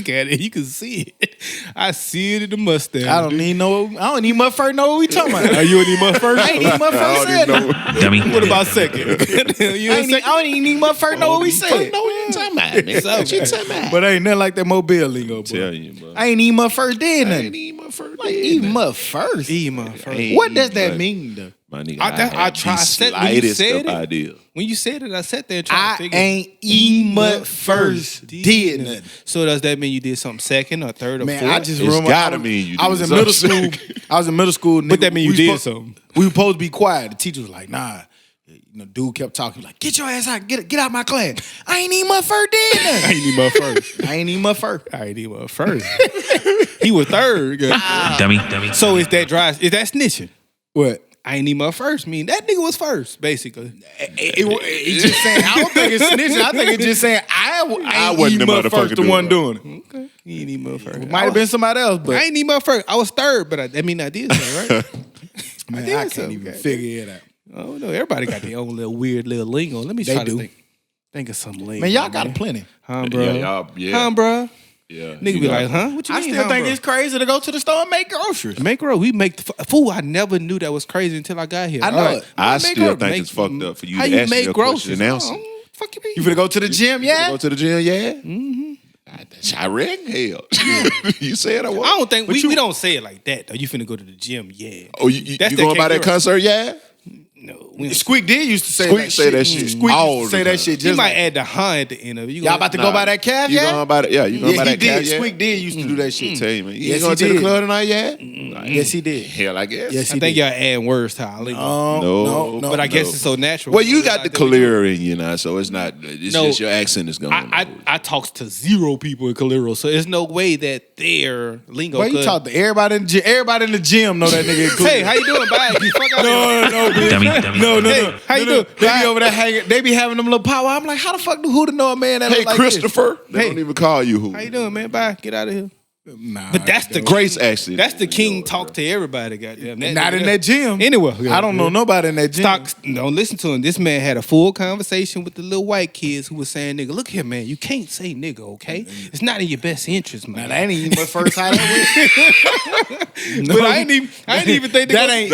look at it. You can see it. I see it in the mustache. I don't need my first know what we talking about. Are you need my first? I ain't need my first said. Dummy. What about second? I don't even need my first know what we said. know what you talking about, man. So what you talking about? But ain't nothing like that Mobile lingo, bro. Tell you, bro. I ain't even my first did I nothing. ain't even my first. Like even my first. Eat my first. What does that mean though? My nigga, I tried. When you said it, idea. when you said it, I sat there and tried to I figure. ain't even my first did nothing. So does that mean you did something second or third or Man, fourth? I just It's remember gotta mean you I was did in middle something. school. I was in middle school. But that mean you did something. We were supposed to be quiet. The teacher was like, nah. You know, dude kept talking like, get your ass out, get out my class. I ain't even my first did nothing. I ain't need my first. I ain't even my first. I ain't need my first. He was third. Dummy. So is that dry? Is that snitching? What? I ain't need my first. Mean that nigga was first, basically. It just saying, I don't think it's snitching. I think it's just saying I wasn't ain't the my motherfucker first the doing one it. doing it. Okay. You ain't need my first. Might have been somebody else, but I ain't need my first. I was third, but that mean I did something, right? man, did I can't something, even goddamn. figure it out. Oh no, everybody got their own little weird little lingo. Let me They try do. to think of some lingo. Man, y'all got plenty. huh, bro? Yeah. Huh, bro? Yeah. Nigga You be got- like, huh? What you I mean? still huh, think bro? it's crazy to go to the store and make groceries. Make roll. We make fool. I never knew that was crazy until I got here. I know All right. it. I Make still groceries. think it's fucked up for you How to you ask me make a question groceries? and answer. Fuck you, You finna go to the gym, yeah? Go to the gym, yeah? Mm-hmm. I reckon, hell. You said I was. I don't think we don't say it like that though. You finna go to the gym, yeah. Oh, you That's going by that Kangaroo. concert, yeah? No, we don't. Squeak did used to say Squeak that say shit. that shit Squeak all used to say the that time. shit You just might like, add the huh at the end of it. y'all about to go by that calf, You yeah? going by that? Yeah, you going Yeah, by he that calf, did. yeah? Squeak did used to do that shit. Tell you, man. You Yes, ain't going he to the did. club tonight, yeah? Yes, he did. Hell, I guess. Yes, I he think did. y'all adding words to our lingo. No. But I guess it's so natural. Well, you So got the it's like that we do. Calera in you now, so it's not. It's No. just your accent is going. I talks to zero people in Calero, so there's no way that their lingo. Well, you could- talk to everybody in the gym. Everybody in the gym know that nigga. Hey, how you doing? Bye. You fuck out. No, bitch. Dummy. No. Hey, how you doing? They be over there hanging. They be having them little power. I'm like, how the fuck do who to know a man that Hey, look like Christopher. They Hey. don't even call you who. How you doing, man? Bye. Get out of here. this? Nah, But that's the Grace actually. That's the king talk to everybody. Goddamn. not in that gym. Anywhere. I don't know nobody in that gym. Don't listen to him. This man had a full conversation with the little white kids who was saying, "Nigga, look here, man. You can't say nigga, okay? It's not in your best interest, man." Now, that ain't even my first time that went. But I ain't even think That ain't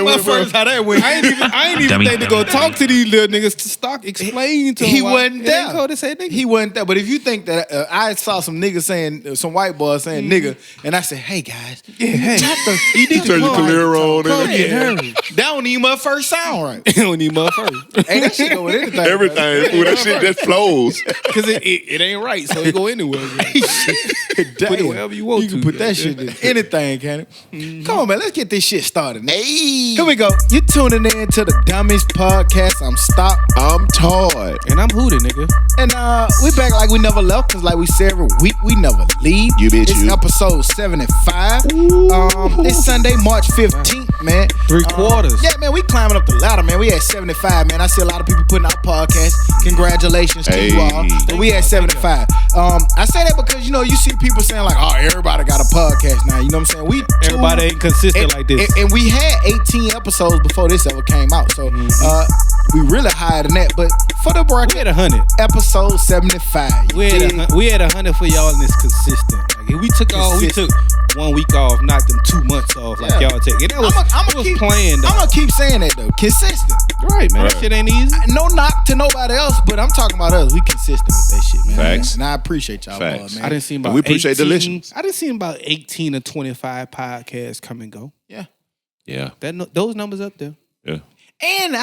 my first how that went. I ain't even Dummy. think to go talk to these little niggas to start explaining to them. He why wasn't it there. ain't cool to say nigga. He wasn't there. But if you think that I saw some niggas saying, some white boys saying nigga, and I said, hey guys, Yeah, hey, you need to Turn your calm Calera on. calm and your nerves. that don't even my first sound right. You don't need my first. Hey, that shit go with anything. Everything. Fool, that shit just flows. Because it ain't right, so it go anywhere. Put it wherever you want You can to, put that goddamn. shit in anything, can it? Come on, man. Let's get this shit started. Hey. Here we go. You tuning in to the Dummies Podcast. I'm Stop. I'm tired. And I'm hooting, nigga. And we back like we never left, because like we said every week, we never leave. You bitch, It's you. episode 75. It's Sunday, March 15th, man. 3/4. Yeah, man, we climbing up the ladder, man. We at 75, man. I see a lot of people putting out podcasts. Congratulations to you all. But we at 75. I say that because, you see people saying like, oh, everybody got a podcast now. You know what I'm saying? Everybody ain't consistent like this. And we had 18 episodes before this ever came out. So we really higher than that. But for the We bracket, had 100. episode 75. We had 100 for y'all, and it's consistent. Like if we took 1 week off, knocked them 2 months off, like y'all take. And that was, it was planned. I'm gonna keep saying that though. Consistent. Right, man. That shit ain't easy. No knock to nobody else, but I'm talking about us. We consistent with that shit, man. Facts. And I appreciate y'all, Facts. man. I didn't see about we appreciate 18, the listeners. I didn't see about 18 or 25 podcasts come and go. Yeah. Yeah. Those numbers up there. Yeah. And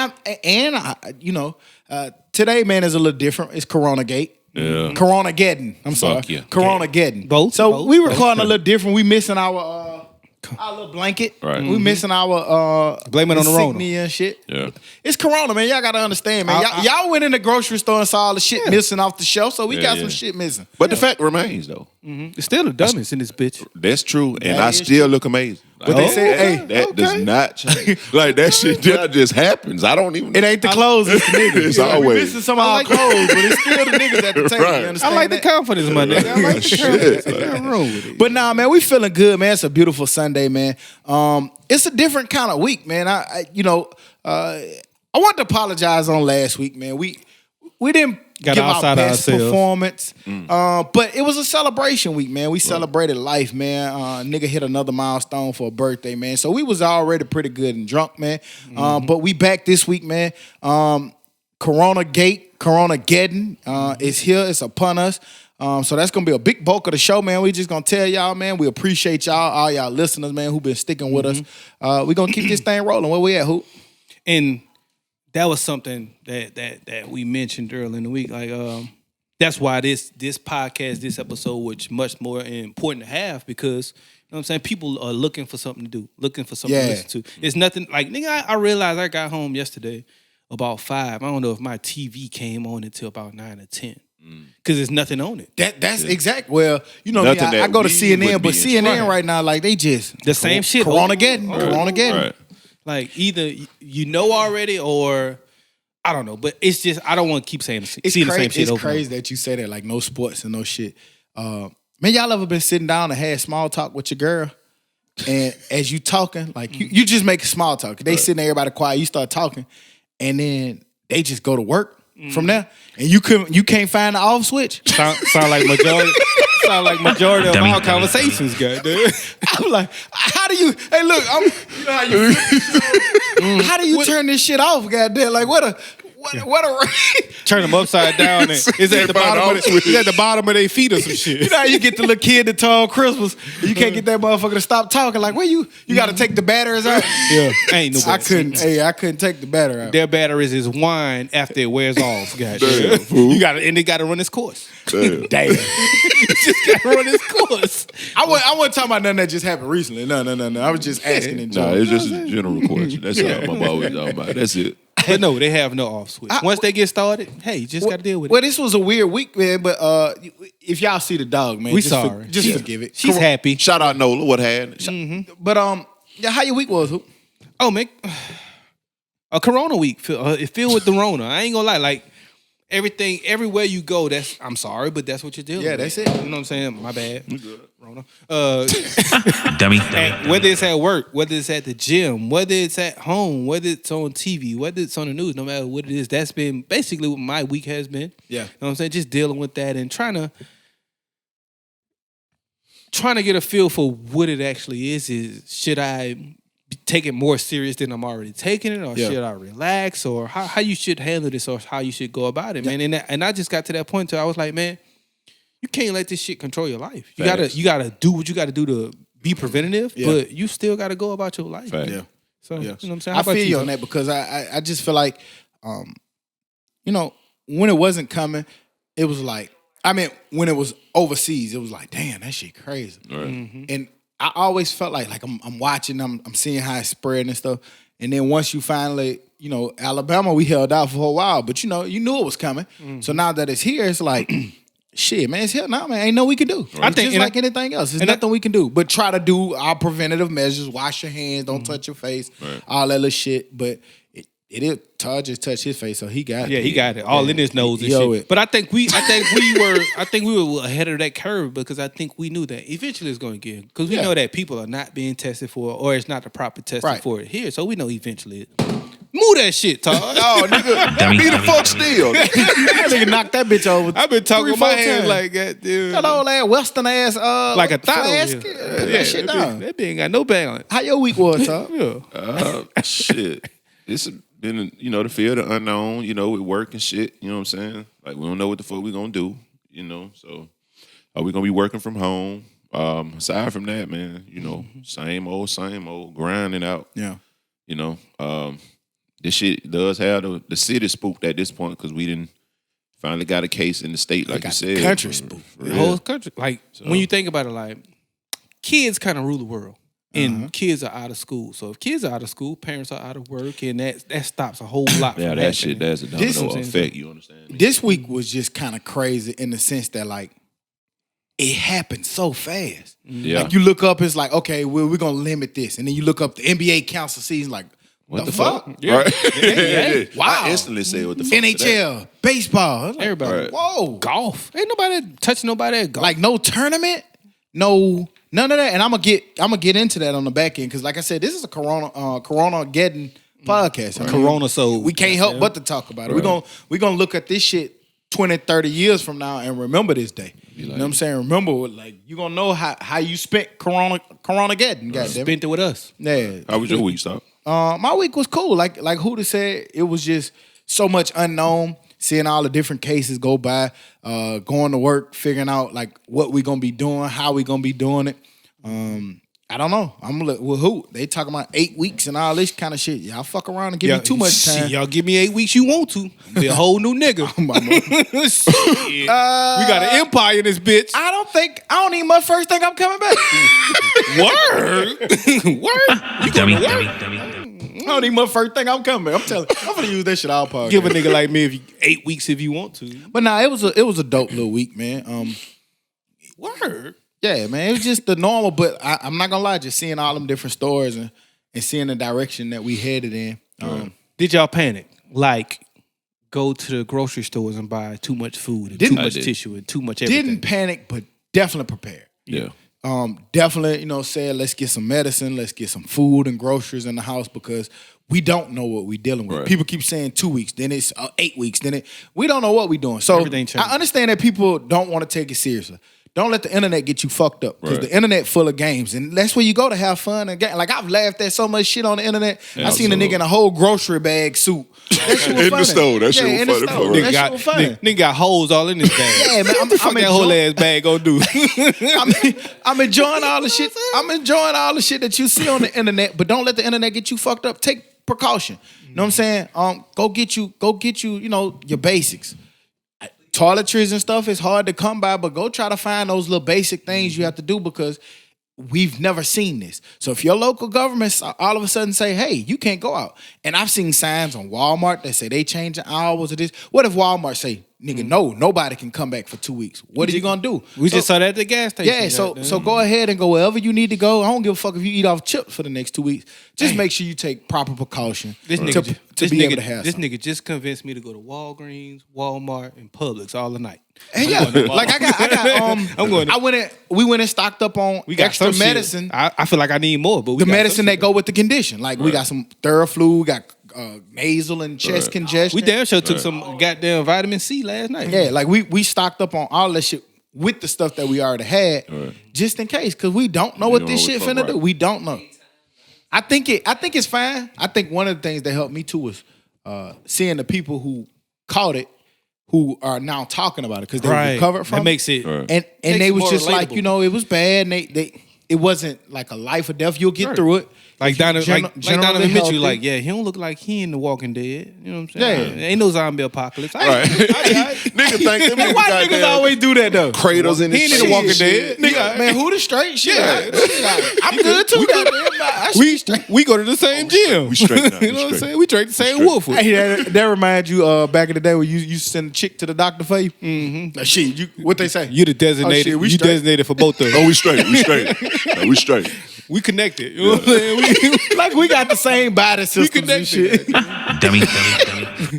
today, man, is a little different. It's Corona-gate. Yeah. Corona-geddon. I'm sorry. Fuck yeah. Corona-geddon. Both. So we recording a little different. We missing our little blanket. Right. We missing our Blame it on the Rona. insignia and shit. Yeah. It's Corona, man. Y'all gotta understand, man. Y'all went in the grocery store and saw all the shit missing off the shelf, so we got some shit missing. But the fact remains, though. It's still the dumbest in this bitch. That's true. And That I is still look amazing. But they say, hey, that does not change. Like, that shit that just happens. I don't even. it ain't the clothes, it's the niggas. It's We always. missing some of our clothes, but it's still the niggas at the table. Right. You I understand like the that? confidence, my nigga. I like the Shit. confidence. Ain't nothing wrong with it. But nah, man, we feeling good, man. It's a beautiful Sunday, man. It's a different kind of week, man. I want to apologize on last week, man. we didn't Got give our best ourselves. performance. But it was a celebration week, man. We celebrated life, man. Nigga hit another milestone for a birthday, man. So we was already pretty good and drunk, man. But we back this week, man. Corona-geddon is here. It's upon us. So that's going to be a big bulk of the show, man. We just going to tell y'all, man, we appreciate y'all, all y'all listeners, man, who been sticking with us. We going to keep this thing rolling. Where we at, Hoop? And that was something that we mentioned earlier in the week. Like, that's why this podcast, this episode was much more important to have because, you know what I'm saying, people are looking for something to do, looking for something to listen to. It's nothing, like, nigga, I realized I got home yesterday about 5. I don't know if my TV came on until about 9 or 10. Because there's nothing on it. That's exact. Well, you know, I go to CNN, but CNN right now, like, they just the same shit. Corona-geddon. Corona-geddon. Right. Like, either you know already or I don't know. But it's just, I don't want to keep seeing the same shit It's over. crazy that you say that, like, no sports and no shit. Man, y'all ever been sitting down and had small talk with your girl? And as you talking, like, you just make small talk. They sitting there, everybody quiet, you start talking, and then they just go to work from there, and you can't find the off switch. Sound like majority. Sound like majority of our conversations, goddamn. I'm like, how do you? Hey, look, you know how you. How do you turn this shit off, goddamn? Like, what a. Turn them upside down and it's at the bottom of their feet or some shit. You know how you get the little kid to tell Christmas, and you can't get that motherfucker to stop talking. Like, where you got to take the batteries out? Yeah, ain't no. I couldn't take the battery out. Their batteries is wine after it wears off. Goddamn. You got and it got to run its course. Damn. It just got to run its course. I wasn't talking about nothing that just happened recently. No. I was just asking in general. Nah, it's just a general question. That's all I'm always talking about. That's it. But no, they have no off switch. Once they get started, hey, you just got to deal with it. Well, this was a weird week, man. But if y'all see the dog, man, we sorry. Just forgive it. She's happy. Shout out Nola. What happened? But yeah, how your week was? Hoop? Oh, man, a Corona week. It filled with the Rona. I ain't gonna lie. Like everything, everywhere you go, I'm sorry, but that's what you're dealing with. Yeah, that's it. You know what I'm saying? My bad. Rona. Dummy. Whether it's at work, whether it's at the gym, whether it's at home, whether it's on TV, whether it's on the news, no matter what it is, that's been basically what my week has been. Yeah. You know what I'm saying? Just dealing with that and trying to get a feel for what it actually is should I take it more serious than I'm already taking it, or should I relax, or how you should handle this, or how you should go about it, man. And I just got to that point where I was like, man, you can't let this shit control your life. You gotta do what you gotta do to be preventative, but you still gotta go about your life. Yeah. So you know what I'm saying? I feel you on that because I just feel like, you know, when it wasn't coming, it was like, I mean, when it was overseas, it was like, damn, that shit crazy. Right. And I always felt like I'm watching, I'm seeing how it's spreading and stuff. And then once you finally, you know, Alabama, we held out for a while, but you know, you knew it was coming. So now that it's here, it's like, shit, man, it's here now, man. Ain't no we can do. Right. I think just like anything else. There's nothing we can do. But try to do our preventative measures. Wash your hands. Don't touch your face. Right. All that little shit. But Todd just touched his face, so he got it. Yeah, he got it. All in his nose and shit. But I think we were ahead of that curve because I think we knew that eventually it's going to get, because we know that people are not being tested for, or it's not the proper testing for it here. So we know eventually move that shit, Todd. Oh, nigga, be the fuck still. That nigga knocked that bitch over. I've been talking with my hands like that, dude. That old ass Western ass like a flask. That shit down. That bitch ain't got no balance. How your week was, Todd? Shit. It's been, you know, the fear of the unknown, you know, with work and shit, you know what I'm saying? Like, we don't know what the fuck we gonna do, you know, so are we gonna be working from home? Aside from that, man, you know, same old, grinding out. Yeah. You know, this shit does have the city spooked at this point because we didn't finally got a case in the state, like you said. The country spooked. The whole country. Like, when you think about it, like, kids kind of rule the world. And kids are out of school. So if kids are out of school, parents are out of work, and that stops a whole lot. Yeah, that shit, that's a domino effect, you understand? This week was just kind of crazy in the sense that, like, it happened so fast. Yeah. Like, you look up, it's like, okay, we're going to limit this. And then you look up the NBA council season, like, what the fuck? Yeah. Right? Wow. I instantly say what the fuck. NHL, baseball. Like, everybody. Whoa. Golf. Ain't nobody touching nobody at golf. Like, no tournament, none of that. And I'm gonna get into that on the back end because, like I said, this is a Corona-geddon podcast. Corona soul. We can't help but to talk about it. We're gonna look at this shit 20, 30 years from now and remember this day. You know what I'm saying? Remember, like, you gonna know how you spent Corona-geddon. Spent it with us. Yeah. How was your week, Stop? My week was cool. Like Huda said, it was just so much unknown. Seeing all the different cases go by, going to work, figuring out like what we gonna be doing, how we gonna be doing it. I don't know. I'm with who? They talking about 8 weeks and all this kind of shit. Y'all fuck around and give me too much time. Shit, y'all give me 8 weeks you want to. Be a whole new nigga. Shit. We got an empire in this bitch. I don't even my first think I'm coming back. Word. You Dummy. I don't even my first think I'm coming back. I'm telling you, I'm gonna use that shit all podcast. Give a nigga like me 8 weeks if you want to. But nah, it was a dope little week, man. Word. Yeah, man, it was just the normal, but I'm not gonna lie, just seeing all them different stores and seeing the direction that we headed in. Did y'all panic? Like, go to the grocery stores and buy too much food and too much tissue and too much everything? Didn't panic, but definitely prepared. Yeah. Definitely, said let's get some medicine, let's get some food and groceries in the house because we don't know what we're dealing with. Right. People keep saying 2 weeks, then it's 8 weeks, we don't know what we're doing. So Everything changed. I understand that people don't want to take it seriously. Don't let the internet get you fucked up because the internet full of games and that's where you go to have fun and get. Like I've laughed at so much shit on the internet. I seen a nigga in a whole grocery bag suit. That shit was In funny. the store. That shit was in the funny. store. Nigga That shit was funny. Nigga got holes all in his bag. Yeah, man. What the fuck that whole ass bag gonna do? I'm enjoying all the shit. I'm enjoying all the shit that you see on the internet, but don't let the internet get you fucked up. Take precaution. You know what I'm saying? Go get you, your basics. Toiletries and stuff is hard to come by, but go try to find those little basic things you have to do because we've never seen this. So if your local government all of a sudden say, hey, you can't go out. And I've seen signs on Walmart that say they changing hours of this. What if Walmart say, nigga, no, nobody can come back for 2 weeks? What are you gonna do? We just saw that at the gas station. Yeah, so go ahead and go wherever you need to go. I don't give a fuck if you eat off chips for the next 2 weeks. Just make sure you take proper precaution This to nigga, be able to have this something. nigga just convinced me to go to Walgreens, Walmart, and Publix all the night. And yeah, like I got I'm going. We went and stocked up on We got extra some medicine. Shit. I feel like I need more, but we The got medicine some that shit. go with the condition. Like we got some Theraflu, we got nasal and chest congestion. We damn sure took some goddamn vitamin C last night. Yeah, like we stocked up on all that shit with the stuff that we already had, just in case, because we don't know what this shit finna do. We don't know. I think it's fine. I think one of the things that helped me too was seeing the people who caught it, who are now talking about it because they recovered from that makes it. and makes they it was more just like, relatable. it was bad. And it wasn't like a life or death. You'll get through it. Like Donovan generally Mitchell, healthy. like, yeah, he don't look like he in The Walking Dead. You know what I'm saying? Yeah. Ain't no zombie apocalypse. Right. Nigga think them niggas Why got niggas damn always do that though? cradles in He his ain't in The Walking shit. Dead. Nigga, man, who the straight shit? I'm good too. We go to the same gym. We straight now. You know what I'm saying? We drink the same wolf. Hey, that reminds you back in the day when you used to send a chick to the doctor for you? Mm-hmm. Shit, what they say? You the designated. we You straight. designated for both of us. Oh, we straight. We straight. No, we straight. We connected. You know what I'm saying? Like we got the same body We systems and connected. shit. Dummy.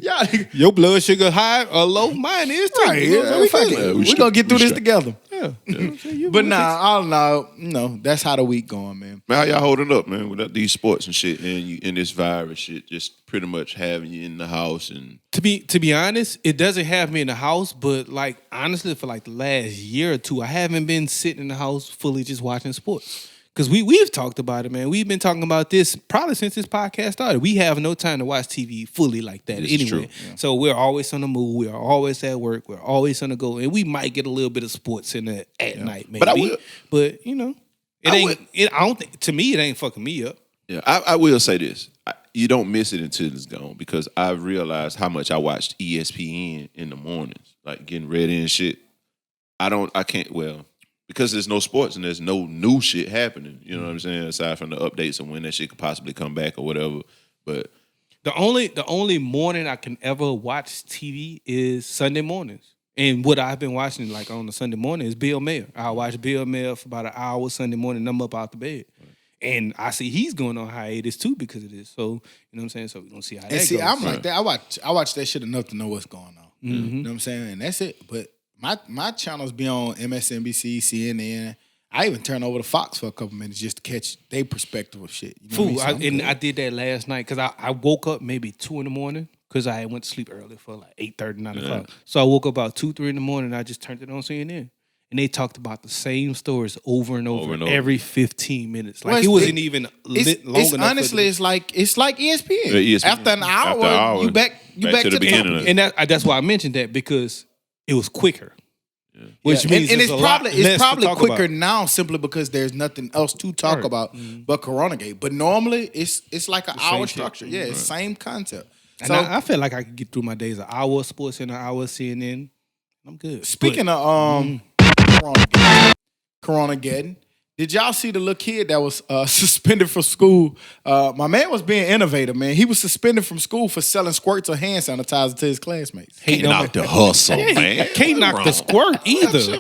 Y'all, Your blood sugar high or low, mine is too. right, You know what I'm saying? fuck it. we We straight. gonna get through We this straight. together. Yeah. But nah, all in all, that's how the week going, man. Man, how y'all holding up, man, without these sports and shit and you in this virus shit, just pretty much having you in the house and To be honest, it doesn't have me in the house, but like honestly, for like the last year or two, I haven't been sitting in the house fully just watching sports. Because we've talked about it, man. We've been talking about this probably since this podcast started. We have no time to watch TV fully like that This is anyway. true. Yeah. So we're always on the move. We are always at work. We're always on the go. And we might get a little bit of sports in it at night, maybe. But I will- But I would- I don't think, to me, it ain't fucking me up. yeah, I will say this. You don't miss it until it's gone because I've realized how much I watched ESPN in the mornings, like getting ready and shit. Because there's no sports and there's no new shit happening. You know what I'm saying? Aside from the updates and when that shit could possibly come back or whatever. But The only morning I can ever watch TV is Sunday mornings. And what I've been watching like on the Sunday morning is Bill Maher. I watch Bill Maher for about an hour Sunday morning and I'm up out the bed. And I see he's going on hiatus too because of this. So, you know what I'm saying? So we're going to see how that And see, goes. I'm like that. I watch that shit enough to know what's going on. You know what I'm saying? And that's it. But my channels be on MSNBC, CNN. I even turned over to Fox for a couple minutes just to catch their perspective of shit. You know Fool, what I mean? So I did that last night because I woke up maybe 2 in the morning because I went to sleep early for like 8:30, 9 o'clock. So I woke up about 2, 3 in the morning and I just turned it on CNN. And they talked about the same stories over and over every 15 minutes. Like, it wasn't even long enough. Honestly, it's like ESPN. Yeah, ESPN. After an hour, you back to the beginning. And that's why I mentioned that, because it was quicker. Yeah. Which means and it's probably quicker about. now simply because there's nothing else to talk about but Corona-geddon. But normally it's like an hour structure. Yeah, it's same concept. So and I feel like I could get through my days an hour of sports and an hour of CNN. I'm good. Speaking of Corona-geddon, did y'all see the little kid that was suspended from school? My man was being innovative, man. He was suspended from school for selling squirts of hand sanitizer to his classmates. Can't knock the hustle, man. Can't knock the squirt either.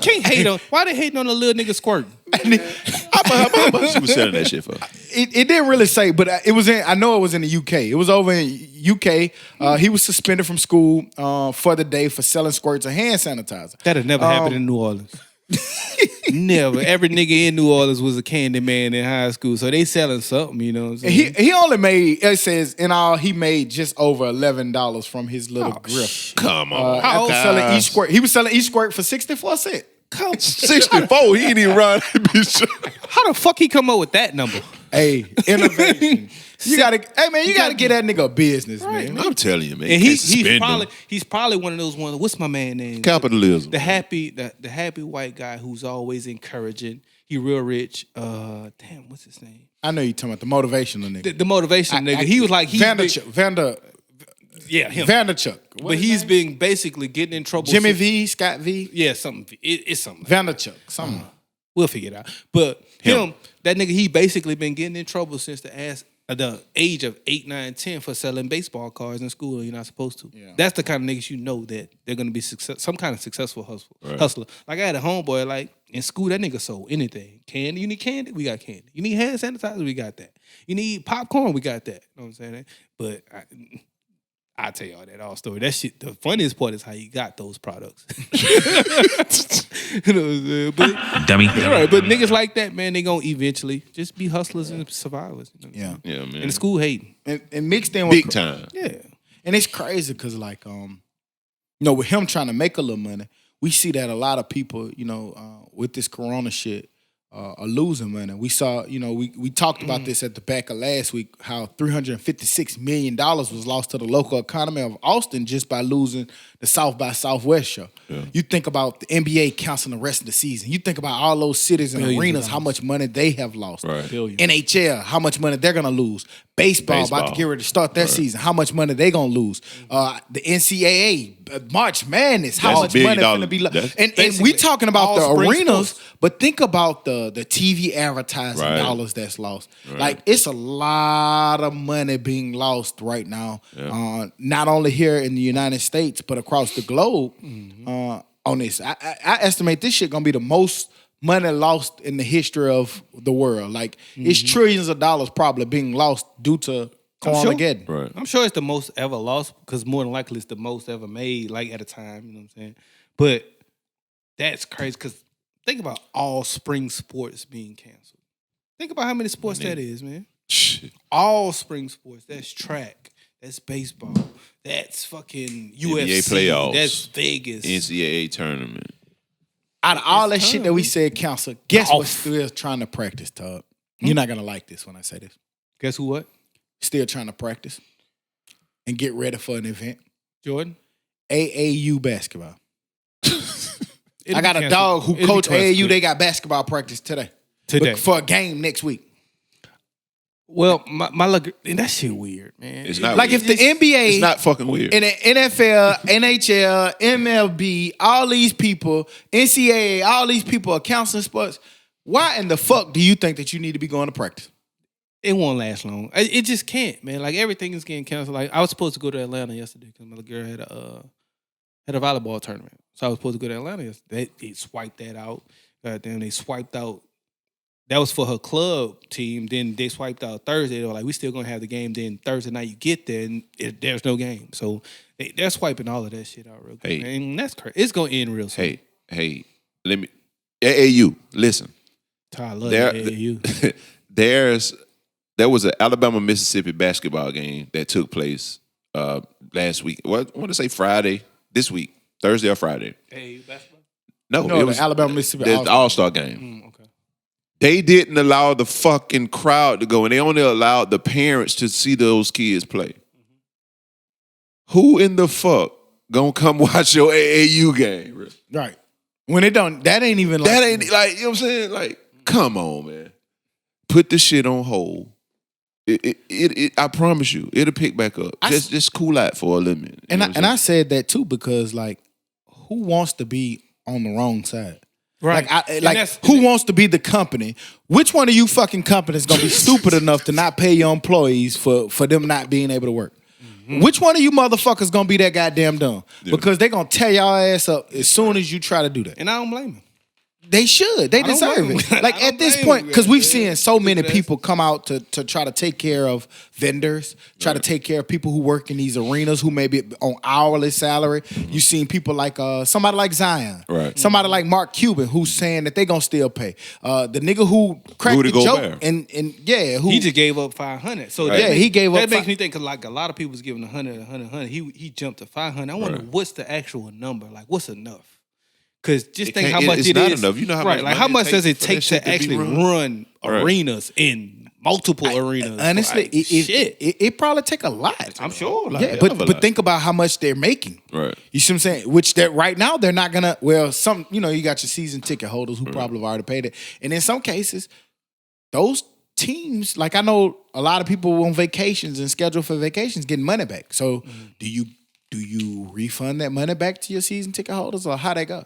Can't hate on. Why they hating on the little nigga squirt? How much she was selling that shit for? It didn't really say, but it was in. I know it was in the UK. It was over in UK. He was suspended from school for the day for selling squirts of hand sanitizer. That had never happened in New Orleans. Never. Every nigga in New Orleans was a candy man in high school, so they selling something, you know what I'm saying? He only made, it says in all, he made just over $11 from his little grip. Shit. Come on. How old? Selling each squirt. He was selling each squirt for 64 cents. 64. He didn't even run. How the fuck he come up with that number? Hey, innovation. You gotta get that nigga a business, right, man. I'm telling you, man. And he's probably one of those ones. What's my man name? Capitalism. The happy white guy who's always encouraging. He real rich. Damn, what's his name? I know you talking about the motivational nigga. The motivational nigga. He was like Vanderchuck. But he's been basically getting in trouble. Jimmy V, Scott V. Yeah, something. It's something. Vanderchuck. Something. We'll figure it out. But him, that nigga, he basically been getting in trouble since the age of 8, 9, 10 for selling baseball cards in school. You're not supposed to. Yeah. That's the kind of niggas you know that they're gonna be some kind of successful hustler. Like, I had a homeboy, like, in school, that nigga sold anything. Candy, you need candy? We got candy. You need hand sanitizer? We got that. You need popcorn? We got that. You know what I'm saying? But I'll tell y'all that all story. That shit, the funniest part is how you got those products. You know what I'm saying? But, Dummy. Right, but niggas like that, man, they gonna eventually just be hustlers and survivors. You know yeah, man. And the school hating. And mixed in with big time. Yeah. And it's crazy because, like, with him trying to make a little money, we see that a lot of people, with this Corona shit, are losing money. We saw, we talked about this at the back of last week, how $356 million was lost to the local economy of Austin just by losing the South by Southwest show. Yeah. You think about the NBA canceling the rest of the season. You think about all those cities and arenas, how much money they have lost. Right. NHL, how much money they're going to lose. Baseball about to get ready to start their season. How much money they going to lose. The NCAA, March Madness, how much money going to be lost. And we talking about the arenas, but think about the TV advertising dollars that's lost. Right. Like, it's a lot of money being lost right now, not only here in the United States, but across the globe on this. I estimate this shit gonna be the most money lost in the history of the world. Like, it's trillions of dollars probably being lost due to Corona-geddon. Right. I'm sure it's the most ever lost because more than likely it's the most ever made, like, at a time. You know what I'm saying? But that's crazy because think about all spring sports being canceled. Think about how many sports that is, man. Shit. All spring sports. That's track. That's baseball. That's fucking UFC. NBA playoffs. That's Vegas. NCAA tournament. Out of all that shit that we said canceled, guess what's still trying to practice, Tub? You're not going to like this when I say this. Guess who what? Still trying to practice and get ready for an event. Jordan? AAU basketball. I got a dog who coach AAU. They got basketball practice today. For a game next week. Well, my look, and that shit weird, man. It's not like weird. If the NBA, it's not fucking weird. And the NFL, NHL, MLB, all these people, NCAA, all these people are counseling sports. Why in the fuck do you think that you need to be going to practice? It won't last long. It just can't, man. Like, everything is getting canceled. Like, I was supposed to go to Atlanta yesterday because my little girl had a volleyball tournament. So I was supposed to go to Atlanta yesterday. They swiped that out. Goddamn, they swiped out. That was for her club team. Then they swiped out Thursday. They were like, we still going to have the game. Then Thursday night you get there and there's no game. So they're swiping all of that shit out real quick. And that's crazy. It's going to end real soon. Hey, let me AAU. Listen, I love AAU. There was an Alabama-Mississippi basketball game that took place last week. Well, I want to say Friday, this week, Thursday or Friday. AAU basketball? No, it was Alabama-Mississippi the All-Star game. Okay. They didn't allow the fucking crowd to go, and they only allowed the parents to see those kids play. Who in the fuck gonna come watch your AAU game? Right. When it don't, that ain't even like... That ain't like, you know what I'm saying? Like, come on, man. Put the shit on hold. I promise you, it'll pick back up. Just cool out for a little minute. And I said that too because, like, who wants to be on the wrong side? Right. Who wants to be the company? Which one of you fucking companies gonna be stupid enough to not pay your employees for them not being able to work? Mm-hmm. Which one of you motherfuckers gonna be that goddamn dumb? Yeah. Because they gonna tear y'all ass up as soon as you try to do that. And I don't blame them. They should. They deserve it. Like at this point, because we've seen so many people come out to try to take care of vendors, try to take care of people who work in these arenas who may be on hourly salary. You've seen people like somebody like Zion, right? Somebody like Mark Cuban who's saying that they gonna still pay. The nigga who cracked the joke and he just gave up $500. So he gave up. That makes me think because like a lot of people was giving $100. He jumped to $500. I wonder what's the actual number? Like what's enough? Because just think how much it is. Enough. You know how much like how much does it take to actually run arenas in multiple arenas? Honestly, like, it probably take a lot. I'm sure. Like, but think about how much they're making. Right. You see what I'm saying? Which that right now they're not gonna. Well, some you got your season ticket holders who probably have already paid it, and in some cases, those teams, like I know a lot of people on vacations and scheduled for vacations getting money back. So do you refund that money back to your season ticket holders or how they go?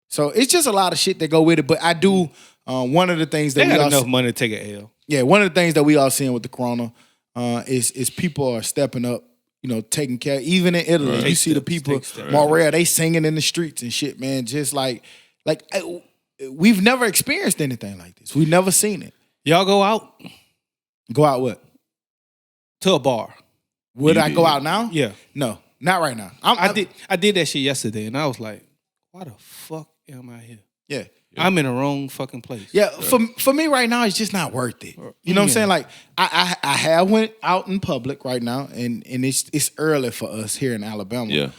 So it's just a lot of shit that go with it. But I do, one of the things that they got enough money to take an L. Yeah, one of the things that we all seeing with the corona is people are stepping up, taking care. Even in Italy, you see the people, Montreal, they singing in the streets and shit, man. Just like we've never experienced anything like this. We've never seen it. Y'all go out? Go out what? To a bar. Would I go out now? Yeah. No, not right now. I did that shit yesterday, and I was like, why the fuck am I here? Yeah. I'm in the wrong fucking place. Yeah, for me right now, it's just not worth it. You know what I'm saying? Like I have went out in public right now, and it's early for us here in Alabama. Yeah.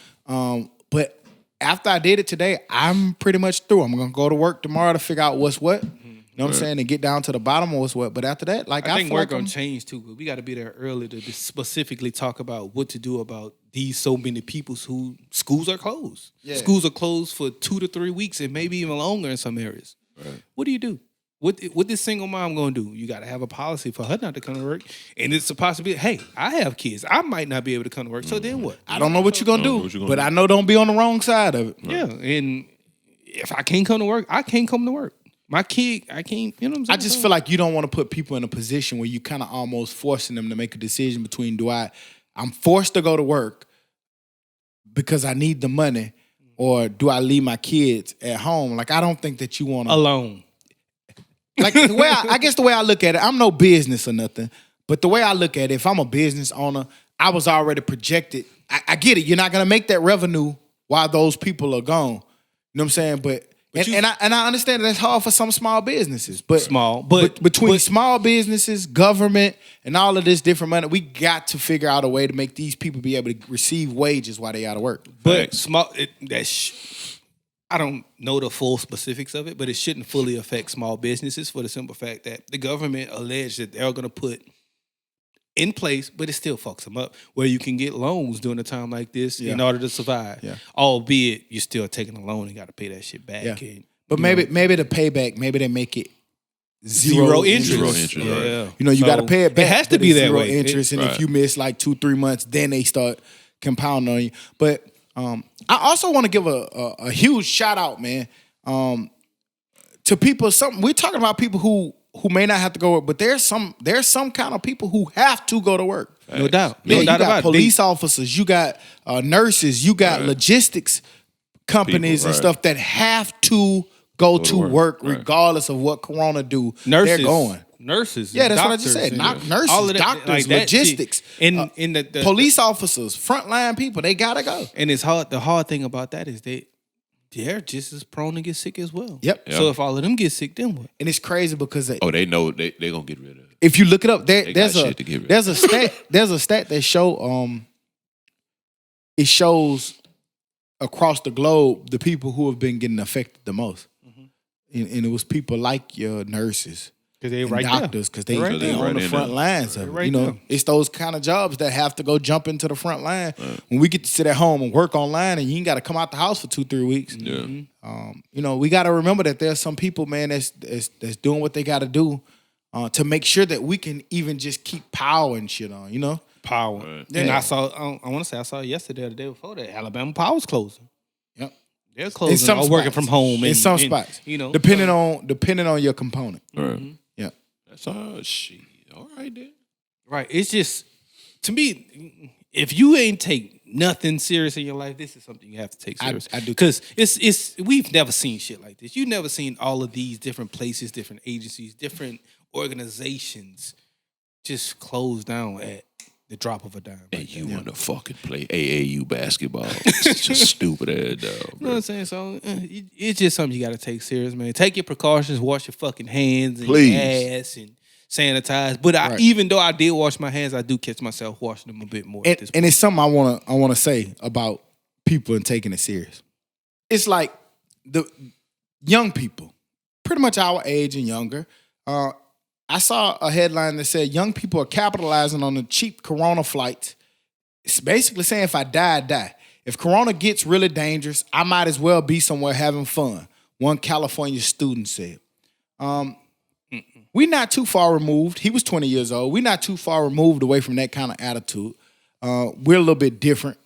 But after I did it today, I'm pretty much through. I'm gonna go to work tomorrow to figure out what's what. You know what I'm saying? And get down to the bottom of what's what. But after that, like I think feel we're like gonna change too. But we got to be there early to specifically talk about what to do about these so many people who schools are closed. Yeah. Schools are closed for 2 to 3 weeks and maybe even longer in some areas. Right. What do you do? What this single mom gonna do? You got to have a policy for her not to come to work, and it's a possibility. Hey, I have kids. I might not be able to come to work. So then what? I don't know what you're gonna do, but I know don't be on the wrong side of it. Yeah, and if I can't come to work, I can't come to work. My kid, I can't, you know what I'm saying? I just feel like you don't want to put people in a position where you kind of almost forcing them to make a decision between I'm forced to go to work because I need the money, or do I leave my kids at home? Like, I don't think that you want to. Alone. Like, the way I guess the way I look at it, I'm no business or nothing, but the way I look at it, if I'm a business owner, I was already projected. I get it. You're not going to make that revenue while those people are gone. You know what I'm saying? But I understand that it's hard for some small businesses, but between small businesses, government, and all of this different money, we got to figure out a way to make these people be able to receive wages while they out of work. But I don't know the full specifics of it, but it shouldn't fully affect small businesses for the simple fact that the government alleged that they're going to put in place, but it still fucks them up, where you can get loans during a time like this in order to survive. Yeah. Albeit you're still taking a loan and got to pay that shit back. Yeah. And, but maybe the payback, maybe they make it zero interest. Zero interest, yeah. Right. You got to pay it back. It has to be that way. Interest, and if you miss like 2-3 months, then they start compounding on you. But I also want to give a huge shout out, man, to people. We're talking about people who may not have to go work, but there's some kind of people who have to go to work. No doubt. You got police officers, you got nurses, you got logistics companies and stuff that have to go to work regardless of what Corona do. Nurses, they're going. Nurses, yeah, that's doctors, what I just said. Nurses, all of that, doctors, like logistics, in the police officers, frontline people, they gotta go. And it's hard. The hard thing about that is that they're just as prone to get sick as well. Yep. So if all of them get sick, then what? And it's crazy because they know they gonna get rid of it. if you look it up, there's got shit to get rid of. there's a stat that show it shows across the globe the people who have been getting affected the most, and it was people like your nurses. Because they And right doctors, because they Right they there. on the Right front there. lines of it. Right You know, there. it's those kind of jobs that have to go jump into the front line. When we get to sit at home and work online, and you ain't got to come out the house for 2-3 weeks. Yeah. You know, we got to remember that there's some people, man, that's doing what they got to do to make sure that we can even just keep power and shit on. You know, power. Right. And Yeah. I saw, I want to say I saw it yesterday or the day before that Alabama Power's closing. Yep. They're In closing some or working spots. from home. In some and, spots, you know, depending on your component. Right. Yeah. That's all shit. All right then. right. It's just, to me, if you ain't take nothing serious in your life, this is something you have to take serious. I do. Because we've never seen shit like this. You've never seen all of these different places, different agencies, different organizations just close down at the drop of a dime. And you want to fucking play AAU basketball. It's just stupid ass dog, You know what bro. I'm saying? So it's just something you got to take serious, man. Take your precautions, wash your fucking hands and Please. your ass and sanitize. But Right. even though I did wash my hands, I do catch myself washing them a bit more at this And it's something I wanna say about people and taking it serious. It's like the young people, pretty much our age and younger. I saw a headline that said young people are capitalizing on the cheap Corona flights. It's basically saying if I die, I die. If Corona gets really dangerous, I might as well be somewhere having fun. One California student said. We're not too far removed. He was 20 years old. We're not too far removed away from that kind of attitude. We're a little bit different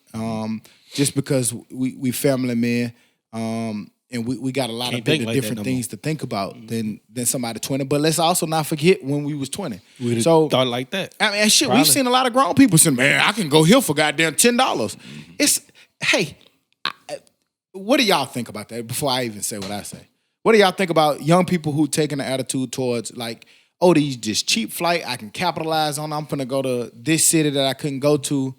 just because we family men and we got a lot Can't of think like that different no things to think about than somebody 20. But let's also not forget when we was 20. We So thought like that. I mean, shit, Probably. we've seen a lot of grown people say, man, I can go here for goddamn $10. It's, hey, what do y'all think about that before I even say what I say? What do y'all think about young people who taking the attitude towards like, oh, these just cheap flight, I can capitalize on. I'm finna go to this city that I couldn't go to.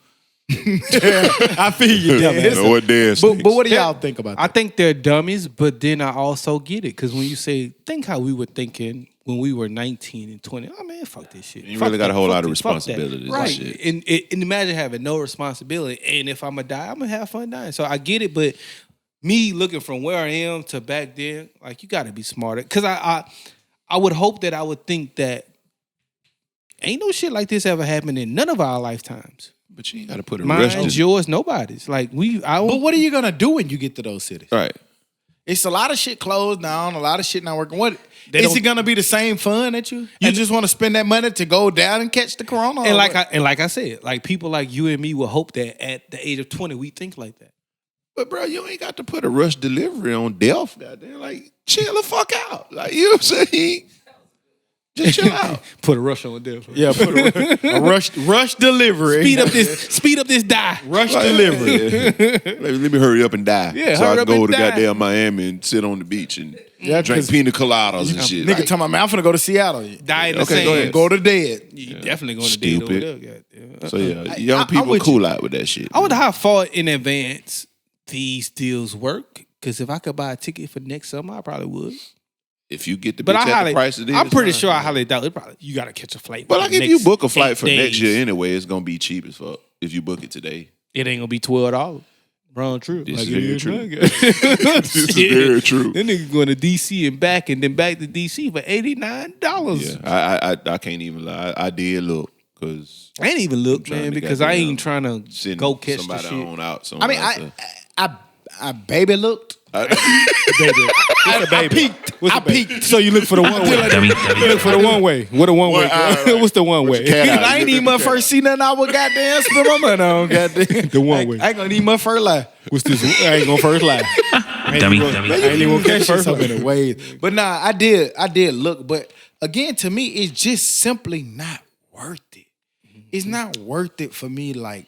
I feel you, dumbass. Know what dance But next. what do y'all think about I that? think they're dummies, but then I also get it. Because when you say, think how we were thinking when we were 19 and 20. Oh, man, fuck this shit. You Fuck really got a that, whole fuck lot of this, fuck that. responsibilities and Right. shit. And imagine having no responsibility. And if I'm going to die, I'm going to have fun dying. So I get it, but me looking from where I am to back then, like, you got to be smarter. Because I would hope that I would think that ain't no shit like this ever happened in none of our lifetimes. But you ain't got to put a rush Mine, to yours, nobody's. Like, But what are you gonna do when you get to those cities? Right. It's a lot of shit closed down, a lot of shit not working. What They is don't- it gonna be the same fun that you just want to spend that money to go down and catch the Corona? And or like what? I said, like people like you and me will hope that at the age of 20 we think like that. But bro, you ain't got to put a rush delivery on death. Goddamn, like chill the fuck out. Like you know what I'm saying? Just chill out. Put a rush on there. Yeah, put a rush delivery. Speed up this die. rush delivery. Let me hurry up and die. Yeah, so I hurry can up go and to die. goddamn Miami and sit on the beach and Yeah, drink 'cause- pina coladas and shit. Nigga Like, talking about, man, I'm finna go to Seattle. Die in the Okay, sand. go ahead. Go to dead. You definitely going to Stupid. dead over there. Goddamn. so yeah, I- young I'm people with cool out with that shit. I wonder how far in advance these deals work. Because if I could buy a ticket for next summer, I probably would. If you get the But bitch at the price it is, I'm pretty fine. sure I highly doubt it. Probably you got to catch a flight. But for like the if you next book a flight 8 for next days. year anyway, it's gonna be cheap as fuck if you book it today. It ain't gonna be $12. Wrong, true. This Like, is very yeah, true. nigga. This is very true. Then nigga going to DC and back to DC for $89. Yeah, I can't even lie. I did look because I ain't even look, trying man, to because I goddamn ain't trying to send go catch the somebody shit. on out. I mean, I baby looked. I peeked. I peeked. So you look for the one way. Dummy. You look for the one way. What a one way? right. What's the one way? cat eye. I ain't even my first see nothing I would goddamn spend my money on. Goddamn. The one way. I ain't gonna need my first lie. What's this? I ain't gonna first lie. Dummy. I ain't even gonna catch first so lie. many ways. But nah, I did look. But again, to me, it's just simply not worth it. It's not worth it for me. Like,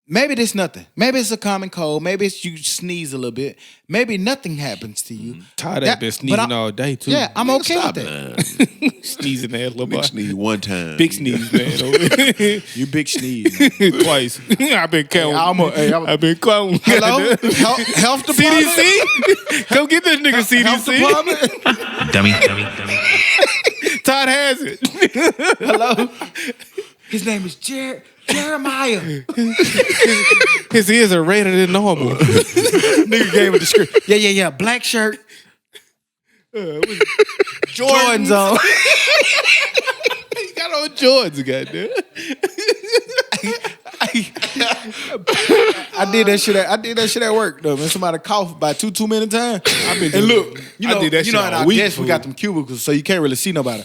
maybe there's nothing. Maybe it's a common cold. Maybe it's you sneeze a little bit. Maybe nothing happens to you. Tired of been but sneezing I'm- all day too. Yeah, I'm okay with Stop, that. man. Sneezing ass little boy. Big sneeze one time. Big sneeze, man. You big sneeze. Man. Twice. I've been counting. I've been counting. Hello? Health department? CDC? Come get this nigga, Health CDC. department? Dummy. Todd has it. Hello? His name is Jeremiah. His ears are redder than normal. Nigga gave a description. Yeah. Black shirt. Jordans on. He got on Jordans, goddamn. I did that shit at work though. Man, somebody coughed by too many times. And look, I did that shit in all our week, desk we fool. got them cubicles, so you can't really see nobody.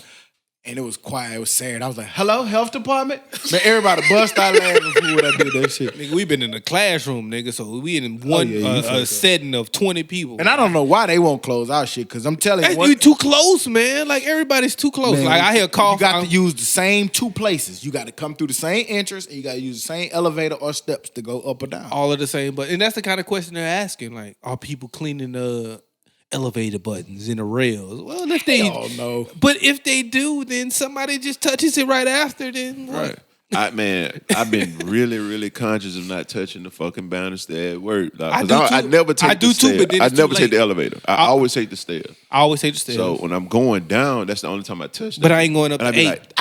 And it was quiet. It was sad. I was like, "Hello, health department." Man, everybody bust out laughing for when I did that shit. Nigga, we been in a classroom, nigga, so we in one a setting of 20 people. And I don't know why they won't close our shit, because I'm telling you, You too close, man. Like, everybody's too close. man, Like, I hear a cough. You got to use the same two places. You got to come through the same entrance, and you got to use the same elevator or steps to go up or down. all of the same, and that's the kind of question they're asking. Like, are people cleaning the elevator buttons in the rails? Well, if they no. but if they do, then somebody just touches it right after. Then what? Right. I've been really, really conscious of not touching the fucking banister at work. Like, I 'cause do I too. never take I the do too, stairs. but then I it's never too take the late. elevator. I always take the stairs. I always say the stairs. So when I'm going down, that's the only time I touch. But I ain't going up and to I be 8. like,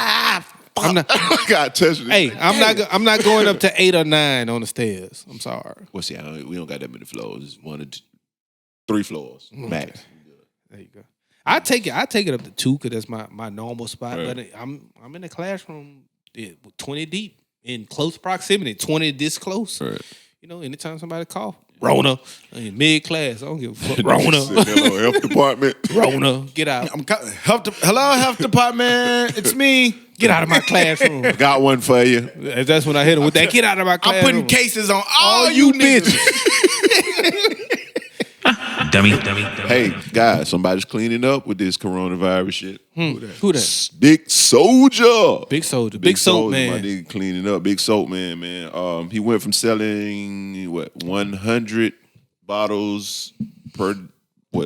I'm not. I got touched. Hey, I'm not going up to 8 or 9 on the stairs. I'm sorry. Well, see, we don't got that many floors. It's 1 or 2, 3 floors max. There you go. I take it up to 2 because that's my normal spot. Right. But I'm in the classroom 20 deep in close proximity, 20 this close. Right. You know, anytime somebody cough, Rona in mid class, I don't give a fuck. Rona, Health department. Rona, get out, Hello, health department. It's me. get out of my classroom. Got one for you. That's when I hit him with that. Get out of my I'm classroom. putting cases on all you niggas. Dummy. Hey, guys, somebody's cleaning up with this coronavirus shit. Who that? Big Soldier. Big Soldier. Big Soap My Man. nigga cleaning up. Big Soap Man. He went from selling 100 bottles per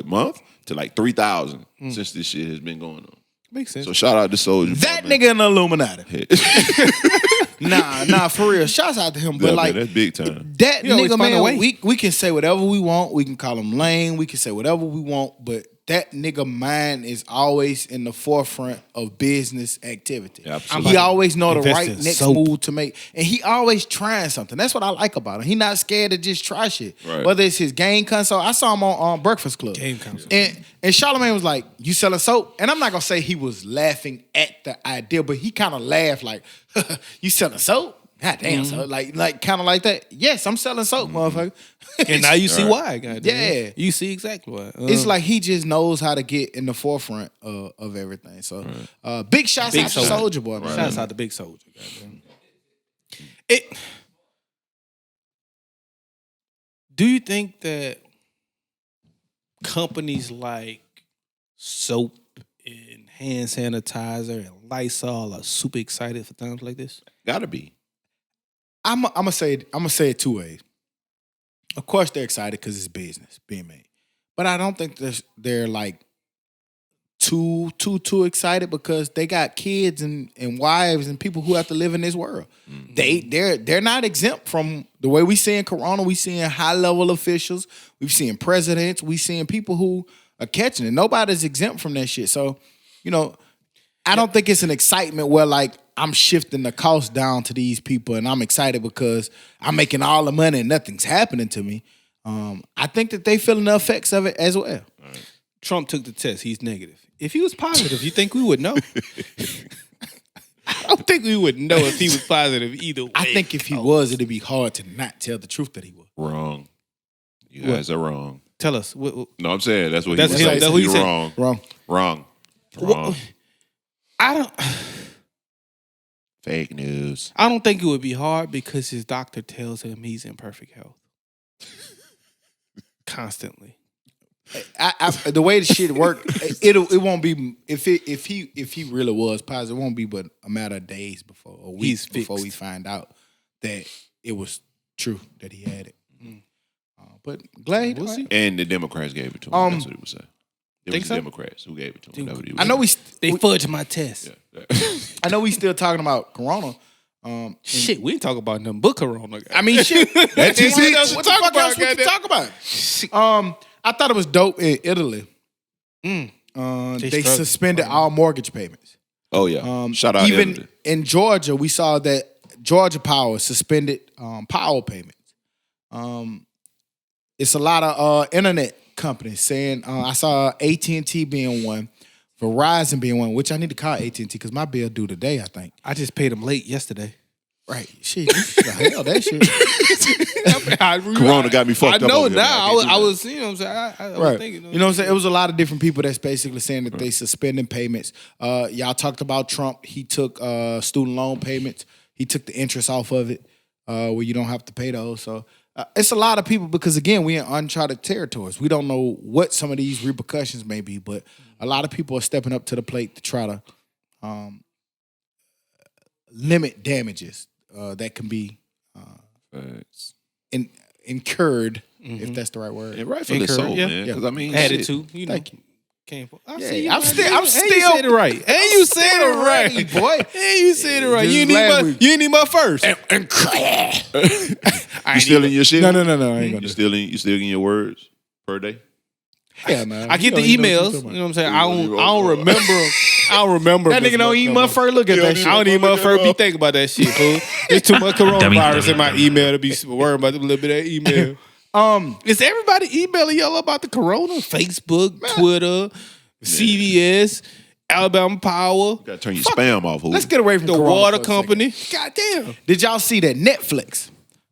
month to like 3,000 since this shit has been going on. Makes sense. So shout out to Soldier. That nigga an Illuminati. Nah, for real. Shouts out to him. But Yeah, like man, that's big time. that You always nigga, find a man, way. we can say whatever we want. We can call him lame. We can say whatever we want. But that nigga mind is always in the forefront of business activity. Absolutely. He always know the Invest right in next soap. move to make. And he always trying something. That's what I like about him. He not scared to just try shit. Right. Whether it's his game console. I saw him on Breakfast Club. Game console. And Charlamagne was like, "You selling soap?" And I'm not gonna say he was laughing at the idea, but he kind of laughed like, "You selling soap? God damn, so like kind of like that." Yes, I'm selling soap, motherfucker. And now you see why, goddamn. Yeah. You see exactly why. It's like he just knows how to get in the forefront of everything. So, big shouts Big out to Soulja. Soldier Boy. Man. Shouts out to Big Soldier. Goddamn. Do you think that companies like soap and hand sanitizer and Lysol are super excited for times like this? Gotta be. I'm gonna say it two ways. Of course, they're excited because it's business being made, but I don't think they're like too excited because they got kids and wives and people who have to live in this world. Mm-hmm. They're not exempt from the way we seeing Corona. We seeing high level officials. We've seen presidents. We seeing people who are catching it. Nobody's exempt from that shit. So, I don't think it's an excitement where like I'm shifting the cost down to these people and I'm excited because I'm making all the money and nothing's happening to me. I think that they feeling the effects of it as well. Trump took the test. He's negative. If he was positive, you think we would know? I don't think we would know if he was positive either way. I think if he was, it'd be hard to not tell the truth that he was. Wrong. You guys are wrong. Tell us. No, I'm saying that's what That's he him. was That's saying. what he You're said. wrong. Wrong. Wrong. I don't. Fake news. I don't think it would be hard because his doctor tells him he's in perfect health. Constantly. The way the shit work, it won't be if he really was positive. It won't be but a matter of days before or weeks before we find out that it was true that he had it. But glad We'll see. And the Democrats gave it to him. That's what he was saying. It Think was so? the Democrats who gave it to him. I know They fudged my test. Yeah. I know we still talking about Corona. Shit, we ain't talking about nothing but Corona. I mean, shit. That's just it. What the fuck else we can talk about? I thought it was dope in Italy. They struggle. suspended all mortgage payments. Oh yeah. Shout out Even Italy. in Georgia, we saw that Georgia Power suspended power payments. It's a lot of internet companies saying. I saw AT&T being one, Verizon being one, which I need to call AT&T because my bill due today, I think. I just paid them late yesterday. Right. Shit. The hell, that shit. Corona got me fucked I up. know over here, man. now. can't do I that. was, you know what I'm saying? I was Right. thinking. You know what I'm saying? It was a lot of different people that's basically saying that they suspending payments. Y'all talked about Trump. He took student loan payments. He took the interest off of it where you don't have to pay those. So it's a lot of people because, again, we're in uncharted territories. We don't know what some of these repercussions may be, but a lot of people are stepping up to the plate to try to limit damages that can be Facts. incurred, if that's the right word. And rightfully so, Encourage, yeah. man. Because I mean, Added shit. to, you know. Thank you. Came for. I Yeah, see you, I'm man. still- And I'm you still- said it right. And you said it right, boy. And you said it right. Just You need last my. week. You need my first. You still in your shit? No, I ain't gonna You do still in your words per day? Yeah, man. I get the emails. You know what I'm saying? I don't remember. I don't remember. That nigga don't eat much first. Look at that shit. I don't even motherfucker be thinking about that shit, fool. There's too much coronavirus in my email to be worried about a little bit of that email. Is everybody emailing y'all about the corona? Facebook, Twitter, CVS, Alabama Power, You gotta turn your spam off. Let's get away from the Corona water for a second. company. Goddamn. Did y'all see that Netflix?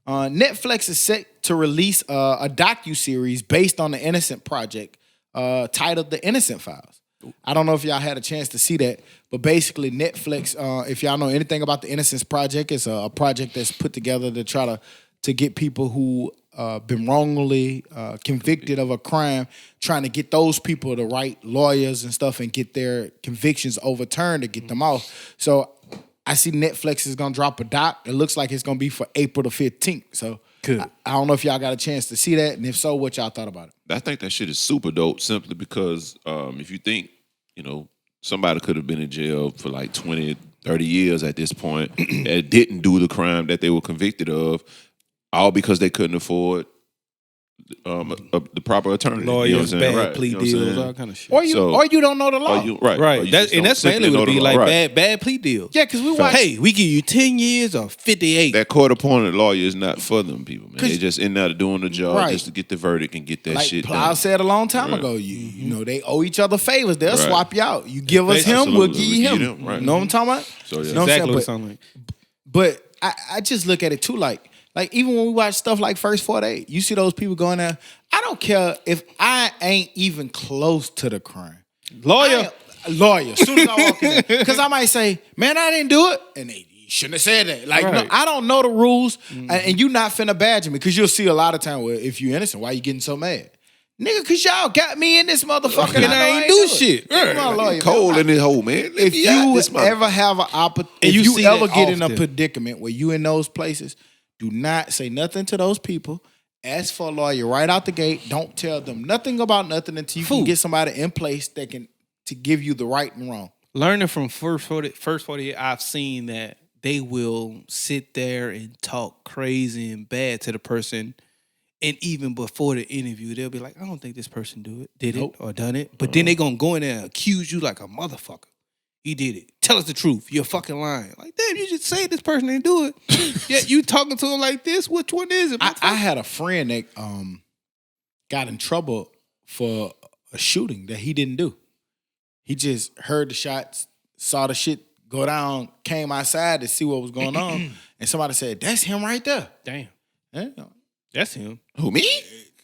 Netflix is set to release a docuseries based on the Innocent Project titled The Innocent Files. I don't know if y'all had a chance to see that, but basically Netflix, if y'all know anything about the Innocence Project, it's a project that's put together to try to get people who been wrongly convicted of a crime, trying to get those people the right lawyers and stuff and get their convictions overturned to get them off. So I see Netflix is going to drop a doc. It looks like it's going to be for April the 15th. So Good. I don't know if y'all got a chance to see that. And if so, what y'all thought about it? I think that shit is super dope simply because if you think, somebody could have been in jail for like 20, 30 years at this point that didn't do the crime that they were convicted of, all because they couldn't afford the proper attorney. Lawyers, you know what I'm saying? bad Right. plea You know what I'm deals, saying? all kind of shit. Or you don't know the law. Or you, right. Or Right. you That, just and don't that's simply mainly know would the be law. like Right. bad plea deals. Yeah, because we watch. Hey, we give you 10 years or 58. That court-appointed lawyer is not for them people, man. 'Cause- They just in there doing the job Right. just to get the verdict and get that like shit Plow done. said a long time Right. ago, you know, they owe each other favors. They'll Right. swap you out. You give us him, we'll give Absolutely. you We'll him. give you them, right. You know what I'm talking about? So, yeah. You know what I'm Exactly what it saying? sounds like. But I just look at it too, like even when we watch stuff like First 48, you see those people going there. I don't care if I ain't even close to the crime. Lawyer. Lawyer. As soon as I walk in there. Because I might say, man, I didn't do it. And they shouldn't have said that. Like, no, Right. I don't know the rules. And you not finna badger me. Because you'll see a lot of time where if you innocent, why you getting so mad? Nigga, because y'all got me in this motherfucker. And I know I ain't do do it. shit. Come on, lawyer. Cold in this hole, man. If you ever have an opportunity, if you you see ever that get in a often. predicament where you in those places, do not say nothing to those people. Ask for a lawyer right out the gate. Don't tell them nothing about nothing until you can Fool. get somebody in place that can to give you the right and wrong. Learning from first 48, I've seen that they will sit there and talk crazy and bad to the person. And even before the interview, they'll be like, I don't think this person did it or done it. But then they going to go in there and accuse you like a motherfucker. He did it. Tell us the truth. You're fucking lying. Like, damn, you just say this person didn't do it. Yet you talking to him like this. Which one is it? I had a friend that got in trouble for a shooting that he didn't do. He just heard the shots, saw the shit go down, came outside to see what was going on, and somebody said, "That's him right there." Damn. Yeah. That's him. Who, me?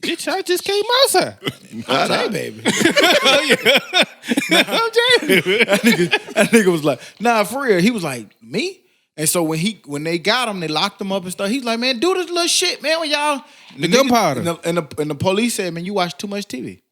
This shot just came outside. Hey, baby. Oh, yeah. I'm Jay. That nigga was like, nah, for real. He was like, me? And so when they got him, they locked him up and stuff. He's like, man, do this little shit, man. When y'all The gunpowder. And the police said, man, you watch too much TV.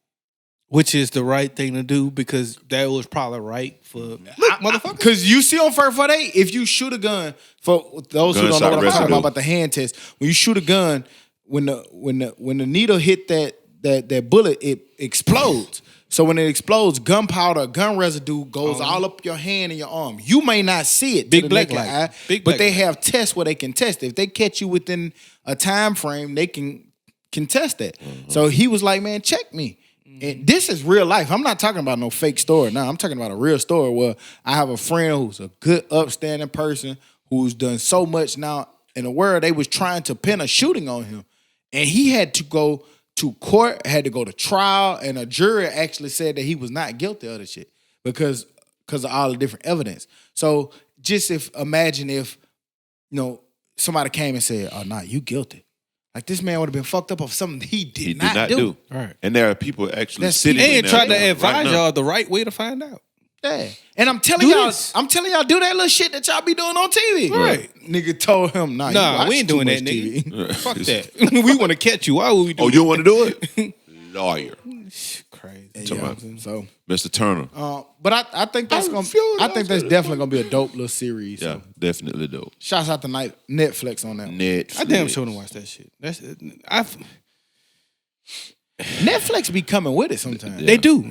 Which is the right thing to do because that was probably right for motherfucker. Because you see on First 48, if you shoot a gun, for those who don't know what I'm talking about the hand test, when you shoot a gun, when the needle hit that bullet, it explodes. So when it explodes, gunpowder, gun residue goes all up your hand and your arm. You may not see it, Big to the black naked light. eye, Big but black they light. have tests where they can test it. If they catch you within a time frame, they can test that. So he was like, "Man, check me." And this is real life. I'm not talking about no fake story. No, I'm talking about a real story where I have a friend who's a good, upstanding person who's done so much now in the world. They was trying to pin a shooting on him, and he had to go to court, had to go to trial, and a jury actually said that he was not guilty of the shit because of all the different evidence. So just imagine if, somebody came and said, "Oh, nah, you guilty." Like this man would have been fucked up of something he did not do. Right. And there are people actually That's sitting And in try there to advise right now. y'all the right way to find out. Yeah. And I'm telling Do y'all, this. do that little shit that y'all be doing on TV. Right. Nigga told him, "Nah, you Nah, watch we ain't too doing that, much nigga. TV." Fuck that. We want to catch you. Why would we do Oh, you don't want to do it? Lawyer. Crazy. Yeah, so, Mr. Turner. but I think that's definitely gonna be a dope little series. Yeah, So. definitely dope. Shouts out to Netflix on that. Netflix. I damn sure don't watch that shit. Netflix be coming with it sometimes. They do,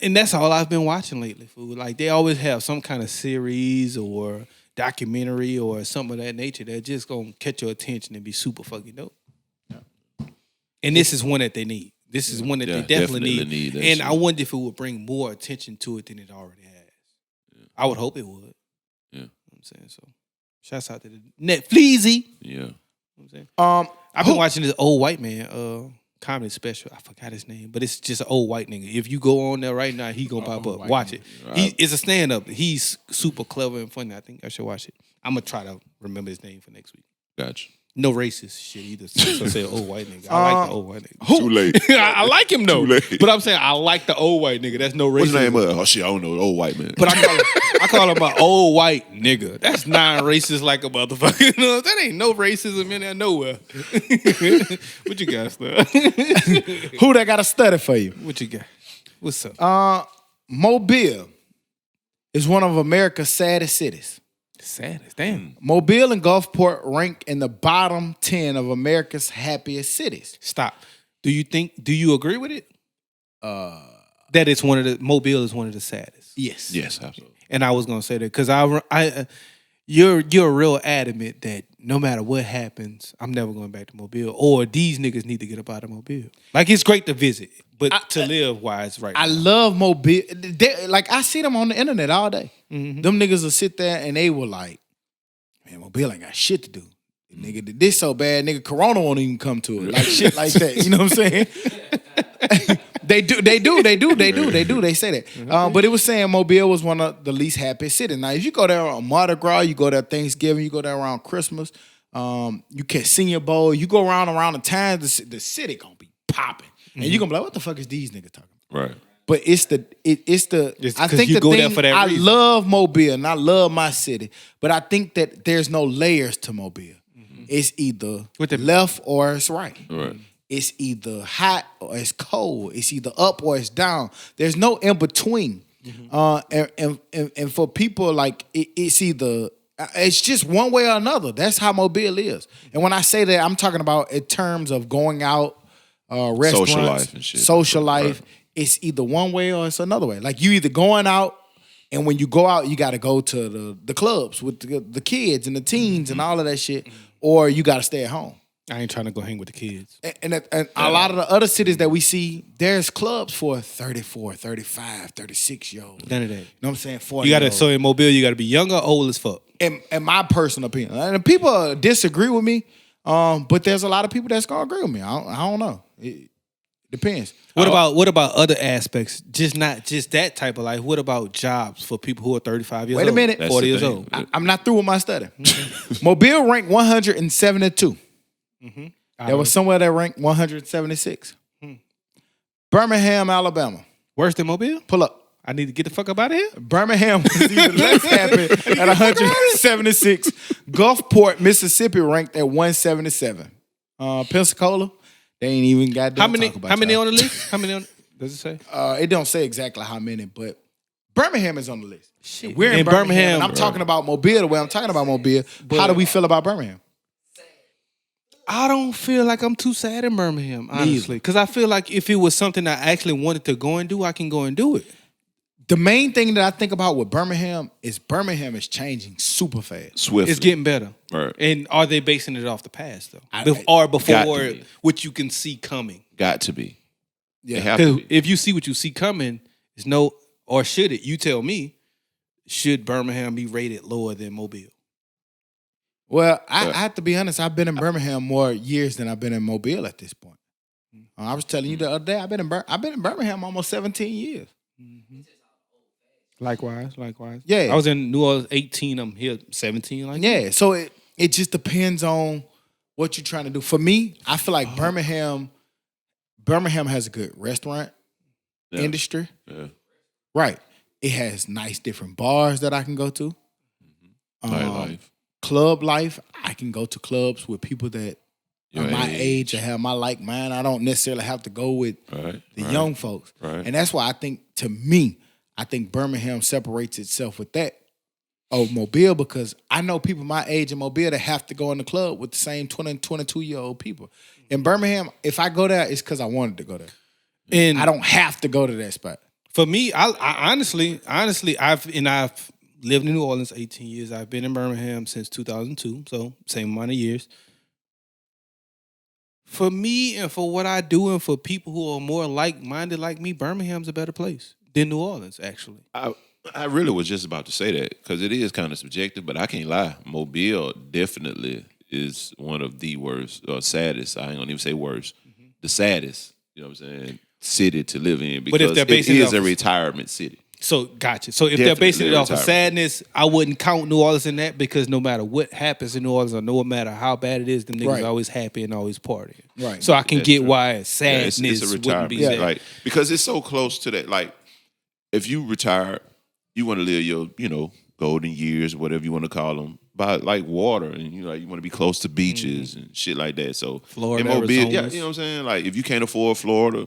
and that's all I've been watching lately. Fool, like they always have some kind of series or documentary or something of that nature that just gonna catch your attention and be super fucking dope. Yeah. And this is one that they need. This is one that they definitely need. that And shit. I wonder if it would bring more attention to it than it already has. Yeah. I would hope it would. Yeah. You know what I'm saying? So, shouts out to the Netflixy. Yeah. You know what I'm saying? I've been who- watching this old white man comedy special. I forgot his name, but it's just an old white nigga. If you go on there right now, he gonna pop up. white Watch nigga. it. He is a stand-up. He's super clever and funny. I think I should watch it. I'm gonna try to remember his name for next week. Gotcha. No racist shit either. So I say old white nigga. I like the old white nigga. Too late. I like him though. Too late. But I'm saying I like the old white nigga. That's no racism. What's his name? Oh shit, I don't know. The old white man. But I call him an old white nigga. That's non-racist like a motherfucker. That ain't no racism in there nowhere. What you got, sir? Who that got a study for you? What you got? What's up? Mobile is one of America's saddest cities. Saddest. Damn. Mobile and Gulfport rank in the bottom 10 of America's happiest cities. Stop. Do you agree with it? That it's Mobile is one of the saddest. Yes. Yes, absolutely. And I was gonna say that because you're real adamant that no matter what happens, I'm never going back to Mobile, or these niggas need to get up out of Mobile. Like it's great to visit, but to live wise, right? I love Mobile. Like I see them on the internet all day. Mm-hmm. Them niggas will sit there and they will like, "Man, Mobile ain't got shit to do. Nigga did this so bad, nigga, Corona won't even come to it." Like shit like that. You know what I'm saying? They do. They say that. But it was saying Mobile was one of the least happiest cities. Now, if you go there on Mardi Gras, you go there Thanksgiving, you go there around Christmas, you catch Senior Bowl, you go around the times, the city gonna be popping. And you gonna be like, "What the fuck is these niggas talking about?" Right. But it's I 'cause think you the go thing, there for that I reason. love Mobile and I love my city, but I think that there's no layers to Mobile. It's either left or it's right. Right. It's either hot or it's cold. It's either up or it's down. There's no in between. And for people, like it's either it's just one way or another. That's how Mobile is. And when I say that, I'm talking about in terms of going out, restaurants, Social life and shit. social life. Right. It's either one way or it's another way. Like you either going out, and when you go out, you got to go to the clubs with the kids and the teens and all of that shit, or you got to stay at home. I ain't trying to go hang with the kids. And a lot of the other cities that we see, there's clubs for 34, 35, 36-year-olds. None of that. You know what I'm saying? 40 You gotta, so in Mobile, you gotta be young or old as fuck. in my personal opinion. And people disagree with me, but there's a lot of people that's gonna agree with me. I don't know. It depends. What about other aspects? Just not just that type of life. What about jobs for people who are 35 years old? Wait a minute. 40 years That's the old. thing. I'm not through with my study. Mobile ranked 172. There was somewhere that ranked 176. Birmingham, Alabama. Worse than Mobile? Pull up. I need to get the fuck up out of here. Birmingham was even less happy at 176. Gulfport, Mississippi ranked at 177. Pensacola, they ain't even got How many? talk about How many y'all. on the list? How many on? Does it say? It don't say exactly how many, but Birmingham is on the list. Shit. We're in And Birmingham. Birmingham, And I'm talking about Mobile the way I'm talking about Mobile. How do we feel about Birmingham? I don't feel like I'm too sad in Birmingham, honestly. Because I feel like if it was something I actually wanted to go and do, I can go and do it. The main thing that I think about with Birmingham is changing super fast. Swiftly. It's getting better. Right. And are they basing it off the past, though? Got Or to before be. what you can see coming? Got to be. Yeah. They have to Because be. if you see what you see coming, it's no, or should it? You tell me, should Birmingham be rated lower than Mobile? Well, I have to be honest. I've been in Birmingham more years than I've been in Mobile at this point. I was telling you the other day, I've been in Birmingham almost 17 years. Likewise. Yeah. I was in New Orleans 18. I'm here 17. Like Yeah, so it just depends on what you're trying to do. For me, I feel like Birmingham has a good restaurant industry. Yeah. Right. It has nice different bars that I can go to. Nightlife. Club life, I can go to clubs with people that Your are my age. age or have my like mind. I don't necessarily have to go with Right. the young folks. Right. And that's why I think Birmingham separates itself with that of Mobile, because I know people my age in Mobile that have to go in the club with the same 20 and 22-year-old people. In Birmingham, if I go there, it's because I wanted to go there. And I don't have to go to that spot. for me, I honestly, I've lived in New Orleans 18 years. I've been in Birmingham since 2002, so same amount of years. For me and for what I do and for people who are more like-minded like me, Birmingham's a better place than New Orleans, actually. I really was just about to say that because it is kind of subjective, but I can't lie. Mobile definitely is one of the worst or saddest. I ain't gonna even say worst. The saddest, you know what I'm saying, city to live in because if they're it basing it is off a of- retirement city. So, gotcha. So if Definitely they're basing it off of retirement. sadness, I wouldn't count New Orleans in that because no matter what happens in New Orleans or no matter how bad it is, them niggas Right. are always happy and always partying. Right. So I can That's get true. why Yeah, sadness it's a wouldn't retirement, be Yeah. sad. like because it's so close to that. Like if you retire, you want to live your golden years, whatever you want to call them, by like water, and you want to be close to beaches and shit like that. So Florida, in Mobile, yeah, Arizonas. you know what I'm saying. Like if you can't afford Florida,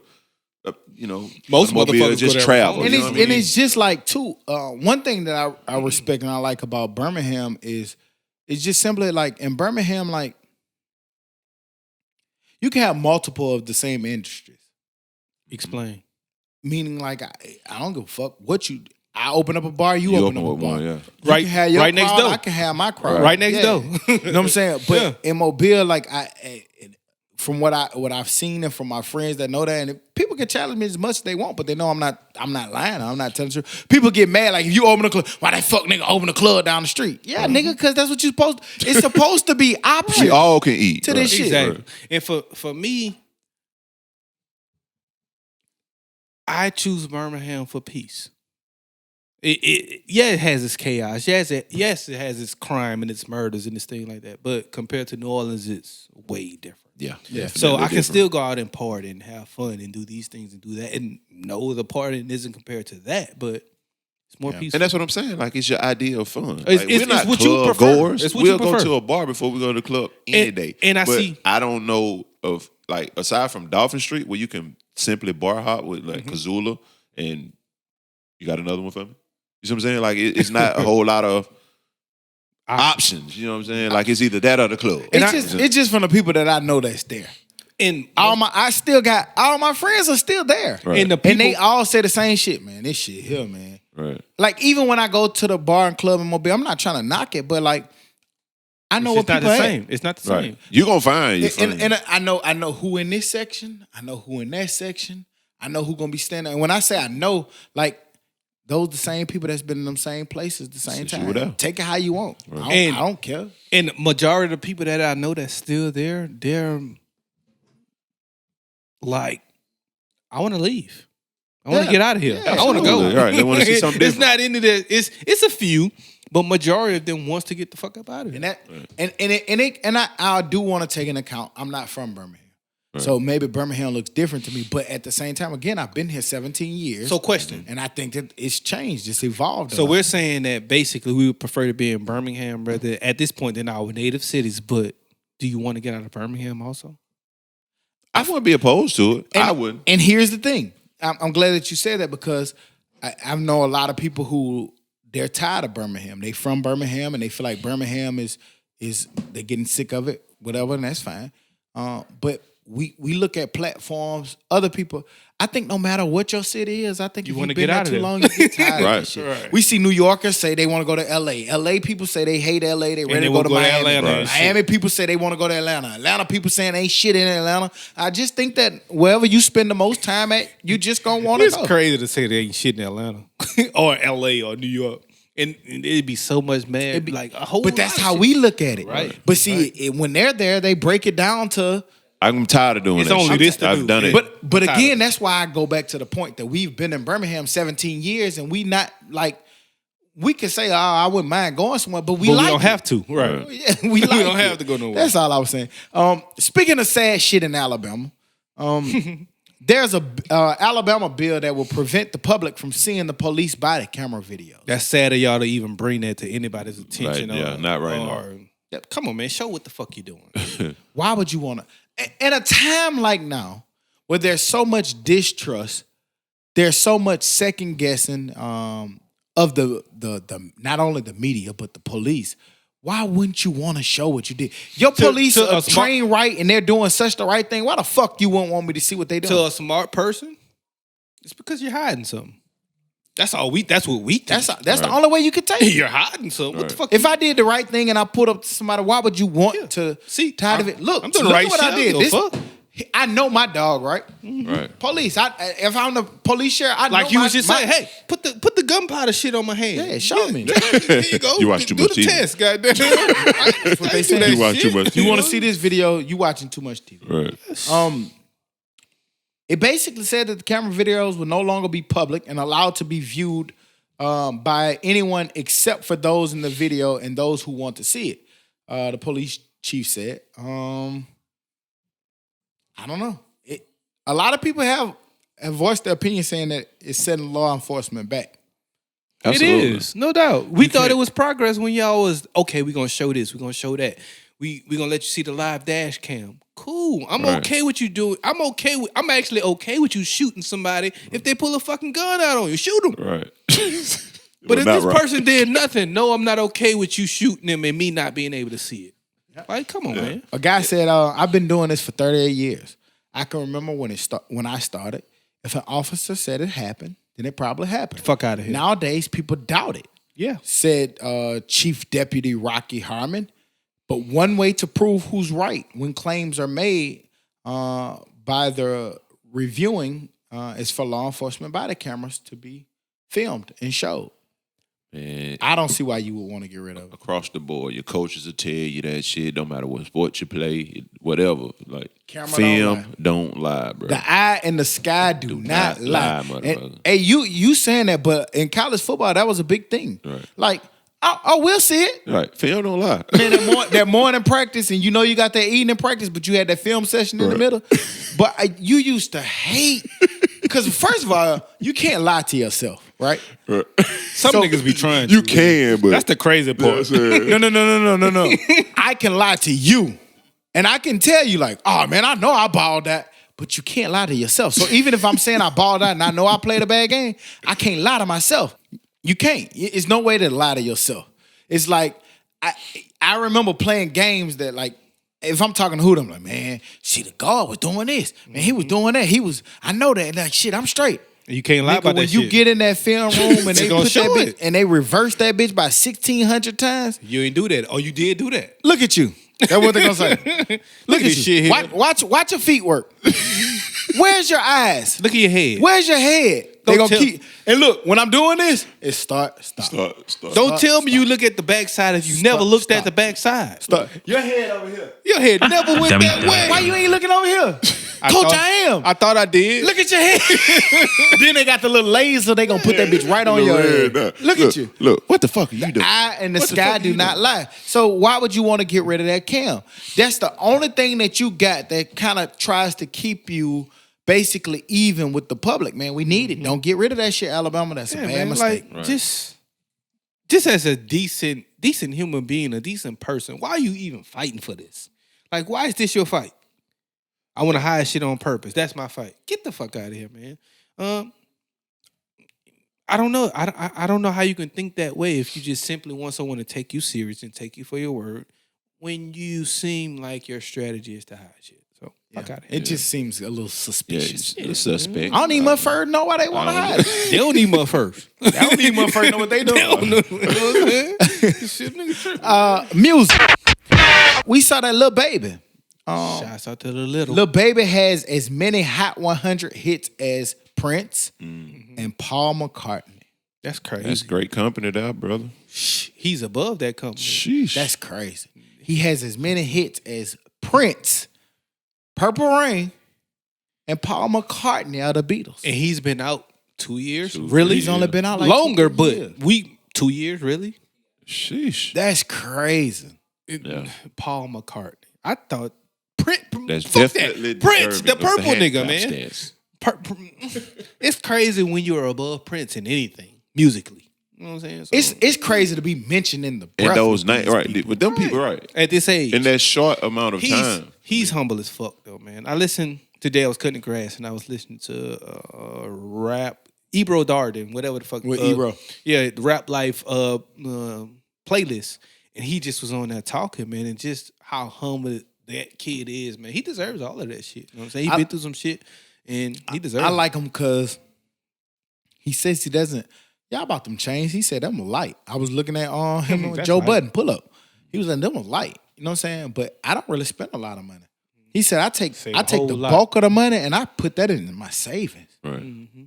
Most Mobile, motherfuckers just go to travel. Arizona. And you it's, know what I and mean? it's just like, too, one thing that I respect and I like about Birmingham is it's just simply like in Birmingham, like you can have multiple of the same industries. Explain. Meaning like I don't give a fuck what you. I open up a bar, you open up a with bar. one, yeah. You Right- can have your right next crowd, door. I can have my crowd. Right next door. You know what I'm saying? But Yeah. in Mobile, like from what I've seen and from my friends that know that, and people can challenge me as much as they want, but they know I'm not lying. I'm not telling the truth. People get mad like if you open a club, why that fuck nigga open a club down the street? Yeah, nigga, because that's what you're supposed. It's supposed to be options. We all can eat To this shit. Exactly. And for me, I choose Birmingham for peace. It has its chaos. Yes, it has its crime and its murders and its thing like that. But compared to New Orleans, it's way different. Yeah. Yeah. definitely So I can different. still go out and party and have fun and do these things and do that. And no, the partying isn't compared to that, but it's more peaceful. And that's what I'm saying. Like it's your idea of fun. It's- Like, it's we're not what you club prefer. goers. It's what We'll you go prefer. to a bar before we go to the club any And- day. and I But see- I don't know of like aside from Dolphin Street where you can simply bar hop with like Kazula and you got another one for me. You see what I'm saying? Like it's not a whole lot of options. You know what I'm saying? Like it's either that or the club. It's just from the people that I know that's there. and All my friends are still there. Right. and the people, And they all say the same shit, man. This shit here, man. Right. Like even when I go to the bar and club in Mobile, I'm not trying to knock it, but like I know it's what just not people the at. same. It's not the Right. same. You're gonna find your friends. And I know who in this section. I know who in that section. I know who gonna be standing. And when I say I know, like those the same people that's been in them same places the same Since you were time. there. Take it how you want. And- I don't care. And majority of the people that I know that's still there, they're like, I want to leave. I want to Yeah. get out of here. Yeah, I want to go. absolutely. Right. They wanna see something It's different. not into that. It's a few, but majority of them wants to get the fuck up out of And here. that I do want to take into account. I'm not from Birmingham. So maybe Birmingham looks different to me, but at the same time, again, I've been here 17 years. So question. And I think that it's changed, it's evolved. a So lot. we're saying that basically we would prefer to be in Birmingham rather at this point than our native cities, but do you want to get out of Birmingham also? I wouldn't be opposed to it. I wouldn't. And here's the thing. I'm glad that you said that because I know a lot of people who they're tired of Birmingham. They from Birmingham and they feel like Birmingham is they're getting sick of it, whatever, and that's fine. But we look at platforms, other people. I think no matter what your city is, I think if wanna you've been get there out of too there. long, you get tired of Right. that shit. Right. We see New Yorkers say they want to go to L.A. L.A. people say they hate L.A. They ready they to go wanna to go to Miami. Atlanta and shit. Miami people say they want to go to Atlanta. Atlanta people saying ain't shit in Atlanta. I just think that wherever you spend the most time at, you just gonna want to It's go. crazy to say there ain't shit in Atlanta or LA or New York. And it'd be so much mad. Like a whole But that's lot of how shit. we look at it. Right. But see, when they're there, they break it down to. I'm tired of doing It's that only shit. this to I've do. done it. But Tired. again, that's why I go back to the point that we've been in Birmingham 17 years and we not like we can say, oh, I wouldn't mind going somewhere, but we But like we don't it. have to. Right. Yeah, we like don't have it. to go nowhere. That's all I was saying. Speaking of sad shit in Alabama, there's a Alabama bill that will prevent the public from seeing the police body camera video. That's sad of y'all to even bring that to anybody's attention. Right, yeah, not right now. Yeah, come on, man. Show what the fuck you doing. Why would you want to? At a time like now, where there's so much distrust, there's so much second guessing of the not only the media but the police. Why wouldn't you want to show what you did? Your police to are a smart- trained right and they're doing such the right thing. Why the fuck you wouldn't want me to see what they doing? To a smart person, it's because you're hiding something. That's all we. That's what we think. That's the only way you could take it. You're hiding something. What the fuck? If I did the right thing and I put up to somebody, why would you want to See, tired of it? Look, I'm doing the look right what shit. I did. I don't give a fuck. I know my dog, right? Right. Police. If I'm the police sheriff, I Like know you my, was just my, saying, hey, put the gunpowder shit on my hand. Yeah, show me. There you go. You watch too do much the TV. test, goddamn. That's what they say. You watch too much You TV. want to see this video? You watching too much TV. Right. It basically said that the camera videos will no longer be public and allowed to be viewed by anyone except for those in the video and those who want to see it. The police chief said. I don't know. A lot of people have voiced their opinion saying that it's setting law enforcement back. Absolutely. It is, no doubt. We thought can't- it was progress when y'all was, okay, we're going to show this, we're going to show that. We going to let you see the live dash cam. Cool. I'm Right. okay with you doing, I'm actually okay with you shooting somebody if they pull a fucking gun out on you. Shoot them. Right. But if Not this right. person did nothing, no, I'm not okay with you shooting them and me not being able to see it. Like, come on, man. A guy said, I've been doing this for 38 years. I can remember when I started. If an officer said it happened, then it probably happened. Fuck out of here. Nowadays, people doubt it. Yeah. Said Chief Deputy Rocky Harmon. But one way to prove who's right when claims are made by the reviewing is for law enforcement body cameras to be filmed and showed. Man, I don't see why you would want to get rid of it. across the board, your coaches will tell you that shit. Don't matter what sport you play, whatever. Like Camera film, don't lie, bro. The eye and the sky do not lie. motherfucker. And, hey, you saying that, but in college football, that was a big thing. Right. Like, I will see it. Right, film don't lie. Man, that morning practice, and you know you got that evening practice, but you had that film session in the Right. middle. But you used to hate, because first of all, you can't lie to yourself, right? Right. Some So- niggas be trying to. You can, but That's the crazy part. No. I can lie to you, and I can tell you like, oh man, I know I balled that, but you can't lie to yourself. So even if I'm saying I balled out and I know I played a bad game, I can't lie to myself. You can't. It's no way to lie to yourself. It's like I remember playing games that like if I'm talking to Hoot, I'm like, man, see the guard was doing this, man, he was doing that. I know that. Like shit, I'm straight. You can't lie Nigga, about when that you shit. get in that film room and they gonna put that show bitch it. and they reverse that bitch by 1,600 times. You ain't do that. Oh, you did do that. Look at you. That's what they gonna say. Look at this you. shit here. Watch your feet work. Where's your eyes? Look at your head. Where's your head? They Don't gonna tell- keep. And look, when I'm doing this, it's stop. start. Don't tell me you look at the backside if you never looked at the backside. Stop. Your head over here. Your head never went Dummy. that way. Why you ain't looking over here? Coach, I am. I thought I did. Look at your head. Then they got the little laser. They gonna put that bitch right on your head. Look at you. Look, what the fuck are you doing? Eye and the What the sky fuck do you not doing? lie. So why would you want to get rid of that cam? That's the only thing that you got that kind of tries to keep you basically even with the public, man. We need it. Don't get rid of that shit, Alabama. That's a Yeah, bad man, mistake. like just as a decent human being, a decent person, why are you even fighting for this? Like, why is this your fight? I want to hide shit on purpose. That's my fight. Get the fuck out of here, man. I don't know. I don't know how you can think that way if you just simply want someone to take you serious and take you for your word when you seem like your strategy is to hide shit. Fuck out of It just seems a little suspicious. It's suspect. I don't need my fur know why they want to hide it. They don't need my first. I don't need my fur know what they doing. They don't know. You know what I'm saying? Shit, nigga tripping. Music. We saw that Lil Baby. Shouts out to the little. Lil Baby has as many Hot 100 hits as Prince and Paul McCartney. That's crazy. That's great company there, brother. He's above that company. Sheesh. That's crazy. He has as many hits as Prince, Purple Rain, and Paul McCartney are the Beatles. And he's been out 2 years. Really? He's only been out like longer, 2 but years. 2 years, really? Sheesh. That's crazy. Yeah. Paul McCartney. I thought Prince. That's fuck definitely that. Prince, the deserving of purple nigga, handclap man. stance. It's crazy when you're above Prince in anything musically. You know what I'm saying? So, It's crazy to be mentioned in the And breath those of nights, these right? people. With them people, right? at this age, In that short amount of time. he's humble as fuck though, man. I listened today. I was cutting the grass and I was listening to rap Ebro Darden, whatever the fuck. With Ebro. Yeah, the Rap Life playlist, and he just was on there talking, man, and just how humble that kid is, man. He deserves all of that shit. You know what I'm saying? He been through some shit, and he deserves. I like him because he says he doesn't. Y'all about them chains. He said them were light. I was looking at him and That's Joe right. Budden pull up. He was like, them was light. You know what I'm saying? But I don't really spend a lot of money. He said I take Save a the whole lot. bulk of the money and I put that in my savings. Right. Mm-hmm.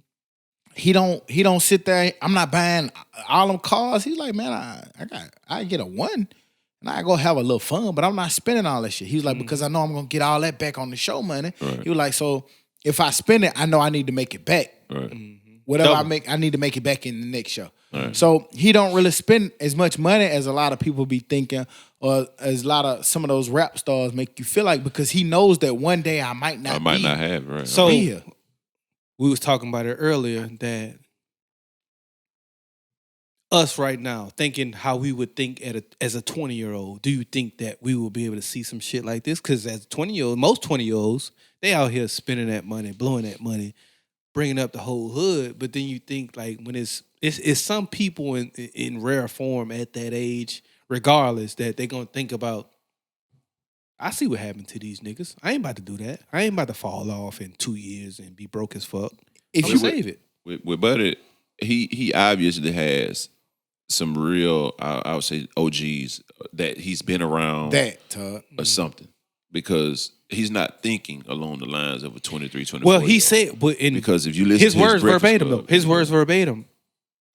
He don't sit there. I'm not buying all them cars. He's like, man, I get a one and I go have a little fun, but I'm not spending all that shit. He was like, because I know I'm gonna get all that back on the show money. Right. He was like, so if I spend it, I know I need to make it back. Right. Whatever Double. I make, I need to make it back in the next show. Right. So he don't really spend as much money as a lot of people be thinking, or as a lot of some of those rap stars make you feel like, because he knows that one day I might not. I might not have, right? So be here. we was talking about it earlier that us right now thinking how we would think as a 20-year-old. Do you think that we will be able to see some shit like this? Because as 20-year-old, most 20-year-olds, they out here spending that money, blowing that money, bringing up the whole hood. But then you think like when it's some people in rare form at that age, regardless, that they're gonna think about. I see what happened to these niggas. I ain't about to do that. I ain't about to fall off in 2 years and be broke as fuck. If I'm you gonna save it. With Buddy, he obviously has some real, I would say, OGs that he's been around that, Todd. or something, because he's not thinking along the lines of a 23, 24. Well, he said, but in because if you listen his to words Breakfast verbatim, Club, though. His words verbatim.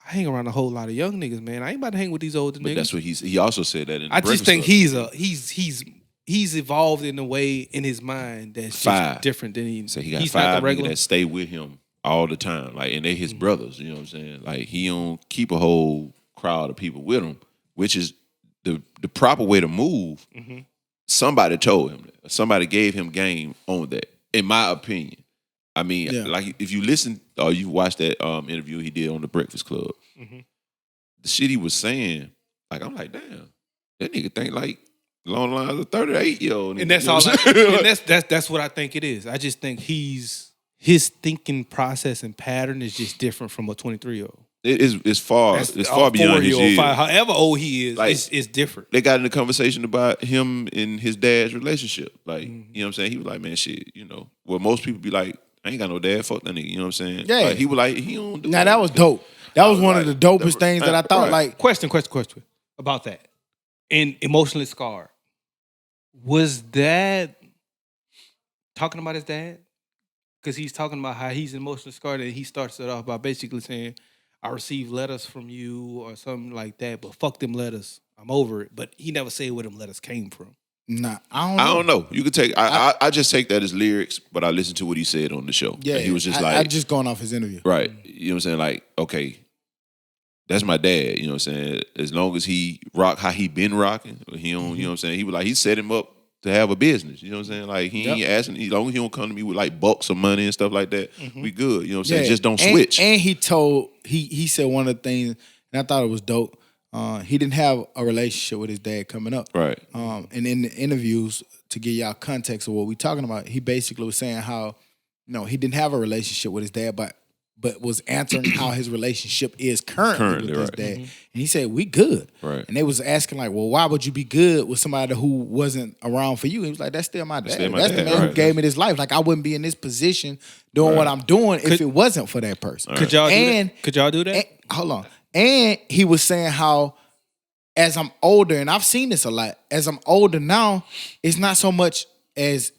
I hang around a whole lot of young niggas, man. I ain't about to hang with these older but niggas. that's what he also said that in the I just Breakfast think Club. he's evolved in a way in his mind that's just Five. different than he. So he got he's not five the niggas regular. that stay with him all the time. Like, and they his brothers, you know what I'm saying? Like, he don't keep a whole crowd of people with him, which is the proper way to move. Mm-hmm. Somebody told him that. Somebody gave him game on that, in my opinion. I mean, Yeah. like, if you listen or you watch that interview he did on the Breakfast Club, Mm-hmm. the shit he was saying, like, I'm like, damn, that nigga think like along the lines of 38-year-old. And that's all. And that's what I think it is. I just think his thinking process and pattern is just different from a 23-year-old. It's far beyond his years. However old he is, Like, it's different. They got in a conversation about him and his dad's relationship. Like, you know what I'm saying? He was like, man, shit, you know. Well, most people be like, I ain't got no dad, fuck that nigga. You know what I'm saying? Yeah. Like, he was like, he don't do Now that was dope. That was one of the Like, dopest things that I thought. right. Like, Question about that. And emotionally scarred. Was that talking about his dad? Because he's talking about how he's emotionally scarred, and he starts it off by basically saying, I received letters from you or something like that, but fuck them letters. I'm over it. But he never said where them letters came from. nah, I don't know. You could take, I just take that as lyrics, but I listened to what he said on the show. Yeah, And he was just I like, just going off his interview. right. You know what I'm saying? Like, okay, that's my dad. You know what I'm saying? As long as he rock how he been rocking, he don't, you know what I'm saying? He was like, he set him up to have a business. You know what I'm saying? Like, he ain't asking, as long as he don't come to me with like bucks of money and stuff like that, we good. You know what I'm saying? Just don't switch. And he said one of the things, and I thought it was dope. He didn't have a relationship with his dad coming up. Right. And in the interviews, to give y'all context of what we're talking about, he basically was saying how, he didn't have a relationship with his dad, but but was answering how his relationship is currently with his right. dad. And he said, we good. Right. And they was asking like, well, why would you be good with somebody who wasn't around for you? He was like, that's still my dad. That's the man who gave me this life. Like, I wouldn't be in this position doing what I'm doing if it wasn't for that person. Could y'all do that? Could y'all do that? And, hold on. And he was saying how as I'm older, and I've seen this a lot, as I'm older now, it's not so much as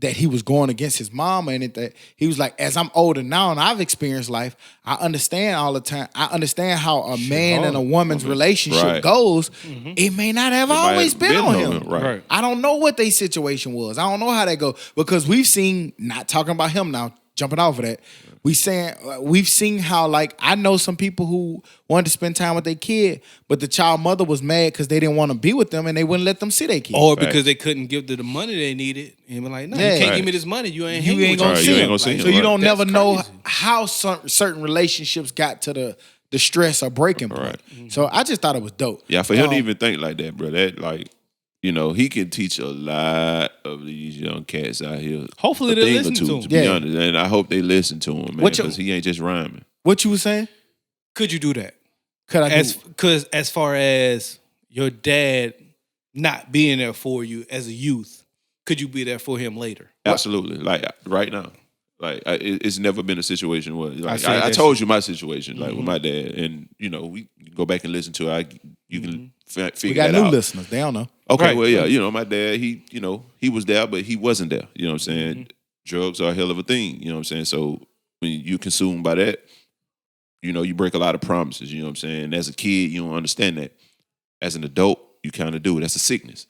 that he was going against his mom or anything. He was like, as I'm older now and I've experienced life, I understand all the time. I understand how a man and a woman's relationship goes. It may not have always been on him. Right. I don't know what their situation was. I don't know how that go because we've seen, not talking about him now, jumping off of that, we've seen how, like, I know some people who wanted to spend time with their kid, but the child mother was mad because they didn't want to be with them and they wouldn't let them see their kid. Or because they couldn't give them the money they needed. And be like, no, you can't give me this money. You ain't gonna see him. So you don't never know how certain relationships got to the stress or breaking point. Right. So I just thought it was dope. Yeah, for him to even think like that, bro, that, like, you know, he can teach a lot of these young cats out here. Hopefully they listen to him. To be honest, and I hope they listen to him, man, because he ain't just rhyming. What you was saying? Could you do that? Could I? Because as far as your dad not being there for you as a youth, could you be there for him later? Absolutely. Like, right now. Like, it's never been a situation where, like, I told you my situation, like, with my dad, and, you know, we go back and listen to it. You can figure that out. We got new listeners. They don't know. Okay, right. Well, yeah, you know, my dad, he was there, but he wasn't there. You know what I'm saying? Drugs are a hell of a thing. You know what I'm saying? So when you consumed by that, you know, you break a lot of promises. You know what I'm saying? As a kid, you don't understand that. As an adult, you kind of do. That's a sickness.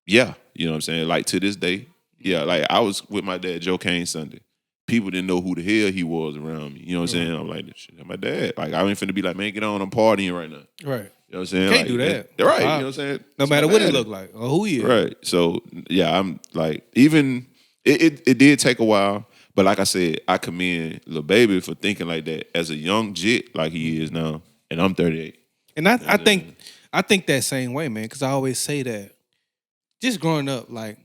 Yeah, you know what I'm saying? Like, to this day, yeah, like, I was with my dad, Joe Kane Sunday. People didn't know who the hell he was around me. You know what I'm saying? I'm like, shit, that's my dad. Like, I ain't finna be like, man, get on, I'm partying right now. Right. You know what I'm saying? Can't do that. Right. You know what I'm saying? No matter what he look like or who he is. Right. So, yeah, I'm like, even, it did take a while, but like I said, I commend Lil Baby for thinking like that as a young jit like he is now, and I'm 38. And I think that same way, man, because I always say that just growing up, like,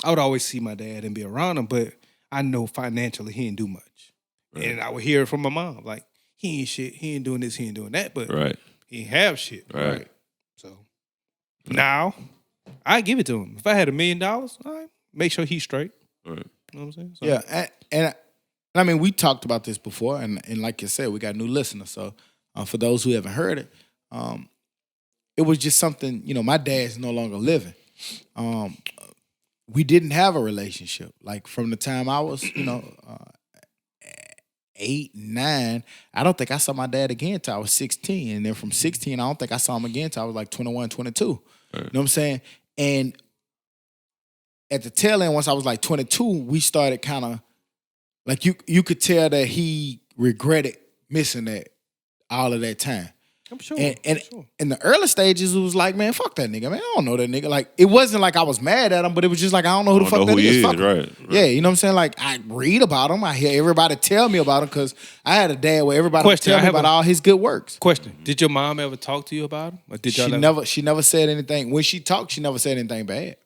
I would always see my dad and be around him, but I know financially he didn't do much. Right. And I would hear it from my mom, like, he ain't shit, he ain't doing this, he ain't doing that, but he ain't have shit. Right. So now I give it to him. If I had $1 million, all right, make sure he's straight. Right. You know what I'm saying? So, yeah, and I mean, we talked about this before, and like you said, we got new listeners. So for those who haven't heard it, it was just something, you know, my dad's no longer living. We didn't have a relationship. Like, from the time I was, 8, 9, I don't think I saw my dad again until I was 16. And then from 16, I don't think I saw him again until I was like 21, 22. Right. You know what I'm saying? And at the tail end, once I was like 22, we started kind of, like, you could tell that he regretted missing that all of that time. I'm sure. And in the early stages, it was like, man, fuck that nigga, man. I don't know that nigga. Like, it wasn't like I was mad at him, but it was just like, I don't know who the fuck that is. Fuck him. Right. Yeah, you know what I'm saying? Like, I read about him. I hear everybody tell me about him because I had a dad where everybody would tell me about all his good works. Question. Did your mom ever talk to you about him? Or did she never said anything. When she talked, she never said anything bad.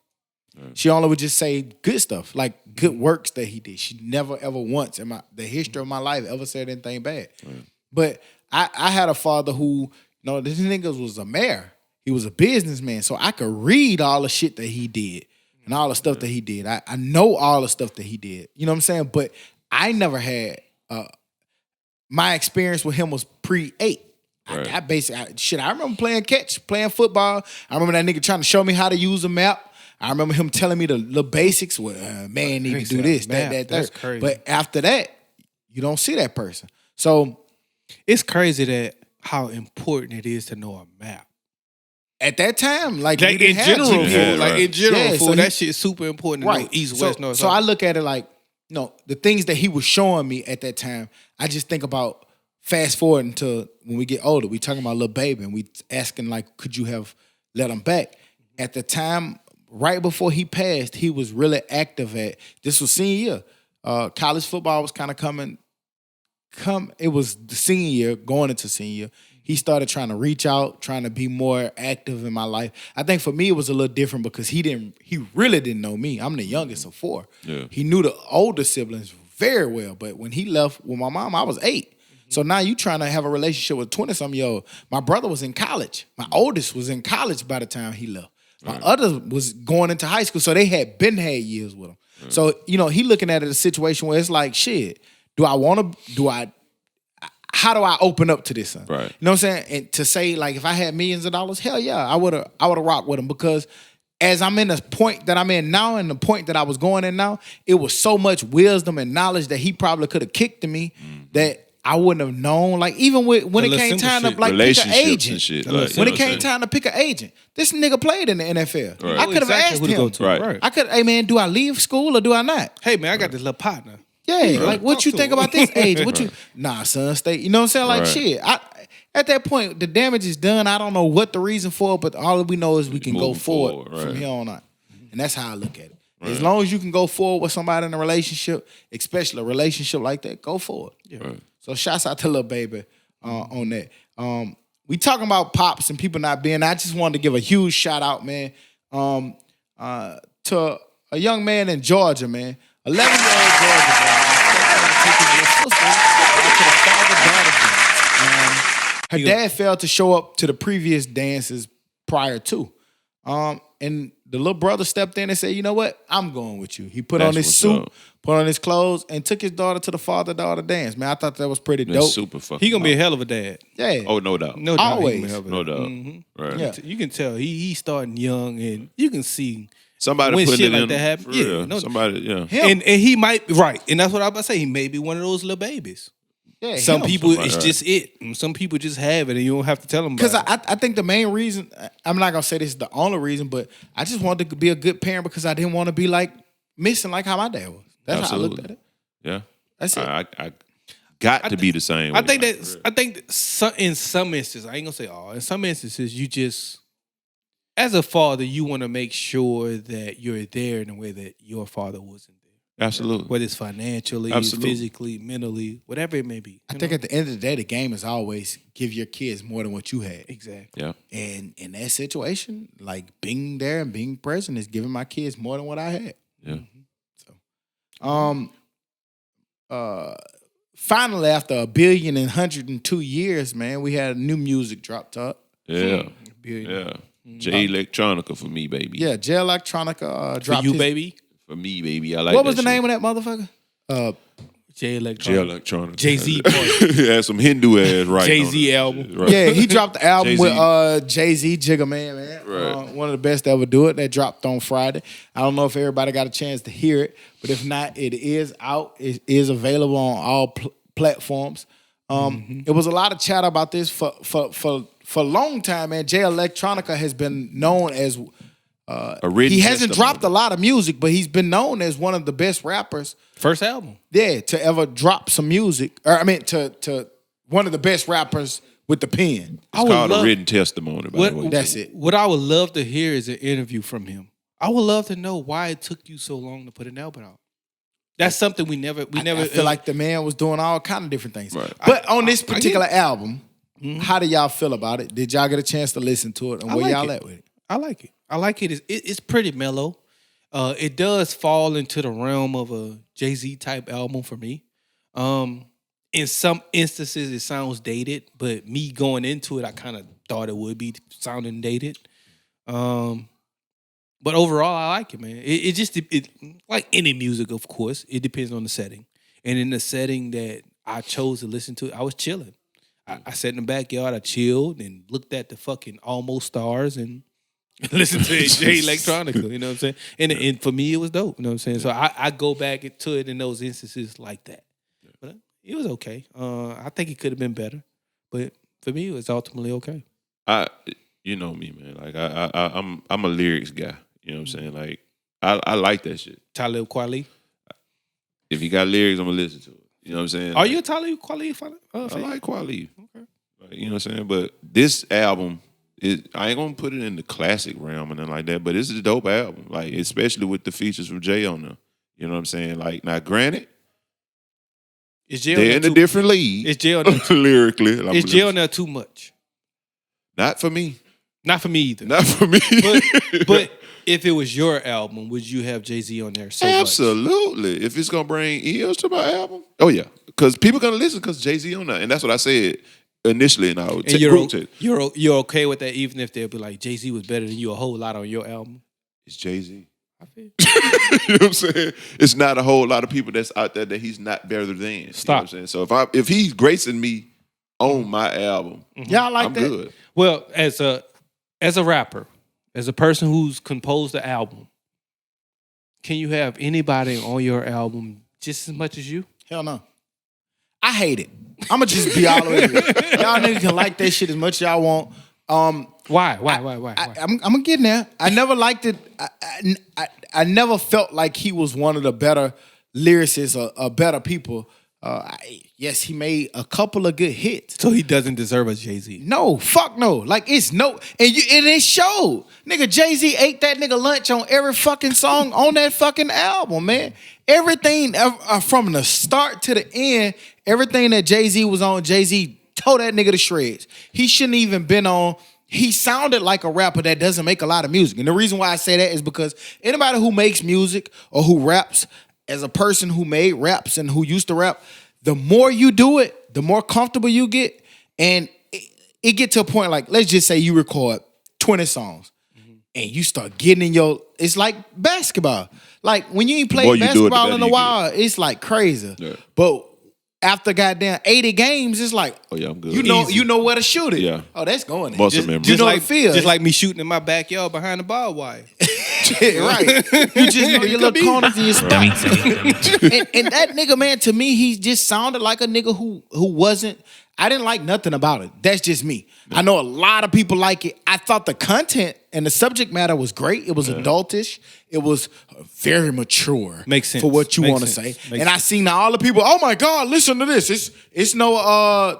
Right. She only would just say good stuff, like good works that he did. She never, ever once in the history of my life ever said anything bad. Right. But I had a father who, this nigga was a mayor. He was a businessman. So I could read all the shit that he did and all the stuff that he did. I know all the stuff that he did. You know what I'm saying? But I never had, my experience with him was pre-8. Right. I basically, I remember playing catch, playing football. I remember that nigga trying to show me how to use a map. I remember him telling me the basics. Well, man, need to do this, that. That's crazy. But after that, you don't see that person. So it's crazy that how important it is to know a map. At that time, like in general, that shit's super important to know right. east, west, north, so south. I look at it like, the things that he was showing me at that time, I just think about fast forward until when we get older, we talking about Lil Baby and we asking like, could you have let him back? At the time, right before he passed, he was really active this was senior year. College football was kind of it was the senior year, going into senior year. he started trying to reach out, trying to be more active in my life. I think for me it was a little different because he really didn't know me. I'm the youngest of 4. Yeah. He knew the older siblings very well, but when he left with my mom, I was 8. So now you trying to have a relationship with 20-something-year-old. My brother was in college. My oldest was in college by the time he left. My other was going into high school, so they had years with him. So, he looking at it a situation where it's like, shit, how do I open up to this son? Right. You know what I'm saying? And to say, like, if I had millions of dollars, hell yeah, I would have rocked with him because as I'm in the point that I'm in now and the point that I was going in now, it was so much wisdom and knowledge that he probably could have kicked to me that I wouldn't have known. Like, even when it came time to, like, pick an agent. When it came time to pick an agent, this nigga played in the NFL. Right. I could have asked him. Right. I could, hey, man, do I leave school or do I not? Hey, man, I got this little partner. Yeah, like, what you think about this agent? Nah, son, stay. You know what I'm saying? Like, shit. At that point, the damage is done. I don't know what the reason for it, but all we know is we can go forward from here on out. And that's how I look at it. As long as you can go forward with somebody in a relationship, especially a relationship like that, go forward. Yeah. Right. So shouts out to Lil Baby on that. We talking about pops and people not being. I just wanted to give a huge shout out, man, to a young man in Georgia, man. 11-year-old Georgia, man. Taking your sister to the father-daughter dance. Her dad failed to show up to the previous dances prior to. And the little brother stepped in and said, you know what? I'm going with you. He put on his suit, put on his clothes, and took his daughter to the father-daughter dance. Man, I thought that was pretty dope. Super fucking He gonna be a hell of a dad. Yeah. Oh, no doubt. No doubt. Always. No doubt. Mm-hmm. Right. Yeah. You can tell he's starting young, and you can see Somebody when putting shit it like in. that happen. Yeah, no, somebody, yeah. and he might right, and that's what I was about to say. He may be one of those little babies. Yeah, Some people, somebody, it's right. just it. And some people just have it, and you don't have to tell them. Because about I think the main reason, I'm not going to say this is the only reason, but I just wanted to be a good parent because I didn't want to be like missing like how my dad was. That's Absolutely. how I looked at it. Yeah. That's it. I got to be the same. I think that in some instances, I ain't gonna say all. In some instances, you just, as a father, you want to make sure that you're there in a way that your father wasn't there. Absolutely. Whether it's financially, Absolutely. physically, mentally, whatever it may be. I think at the end of the day, the game is always give your kids more than what you had. Exactly. Yeah. And in that situation, like being there and being present is giving my kids more than what I had. Yeah. Finally, after 1,102 years, man, we had new music dropped up. Yeah. Billion. Yeah. J Electronica for me, baby. Yeah, J Electronica For dropped you, his- baby. For me, baby. I like What was that the name shit. of that motherfucker? J J Electronic. Electronica. Jay-Z had some Hindu ass right. Jay-Z album. Right. Yeah, he dropped the album Jay-Z. with Jay-Z, Jigga Man, man. Right. One of the best to ever do it. That dropped on Friday. I don't know if everybody got a chance to hear it, but if not, it is out. It is available on all platforms. It was a lot of chatter about this for a long time, man. J Electronica has been known as he hasn't dropped a lot of music, but he's been known as one of the best rappers. First album. Yeah, to ever drop some music. Or I mean, to one of the best rappers with the pen. I It's would called love- a written testimony, by the way. That's it. What I would love to hear is an interview from him. I would love to know why it took you so long to put an album out. That's something we never. I feel like the man was doing all kind of different things. Right. But on this particular album, how do y'all feel about it? Did y'all get a chance to listen to it? And where like y'all it. at with it? I like it. I like it. It's pretty mellow. It does fall into the realm of a Jay-Z type album for me. In some instances, it sounds dated, but me going into it, I kind of thought it would be sounding dated. But overall, I like it, man. It just like any music, of course, it depends on the setting. And in the setting that I chose to listen to, I was chilling. I sat in the backyard, I chilled and looked at the fucking almost stars and listened to J Electronica, you know what I'm saying? And for me, it was dope, you know what I'm saying? So I go back to it in those instances like that. But it was okay. I think it could have been better. But for me, it was ultimately okay. You know me, man. Like I'm a lyrics guy. You know what I'm saying? Like I like that shit. Talib Kweli. If you got lyrics, I'm gonna listen to it. You know what I'm saying? Are you a Talib Kweli fan? I like Kweli. Okay. Like, you know what I'm saying? But this album, I ain't gonna put it in the classic realm and nothing like that. But this is a dope album. Like especially with the features from Jay on there. You know what I'm saying? Like now, granted, Is Jay they're in a different league. Is Jay on there lyrically? Is Jay on there too much? Not for me. Not for me either. Not for me. But if it was your album, would you have Jay-Z on there so Absolutely. much? If it's going to bring ears to my album. Oh, yeah. Because people going to listen because Jay-Z on that. And that's what I said initially in our group chat. You're okay with that even if they'll be like, Jay-Z was better than you a whole lot on your album? It's Jay-Z. I feel You know what I'm saying? It's not a whole lot of people that's out there that he's not better than. Stop. You know what I'm saying? So if he's gracing me on my album, Y'all like I'm that? good. Well, as a rapper, as a person who's composed the album, can you have anybody on your album just as much as you? Hell no. I hate it. I'ma just be all the way with it. Y'all niggas can like that shit as much as y'all want. Why? I'm gonna get in there. I never liked it. I never felt like he was one of the better lyricists or better people. Yes, he made a couple of good hits. So he doesn't deserve a Jay-Z. No, fuck no. Like it's no, and it showed. Nigga, Jay-Z ate that nigga lunch on every fucking song on that fucking album, man. Everything from the start to the end, everything that Jay-Z was on, Jay-Z tore that nigga to shreds. He shouldn't even been on. He sounded like a rapper that doesn't make a lot of music. And the reason why I say that is because anybody who makes music or who raps, as a person who made raps and who used to rap, the more you do it, the more comfortable you get. And it get to a point like, let's just say you record 20 songs and you start getting in it's like basketball. Like when you ain't played basketball in a while, it's like crazy. Yeah. But after goddamn 80 games, it's like, oh yeah, I'm good. You know where to shoot it. Yeah. Oh, that's going in. Muscle memory. You know like, the feel. Just like me shooting in my backyard behind the barbed wire. Right. You just know your little corners in your spot. Dummy. And that nigga, man, to me, he just sounded like a nigga who wasn't. I didn't like nothing about it. That's just me. I know a lot of people like it. I thought the content and the subject matter was great. It was adultish. It was very mature. Makes sense. For what you want to say. And I seen all the people, oh my God, listen to this. It's no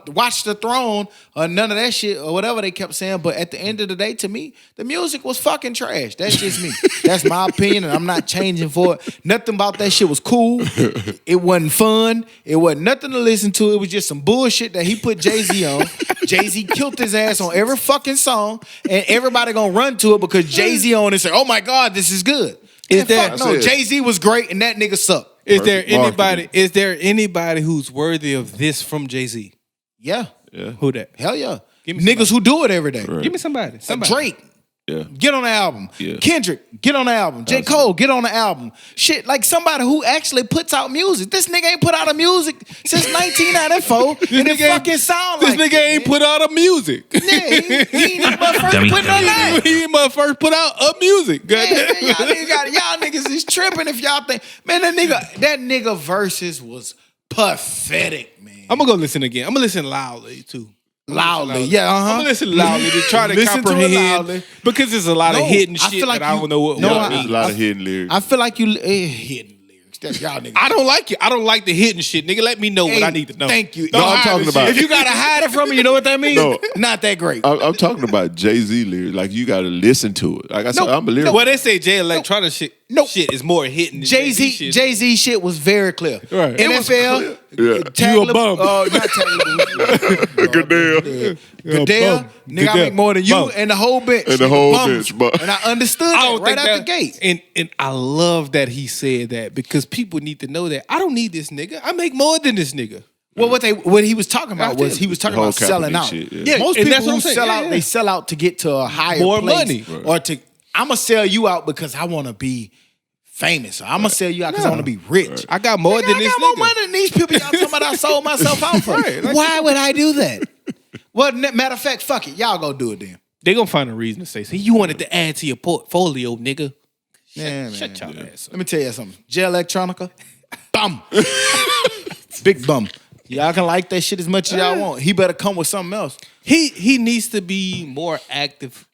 Watch the Throne or none of that shit or whatever they kept saying. But at the end of the day, to me, the music was fucking trash. That's just me. That's my opinion, and I'm not changing for it. Nothing about that shit was cool. It wasn't fun. It wasn't nothing to listen to. It was just some bullshit that he put Jay-Z on. Jay-Z killed his ass on every fucking song, and everybody gonna run to it because Jay-Z on it and say, oh my God, this is good. Jay-Z was great and that nigga sucked. Is there anybody who's worthy of this from Jay-Z? Yeah. Who that? Hell yeah. Give me Niggas who do it every day. Give me somebody. Drake. Yeah. Get on the album. Yeah. Kendrick, get on the album. J. Cole, get on the album. Shit, like somebody who actually puts out music. This nigga ain't put out a music since 1994. And it fucking sound like this nigga ain't put out a music. Yeah, he ain't but first put no name. He ain't but first put out a music. Yeah, man, y'all niggas is tripping if y'all think, man, that nigga verses was pathetic, man. I'm gonna go listen again. I'm gonna listen loudly too. Loudly, yeah, I'm gonna listen loudly to try to Listen to it comprehend loudly. because there's a lot of hidden I shit feel like that I don't know what No, it I- means. There's a lot of hidden lyrics. I feel like you hidden lyrics. That's y'all niggas. I don't like it. I don't like the hidden shit, nigga. Let me know what I need to know. Thank you. No, I'm talking about- If you gotta hide it from me, you know what that means? No. Not that great. I'm talking about Jay-Z lyrics. Like you got to listen to it. Like I said, I'm a lyric. Well, they say Jay Electronic shit is more hidden than Jay-Z shit was very clear. Right. It was NFL, Yeah. You a bum. not Tagliabue. Goodell, nigga, I Goodell. make more than you Bum. and the whole bench. And the nigga, whole bums. bench, but- And I understood I that don't right think out the gate. And I love that he said that because people need to know that I don't need this nigga. I make more than this nigga. Well, what he was talking about was he was talking The whole about selling Kaepernick out. shit, yeah. Yeah, Most and people that's what who I'm saying. sell Yeah, out, yeah. they sell out to get to a higher More place, money. Right. or to I'm gonna sell you out because I want to be famous. Or I'm gonna sell you out because I want to be rich. I got more than I this got more nigga. money than these people. Y'all talking about I sold myself out for. Right, like- Why would I do that? Well, matter of fact, fuck it. Y'all go do it then. They gonna find a reason to say, "See, you wanted to add to your portfolio, nigga." Yeah, Shut man. your ass up. Let me tell you something. J Electronica, bum, big bum. Y'all can like that shit as much as y'all want. He better come with something else. He needs to be more active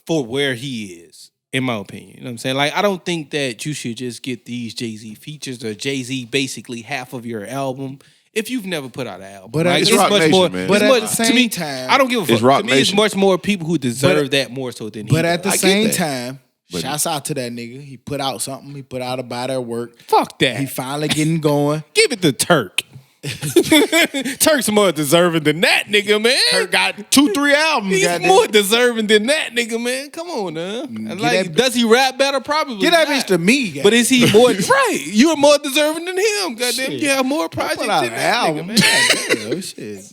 for where he is, in my opinion. You know what I'm saying? Like, I don't think that you should just get these Jay-Z features or Jay-Z basically half of your album if you've never put out an album. But Like, it's Rock much Nation, more. man. But it's at much- the to same me, time- I don't give a fuck. It's Rock To me, it's Nation. much more people who deserve that more so than he But does. at the I get same that. time, shouts out to that nigga. He put out something. He put out a body of work. Fuck that. He finally getting going. Give it to Turk. Turk's more deserving than that, nigga, man. Turk got 2-3 albums. He's goddamn. more deserving than that, nigga, man. Come on, now. Like, that- does he rap better? Probably. Get that not. bitch to me. But is he more right? You're more deserving than him. Goddamn, Shit. you have more projects put than out that an album, nigga, man. Goddamn, shit.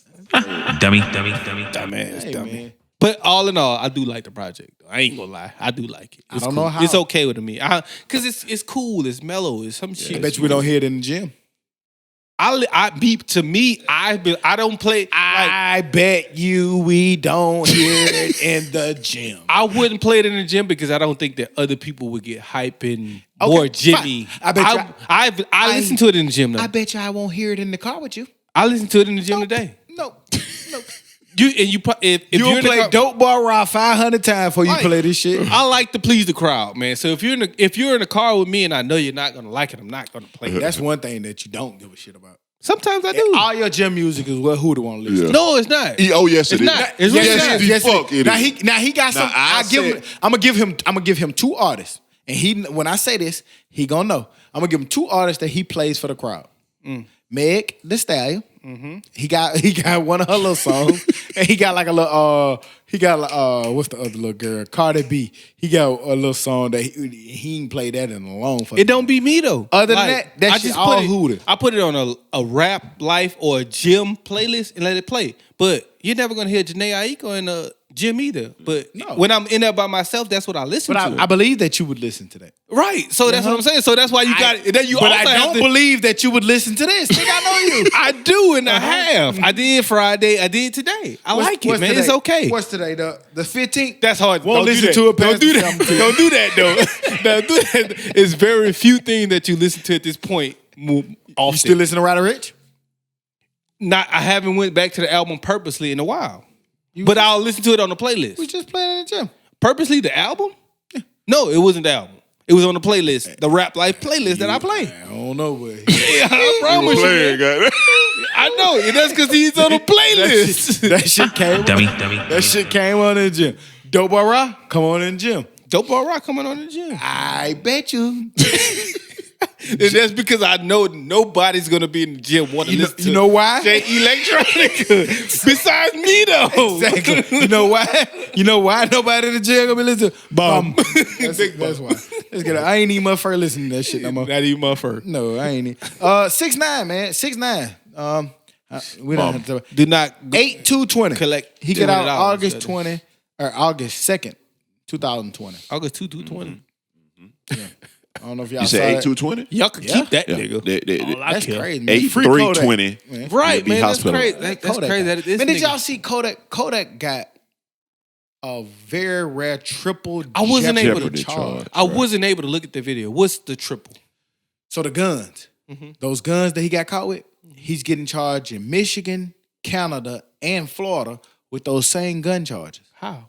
Dummy. Dumbass, Hey, dummy. man. But all in all, I do like the project. Though. I ain't gonna lie, I do like it. It's don't cool. know how. It's okay with me. Cause it's cool. It's mellow. It's some shit. I bet you we don't hear it in the gym. I don't play. I bet you we don't hear it in the gym. I wouldn't play it in the gym because I don't think that other people would get hype and more Jimmy. fine. I bet you I listen to it in the gym though. I bet you I won't hear it in the car with you. I listen to it in the gym today. No. If You you're will in the play car, Dope Bar Rock 500 times before you Right. play this shit. I like to please the crowd, man. So if you're in the car with me and I know you're not gonna like it, I'm not gonna play it. That's one thing that you don't give a shit about. Sometimes I do. All your gym music is what who the one listen to. No, it's not. Oh yes, It's it is. not. It's really yes, not. the fuck it now is. he got some. I'm gonna give him two artists, and when I say this, he gonna know. I'm gonna give him two artists that he plays for the crowd. Meg Thee Stallion. He got one of her little songs, and he got like a little what's the other little girl? Cardi B. He got a little song that he ain't played that in a long fucking. It don't be me though. Other than that I shit all hooted. I put it on a rap life or a gym playlist and let it play. But you're never gonna hear Janae Aiko in a gym either. But when I'm in there by myself, that's what I listen But to. I believe that you would listen to that. Right. So that's what I'm saying. So that's why you got it. Then you But also I have don't to, believe that you would listen to this. Nigga, I know you. I do and I have. I did Friday. I did today. I like it, What's man. today? It's okay. What's today? The 15th? That's hard. Won't Don't do listen that. to it Don't past do the that. 17th. Don't do that though. Don't do that. It's very few things that you listen to at this point. Often. You still listen to Ryder Rich? I haven't went back to the album purposely in a while. But I'll listen to it on the playlist. We just playing in the gym. Purposely the album? No, it wasn't the album. It was on the playlist, the Rap Life playlist that I play. I don't know, but Yeah, I promise you. Playing, Man. goddamn. I know. And that's because he's on the playlist. that shit came. Dummy. That shit came on in the gym. Dope Bar Rock, come on in the gym. Dope Bar Rock coming on the gym. I bet you. And that's because I know nobody's gonna be in the gym wanting to listen to You know why? Jay Electronica besides me though. Exactly. You know why? You know why nobody in the gym gonna be listening to Bum. That's why. Let's get it. I ain't even my first listening to that shit no more. Not even my first. No, I ain't even. 6ix9ine, man. 6ix9ine. We don't have to. Do not 8/2/20. collect. He got out $200 August that 20 or August 2nd, 2020. August 2/20. I don't know if y'all You saw said that. 8/2/20? Y'all can keep that nigga. That's crazy, man. Free 8/3/20. Kodak, man. Right, Be man. That's hospitalized. crazy. That's Kodak crazy. guy. That this Man, did nigga- y'all see Kodak? Kodak got a very rare triple. I wasn't able to Jeopardy charge. I wasn't able to look at the video. What's the triple? So the guns, those guns that he got caught with, he's getting charged in Michigan, Canada, and Florida with those same gun charges How?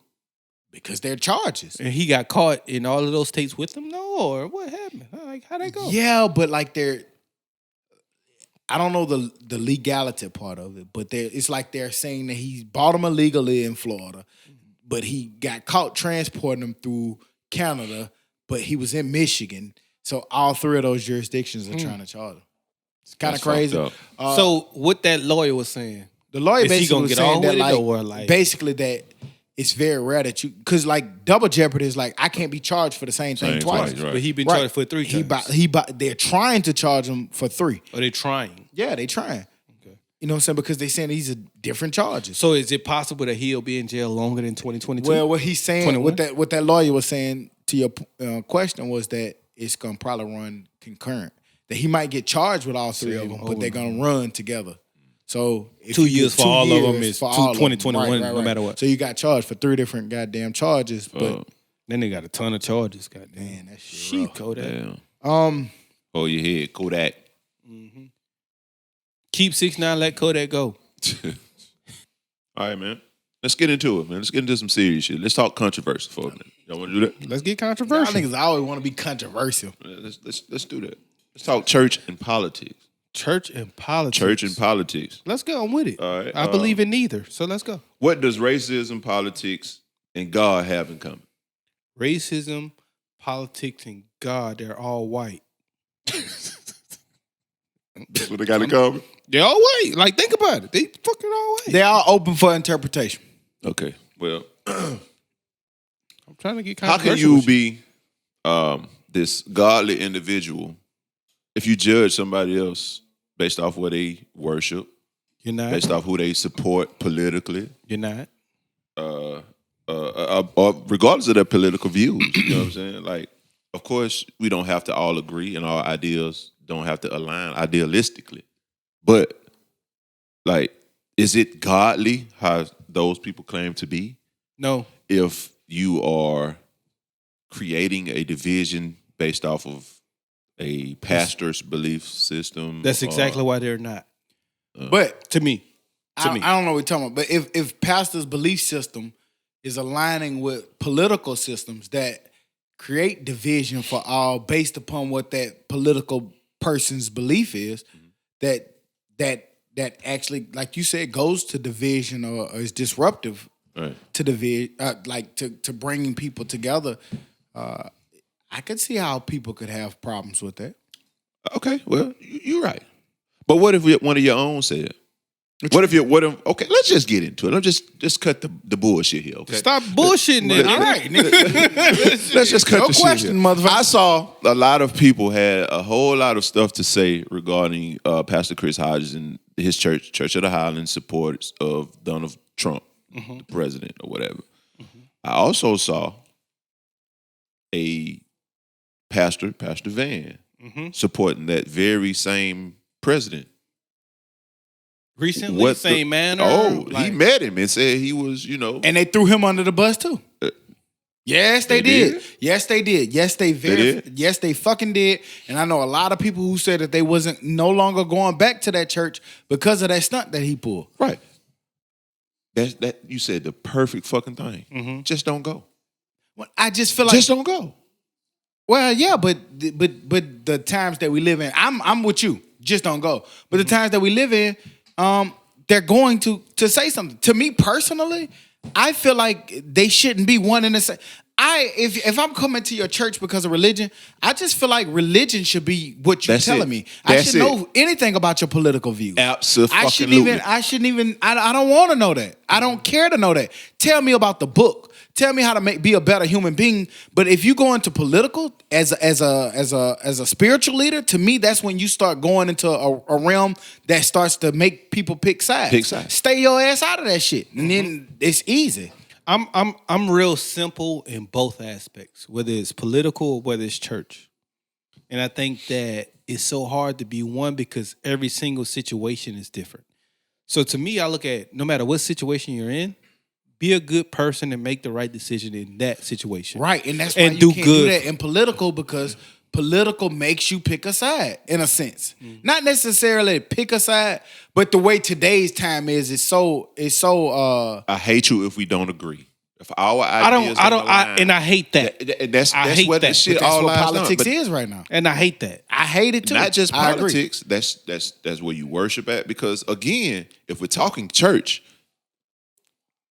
because they're charges. And he got caught in all of those states with them? No, or what happened? Like, how'd that go? Yeah, but like I don't know the legality part of it, but it's like they're saying that he bought them illegally in Florida, but he got caught transporting them through Canada, but he was in Michigan. So all three of those jurisdictions are trying to charge him. It's kind of That's crazy. fucked So what that lawyer was saying, The lawyer Is he basically gonna was get saying on that with it, like, or, like- basically that it's very rare that you, because like double jeopardy is like I can't be charged for the same thing twice. right. but he been Right. charged for 3 times. They're trying to charge him for 3. Or they trying. Yeah, they trying. Okay. You know what I'm saying? Because they saying these are different charges. So is it possible that he'll be in jail longer than 2022? Well, what he's saying, 21? what that lawyer was saying to your question was that it's gonna probably run concurrent. That he might get charged with all 3 of them, but they're gonna run together. So if 2 you get years for all of them years is for all of them. 2021, no matter what. So you got charged for 3 different goddamn charges, but Then they got a ton of charges. Goddamn. man, that shit. She rough. Kodak. Damn. Hold your head, Kodak. Keep 6ix9ine, let Kodak go. All right, man. Let's get into it, man. Let's get into some serious shit. Let's talk controversy for a minute. Y'all want to do that? Let's get Y'all controversial. niggas always want to be controversial. Let's do that. Let's talk church and politics. Church and politics. Church and politics. Let's go. I'm with it. All right, I believe in neither. So let's go. What does racism, politics, and God have in common? Racism, politics, and God, they're all white. That's what they got to cover. They all white. Like, think about it. They fucking all white. They are open for interpretation. Okay, well, I'm trying to get how can you be this godly individual if you judge somebody else based off what they worship, You're not. based off who they support politically, You're not. regardless of their political views? You know what I'm saying? Like, of course, we don't have to all agree, and our ideas don't have to align idealistically. But, like, is it godly how those people claim to be? No. If you are creating a division based off of a pastor's belief system. That's exactly why they're not. But To me. I don't know what you're talking about. But if pastor's belief system is aligning with political systems that create division for all based upon what that political person's belief is, that actually, like you said, goes to division or is disruptive to division, like to bringing people together. I could see how people could have problems with that. Okay, well, you're right. But what if one of your own said? Okay, let's just get into it. Let's just cut the bullshit here, okay? Stop bullshitting it. All right. Let's just cut the question, shit here. motherfucker. I saw a lot of people had a whole lot of stuff to say regarding Pastor Chris Hodges and his church, Church of the Highlands, supporters of Donald Trump, the president or whatever. I also saw a Pastor Van, supporting that very same president. Recently, same manner. He met him and said he was, And they threw him under the bus too. Yes, they did. Yes, they did. Yes, yes, they fucking did. And I know a lot of people who said that they wasn't no longer going back to that church because of that stunt that he pulled. Right. That you said the perfect fucking thing. Just don't go. Well, I just feel like just don't go. Well, yeah, but the times that we live in, I'm with you. Just don't go. But the times that we live in, they're going to say something. To me personally, I feel like they shouldn't be one and the same. If I'm coming to your church because of religion, I just feel like religion should be what you're telling me. I should know anything about your political views. Absolutely. I shouldn't even. I don't want to know that. I don't care to know that. Tell me about the book. Tell me how to be a better human being. But if you go into political as a spiritual leader, to me, that's when you start going into a realm that starts to make people pick sides. Stay your ass out of that shit, and then it's easy. I'm real simple in both aspects, whether it's political or whether it's church. And I think that it's so hard to be one because every single situation is different. So to me, I look at no matter what situation you're in, be a good person and make the right decision in that situation. Right, and that's why you can't do that in political because political makes you pick a side in a sense. Not necessarily pick a side, but the way today's time is, it's so. I hate you if we don't agree. If our ideas and I hate that. That's what that shit that's all what lies politics down. is right now, and I hate that. I hate it too. Not just politics. That's where you worship at. Because again, if we're talking church,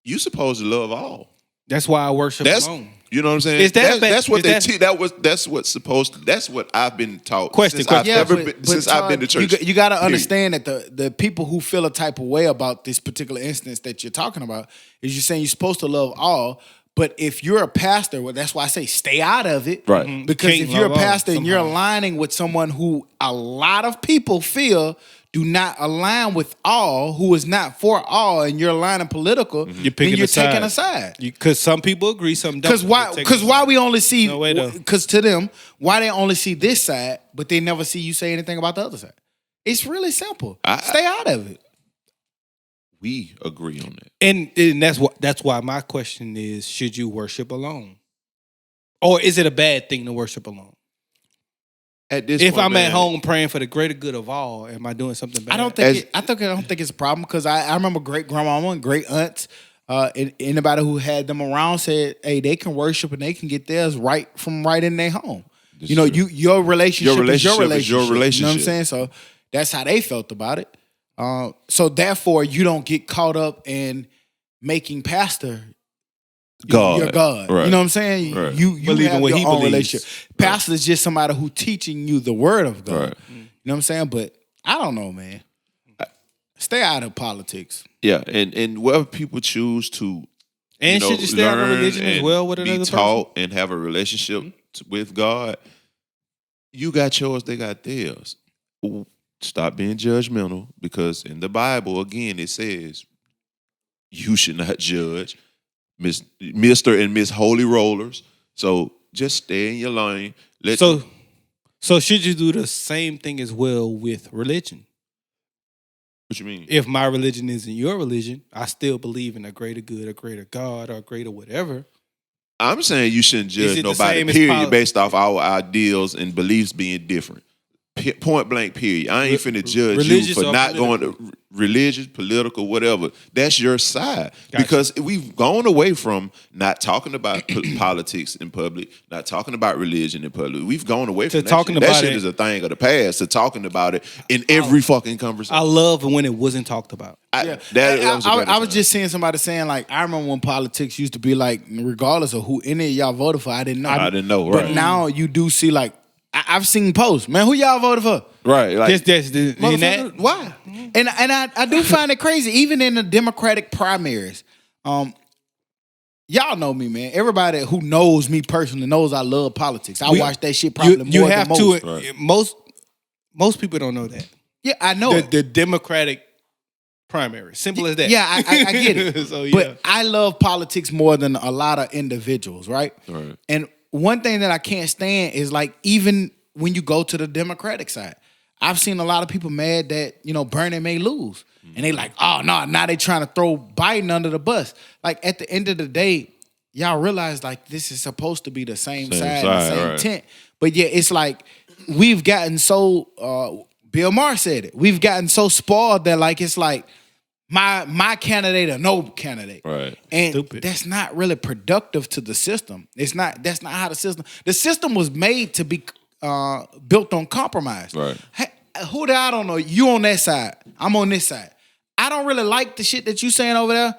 you supposed to love all. That's why I worship alone. You know what I'm saying? Is that that's what they teach. That's what's supposed to. That's what I've been taught. Since I've been to church. You got to understand that the people who feel a type of way about this particular instance that you're talking about is you're saying you're supposed to love all. But if you're a pastor, well, that's why I say stay out of it. Right. Because if you're a pastor and you're aligning with someone who a lot of people feel do not align with all, who is not for all, and you're aligning political, then you're taking a side. Because some people agree, some don't. Because why we only see, because to them, why they only see this side, but they never see you say anything about the other side. It's really simple. Stay out of it. We agree on that. And that's why my question is, should you worship alone? Or is it a bad thing to worship alone? If I'm at home praying for the greater good of all, am I doing something bad? I don't think it's a problem because I remember great grandmama and great aunts, anybody who had them around said, hey, they can worship and they can get theirs right in their home. Your relationship is your relationship. You know what I'm saying? So that's how they felt about it. So therefore, you don't get caught up in making pastor your God. Right. You know what I'm saying? Right. You believe have in what your he own believes. relationship. Pastor is just somebody who teaching you the word of God. Right. You know what I'm saying? But I don't know, man. Stay out of politics. Yeah, and whether people choose to And should you stay out of religion as well with another be person? taught and have a relationship with God, you got yours, they got theirs. Stop being judgmental, because in the Bible, again, it says you should not judge Mr. and Miss Holy Rollers. So just stay in your lane. So should you do the same thing as well with religion? What you mean? If my religion isn't your religion, I still believe in a greater good, a greater God, or a greater whatever. I'm saying you shouldn't Is judge it the nobody, same as period, based off our ideals and beliefs being different. Point blank, period. I ain't finna judge you for not going to religious, political, whatever. That's your side. Gotcha. Because we've gone away from not talking about politics in public, not talking about religion in public. We've gone away from that talking shit. about That shit it. is a thing of the past, to talking about it in every fucking conversation. I love when it wasn't talked about. Yeah. That I was just seeing somebody saying, like, I remember when politics used to be like, regardless of who any of y'all voted for, I didn't know. I didn't know, But right. now you do see, like, I've seen posts, man, who y'all voted for? Right. Like, Motherfucker, why? And I do find it crazy, even in the Democratic primaries. Y'all know me, man. Everybody who knows me personally knows I love politics. I watch that shit probably more than most. Right. Most people don't know that. Yeah, I know it. The Democratic primary. Simple as that. Yeah, I get it. So, yeah. But I love politics more than a lot of individuals, right? Right. And one thing that I can't stand is, like, even when you go to the Democratic side, I've seen a lot of people mad that, Bernie may lose. And they like, oh, no, now they trying to throw Biden under the bus. Like, at the end of the day, y'all realize, like, this is supposed to be the same side, the same right. tent. But yeah, it's like we've gotten so, Bill Maher said it, we've gotten so spoiled that, like, it's like, my candidate or no candidate. Right. And Stupid. that's not really productive to the system. That's not how the system was made to be built on compromise. Right. Hey, who that I don't know, you on that side, I'm on this side. I don't really like the shit that you saying over there.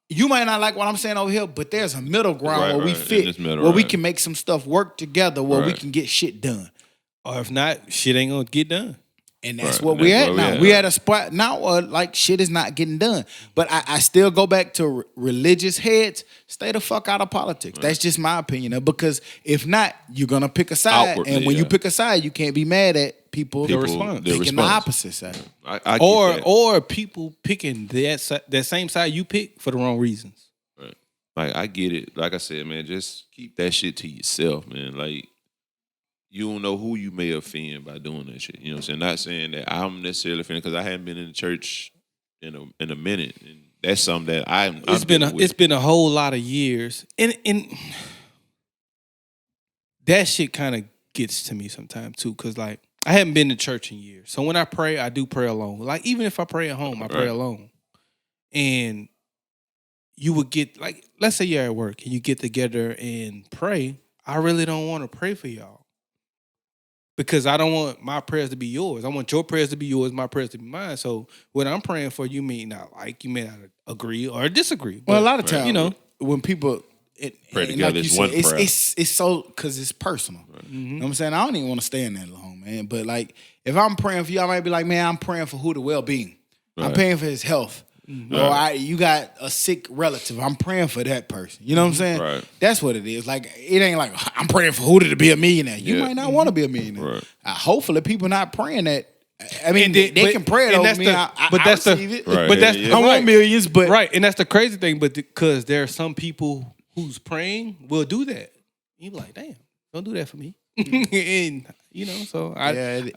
You might not like what I'm saying over here, but there's a middle ground where we fit, where we can make some stuff work together, where we can get shit done. Or if not, shit ain't gonna get done. And that's Right. what And we that's at where now. we at. We at a spot now where, like, shit is not getting done. But I still go back to religious heads. Stay the fuck out of politics. That's just my opinion. Because if not, you're gonna pick a side. Outwardly, and when you yeah. pick a side, you can't be mad at people response. picking the opposite side. I get that. Or people picking that same side you pick for the wrong reasons. Right. Like, I get it. Like I said, man, just keep that shit to yourself, man. Like, you don't know who you may offend by doing that shit. You know what I'm saying? Not saying that I'm necessarily offended, because I haven't been in the church in a minute, and that's something that It's been a whole lot of years, and that shit kind of gets to me sometimes too, because, like, I haven't been to church in years. So when I pray, I do pray alone. Like, even if I pray at home, I pray alone. And you would get, like, let's say you're at work and you get together and pray. I really don't want to pray for y'all, because I don't want my prayers to be yours. I want your prayers to be yours, my prayers to be mine. So what I'm praying for, you may not like, you may not agree or disagree. Well, But, a lot of times, when people Pray and together, like it's you one said, prayer. it's so, because it's personal. You know what I'm saying? I don't even want to stay in that long, man. But, like, if I'm praying for you, I might be like, man, I'm praying for who the well-being. I'm praying for his health. Or you got a sick relative. I'm praying for that person. You know what I'm saying? Right. That's what it is. Like, it ain't like, I'm praying for who to be a millionaire. You might not want to be a millionaire. Right. Hopefully people not praying that. I mean, they can pray it and over that's me. the- I but that's the- receive it. Right. But that's Yeah. I want millions, but right, and that's the crazy thing. But because there are some people who's praying will do that. You be like, damn, don't do that for me. And so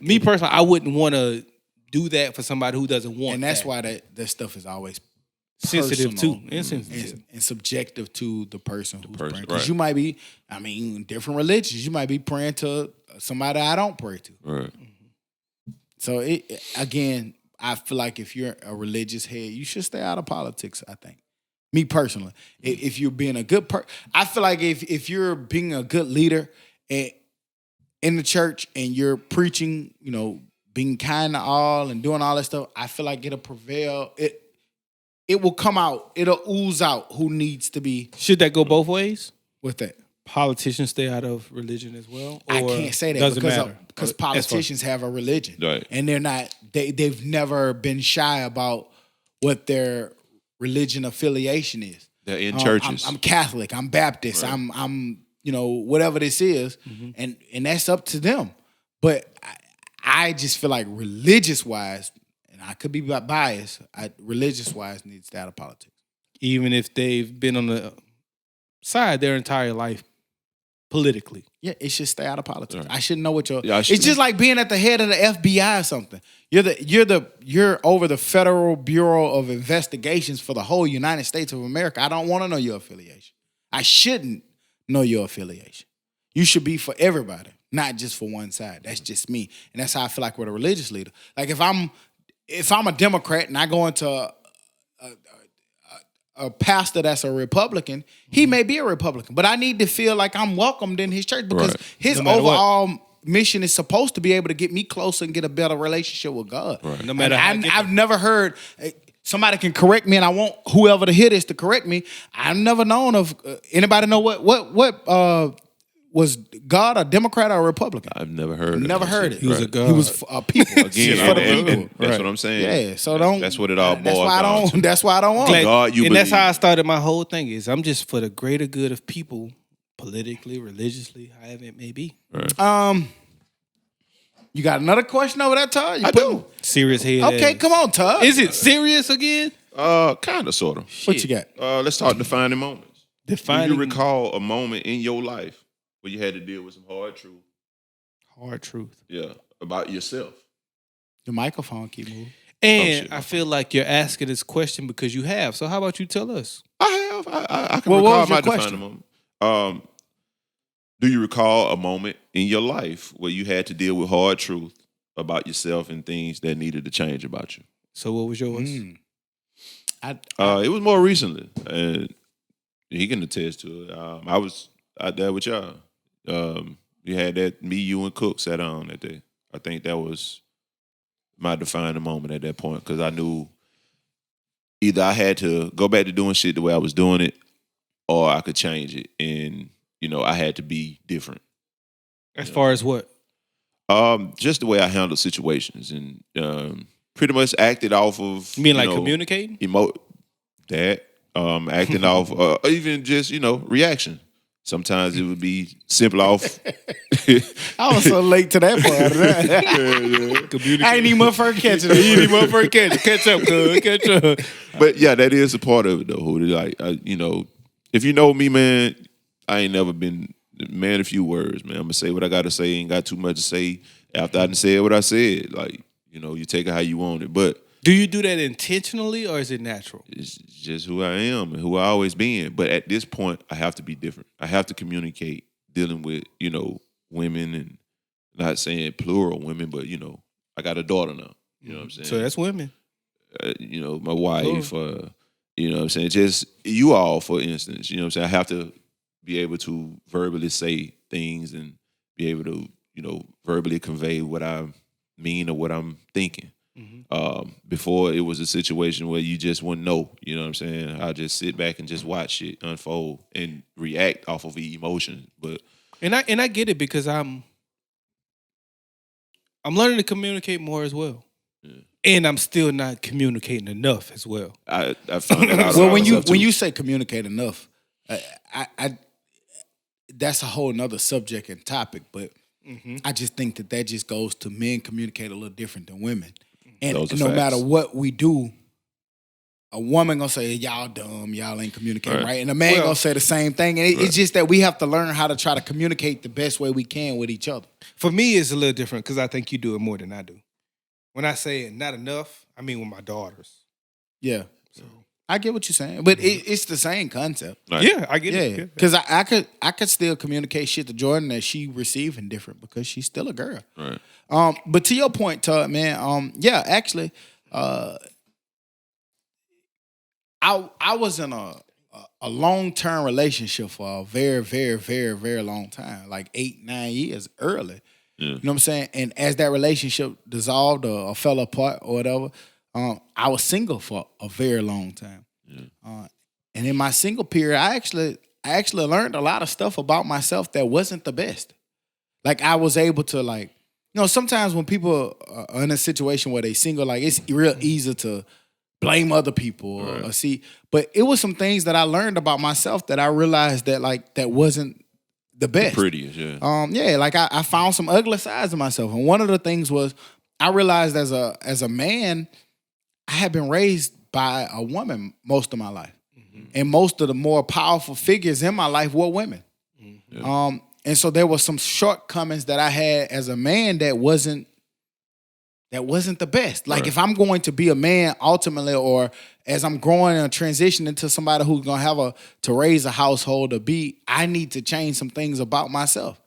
me personally, I wouldn't want to do that for somebody who doesn't want. and that's that. why that stuff is always sensitive personal too, insensitive. and subjective to the person who's praying. right. Because you might be, different religions. You might be praying to somebody I don't pray to. Right. So again, I feel like if you're a religious head, you should stay out of politics. I think, me personally, if you're being a good I feel like if you're being a good leader in the church and you're preaching, being kind to all and doing all that stuff, I feel like it'll prevail. It will come out. It'll ooze out who needs to be Should that go both ways? with that. Politicians stay out of religion as well? I Or can't say that doesn't because matter? politicians have a religion, Right. and they're not they've never been shy about what their religion affiliation is. They're in churches. I'm Catholic. I'm Baptist. Right. I'm whatever this is, and that's up to them. But I just feel like religious wise, and I could be biased. Religious wise needs to stay out of politics. Even if they've been on the side their entire life politically. Yeah, it should stay out of politics. Right. I shouldn't know what Yeah, it's just like being at the head of the FBI or something. You're over the Federal Bureau of Investigations for the whole United States of America. I don't want to know your affiliation. I shouldn't know your affiliation. You should be for everybody, not just for one side. That's just me. And that's how I feel like with a religious leader. Like if I'm a Democrat and I go into a pastor that's a Republican, he may be a Republican, but I need to feel like I'm welcomed in his church because his overall mission is supposed to be able to get me closer and get a better relationship with God. Right. No matter how I've never heard somebody can correct me, and I want whoever to hear this to correct me. I've never known of anybody know what was God a Democrat or a Republican? I've never heard. Never heard it. He was a God. He was people. Again, for the and people. that's what I'm saying. Yeah, so don't. That's what it all that's boils why down to. That's why I don't want. Like, it. God, you and that's believe. how I started my whole thing is I'm just for the greater good of people, politically, religiously, however it may be. You got another question over there, Todd? I do. Serious head. Okay, ass. come on, Todd. Is it serious again? Kind of, sort of. What you got? Let's talk defining moments. Defining Do you recall a moment in your life where you had to deal with some hard truth? hard truth. Yeah, about yourself. The microphone keep moving. And shit. I feel like you're asking this question because you have. So how about you tell us? I have. I can Well, what recall was your my question? defining moment. Do you recall a moment in your life where you had to deal with hard truth about yourself and things that needed to change about you? So what was yours? It was more recently, and he can attest to it. I was out there with y'all. You had that me, you, and Cook sat on that day. I think that was my defining moment at that point because I knew either I had to go back to doing shit the way I was doing it, or I could change it, and I had to be different. As far as what? Just the way I handled situations and pretty much acted off of. You mean like communicating? Acting off, even just reaction. Sometimes it would be simple off. I was so late to that part. I ain't even motherfucker catching it. Catch up, cuz. Catch up. But yeah, that is a part of it though. Like, if you know me, man, I ain't never been man of few words, man. I'm gonna say what I gotta say. Ain't got too much to say after I done said what I said. Like, you take it how you want it. But Do you do that intentionally or is it natural? it's just who I am and who I always been. But at this point, I have to be different. I have to communicate dealing with, women, and not saying plural women, but, I got a daughter now. You know what I'm saying? So that's women. My wife, you know what I'm saying? Just you all, for instance, you know what I'm saying? I have to be able to verbally say things and be able to, verbally convey what I mean or what I'm thinking. Before it was a situation where you just wouldn't know, you know what I'm saying? I just sit back and just watch it unfold and react off of the emotion. But And I get it because I'm learning to communicate more as well. Yeah. And I'm still not communicating enough as well. I found that out. Well, about when myself, too. you say communicate enough, I that's a whole nother subject and topic. But I just think that just goes to men communicate a little different than women. And Those are no facts. matter what we do, a woman gonna say, y'all dumb, y'all ain't communicating right. And a man gonna say the same thing. And it's just that we have to learn how to try to communicate the best way we can with each other. For me, it's a little different because I think you do it more than I do. When I say not enough, I mean with my daughters. Yeah. So I get what you're saying. But it's the same concept. Right. Yeah, I get it. Yeah. Because I could still communicate shit to Jordan that she receiving different because she's still a girl. Right. But to your point, Todd, man, actually, I was in a long-term relationship for a very, very, very, very long time, like 8-9 years early. Yeah. You know what I'm saying? And as that relationship dissolved or fell apart or whatever, I was single for a very long time. Yeah. And in my single period, I actually learned a lot of stuff about myself that wasn't the best. Like I was able to you know, sometimes when people are in a situation where they single, like it's real easy to blame other people or see. But it was some things that I learned about myself that I realized that like that wasn't the best. The prettiest, yeah. Like I found some ugly sides of myself. And one of the things was I realized as a man, I had been raised by a woman most of my life. And most of the more powerful figures in my life were women. And so there were some shortcomings that I had as a man that wasn't the best. Like if I'm going to be a man ultimately, or as I'm growing and transitioning into somebody who's gonna have to raise a household or I need to change some things about myself.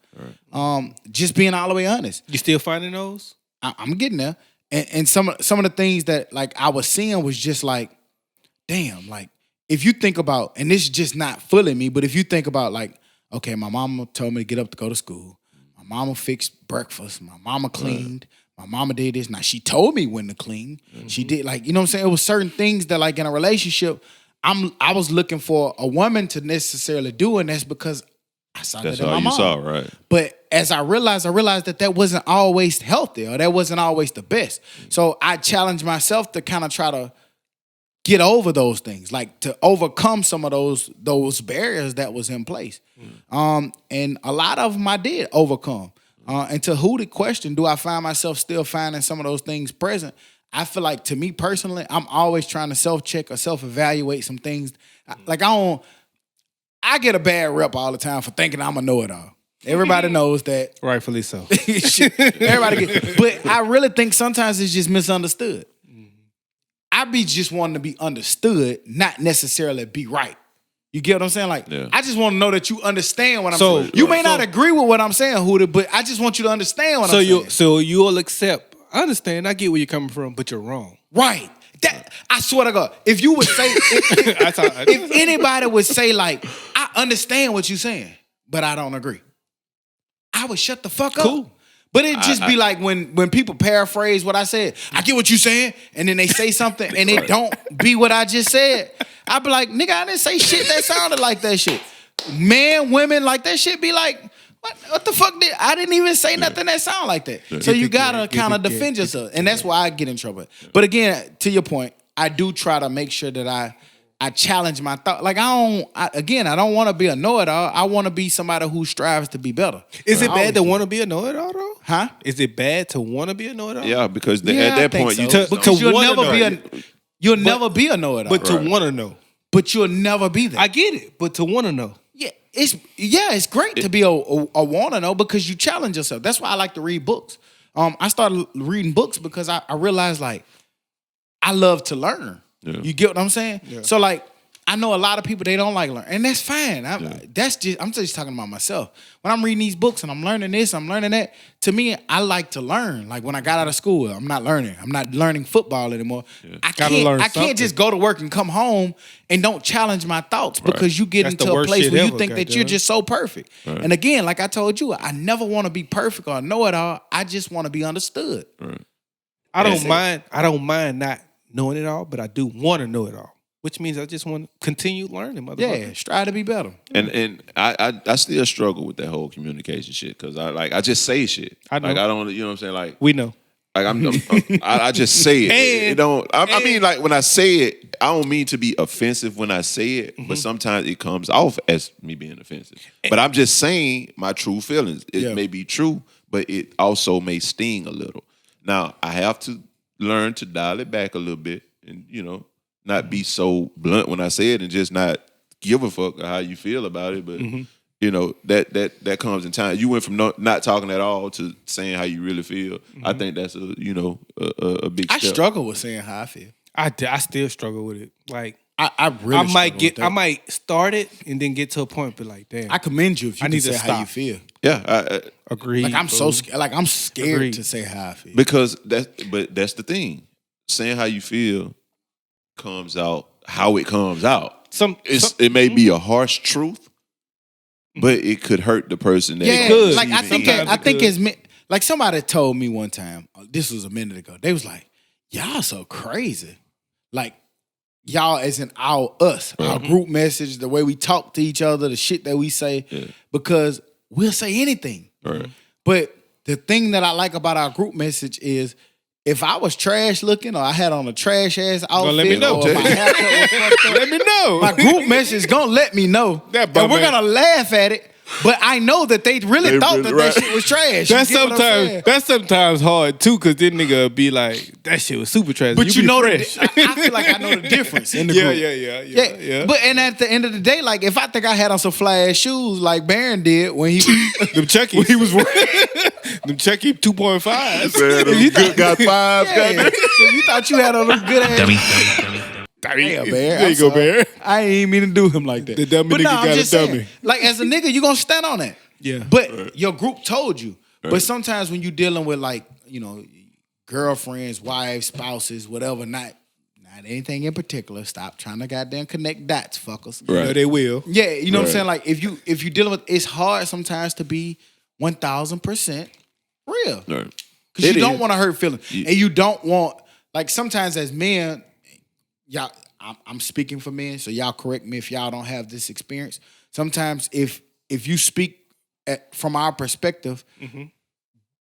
Just being all the way honest. You still finding those? I'm getting there. And some of the things that like I was seeing was just like, damn, like if you think about, and this is just not fully me, but if you think about like, okay, my mama told me to get up to go to school. My mama fixed breakfast. My mama cleaned. My mama did this. Now, she told me when to clean. She did, like, you know what I'm saying? It was certain things that, like, in a relationship, I was looking for a woman to necessarily do, and that's because I saw that in my mom. That's all you saw, right? But as I realized that wasn't always healthy, or that wasn't always the best. So I challenged myself to kind of try to get over those things, like to overcome some of those barriers that was in place. And a lot of them I did overcome. And to who the question, do I find myself still finding some of those things present? I feel like, to me personally, I'm always trying to self-check or self-evaluate some things. Like I get a bad rep all the time for thinking I'm a know-it-all. Everybody knows that. Rightfully so. Everybody but I really think sometimes it's just misunderstood. I be just wanting to be understood, not necessarily be right. You get what I'm saying? Like, I just want to know that you understand what I'm saying. You may not agree with what I'm saying, Huda, but I just want you to understand what I'm saying. So you'll accept, I understand, I get where you're coming from, but you're wrong. Right. That, I swear to God, if you would say, if anybody would say like, I understand what you're saying, but I don't agree, I would shut the fuck up. Cool. But it just be like when people paraphrase what I said, I get what you saying, and then they say something and it don't be what I just said. I be like, nigga, I didn't say shit that sounded like that shit. Men, women, like that shit be like, what the fuck I didn't even say nothing that sound like that. So you gotta kind of defend yourself. And that's why I get in trouble. But again, to your point, I do try to make sure that I challenge my thought. Like I don't want to be a know-it-all. I want to be somebody who strives to be better. Is it bad to want to be a know-it-all though? Huh? Is it bad to want to be a know-it-all? Yeah, because at that point you'll never be a know-it-all. But to want to know. But you'll never be there. I get it, but to want to know. Yeah, it's great to be a want to know because you challenge yourself. That's why I like to read books. I started reading books because I realized like I love to learn. Yeah. You get what I'm saying? Yeah. So like I know a lot of people, they don't like learn, and that's fine. I'm just talking about myself. When I'm reading these books and I'm learning this, I'm learning that. To me, I like to learn. Like when I got out of school, I'm not learning football anymore. Yeah. I can't just go to work and come home and don't challenge my thoughts because you get into a place where you think that you're just so perfect. Right. And again, like I told you, I never want to be perfect or know it all. I just want to be understood. Right. I don't mind not knowing it all, but I do want to know it all. Which means I just want to continue learning, motherfucker. Yeah, strive to be better. And I still struggle with that whole communication shit because I just say shit. I know. Like I don't, you know what I'm saying? Like we know. Like I just say it. I mean, like when I say it, I don't mean to be offensive when I say it, but sometimes it comes off as me being offensive. But I'm just saying my true feelings. It may be true, but it also may sting a little. Now I have to learn to dial it back a little bit, and not be so blunt when I say it and just not give a fuck how you feel about it. But, that comes in time. You went from not talking at all to saying how you really feel. I think that's a big step. I struggle with saying how I feel. I still struggle with it. Like, I might start it and then get to a point, but like, damn. I commend you if you can say how you feel. Yeah, I agree. Like I'm so scared. Like I'm scared to say how I feel because that's the thing. Saying how you feel comes out how it comes out. It may be a harsh truth, but it could hurt the person. That it could. Like I think it's like somebody told me one time. This was a minute ago. They was like, "Y'all so crazy." Like y'all as in our group message, the way we talk to each other, the shit that we say, because we'll say anything. Right. But the thing that I like about our group message is if I was trash looking or I had on a trash ass outfit let me know, or my haircut was fucked up, Let me know. my group message is gonna let me know. That And we're bum gonna laugh at it. But I know that they really thought really- that right. that shit was trash. You That's get what I'm saying? sometimes hard too, cause this nigga be like, that shit was super trash. But you be know, fresh. I feel like I know the difference in the yeah, group. yeah. But and at the end of the day, like if I think I had on some fly ass shoes like Baron did when he them Chucky, when he was wearing, them Chucky 2.5. Man, them good got five. yeah, if you thought you had on them good ass. Dummy. Damn, man. There you I'm go, sorry. Bear. I ain't mean to do him like that. The dummy but nigga no, I'm got a just saying, dummy. like as a nigga, you gonna stand on that. Yeah. But your group told you. But sometimes when you dealing with like, girlfriends, wives, spouses, whatever, not anything in particular, stop trying to goddamn connect dots, fuckers. You know they will. Yeah, you know what I'm Right. saying? Like if you dealing with it's hard sometimes to be 1000% real. Right. Because It you don't is. want to hurt feelings. Yeah. And you don't want, like sometimes as men, y'all, I'm speaking for men, so y'all correct me if y'all don't have this experience. Sometimes if you speak from our perspective,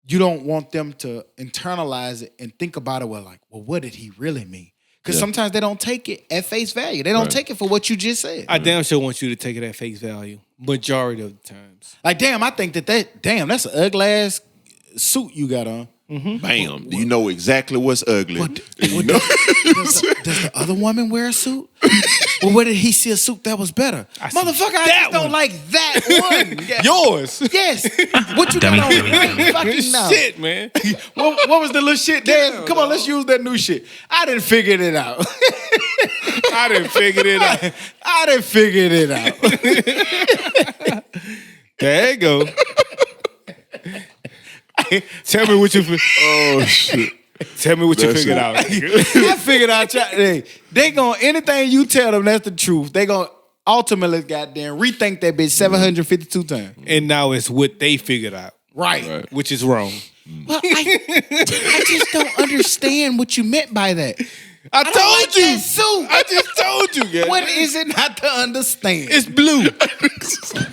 you don't want them to internalize it and think about it well, what did he really mean? Because sometimes they don't take it at face value. They don't take it for what you just said. I damn sure want you to take it at face value. Majority of the times. Like, damn, I think that's an ugly ass suit you got on. Bam. You know exactly what's ugly. Does the other woman wear a suit? Well, where did he see a suit that was better? Motherfucker, I just don't one. like that one. Yeah. Yours. Yes. What you Dummy. got on right fucking now? Shit, man. What was the little shit there? Come on, let's use that new shit. I didn't figure it out. I didn't figure it out. I didn't figure it out. There you go. Tell me what you Oh shit. Tell me what you That's figured it. out. nigga. I figured out they gonna anything you tell them that's the truth. They gonna ultimately goddamn rethink that bitch 752 times. And now it's what they figured out, Right. which is wrong. Well, I just don't understand what you meant by that. I don't told like you. that suit. I just told you, guys. What is it not to understand? It's blue.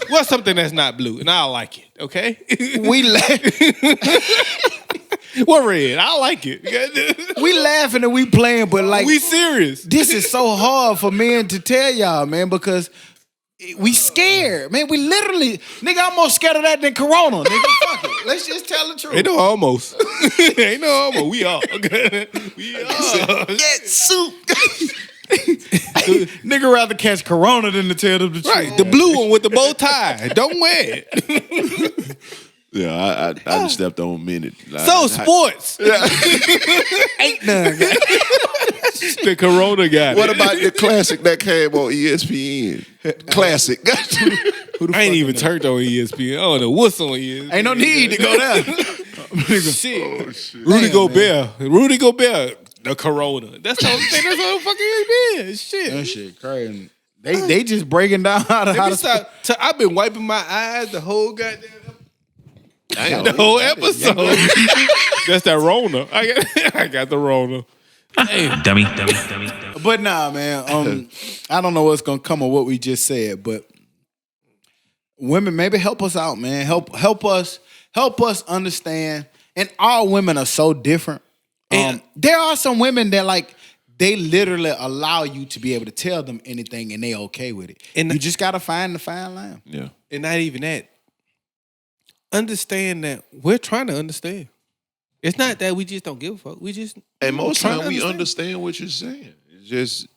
What's something that's not blue? And I like it, okay? We What red? I like it. we laughing and we playing, but like We serious. this is so hard for men to tell y'all, man, because we scared, man. We literally, nigga, I'm more scared of that than Corona, nigga. Fuck it. Let's just tell the truth. Ain't no almost. Ain't no almost. We are. Okay? We are. That suit. Nigga rather catch Corona than to tell them the truth. Right. The blue one with the bow tie. Don't wear it. Yeah, I just stepped on a minute. So sports. Ain't none. The Corona guy. What about the classic that came on ESPN? Classic. I ain't even turned on ESPN. I don't know what's on ESPN. Ain't no need to go there. Shit. Rudy Rudy Gobert. The Corona. That's the only thing that's on fucking ESPN. Shit. That shit crazy. They just breaking down how to Let me stop. I've been wiping my eyes the whole goddamn Damn. whole episode. That's that Rona. I got the Rona. Dummy. But nah, man. I don't know what's gonna come of what we just said, but women, maybe help us out, man. Help us understand. And all women are so different. There are some women that like they literally allow you to be able to tell them anything and they okay with it. And you just gotta find the fine line. Yeah. And not even that. Understand that we're trying to understand. It's not that we just don't give a fuck. We just And most trying time to we understand what you're saying. It's just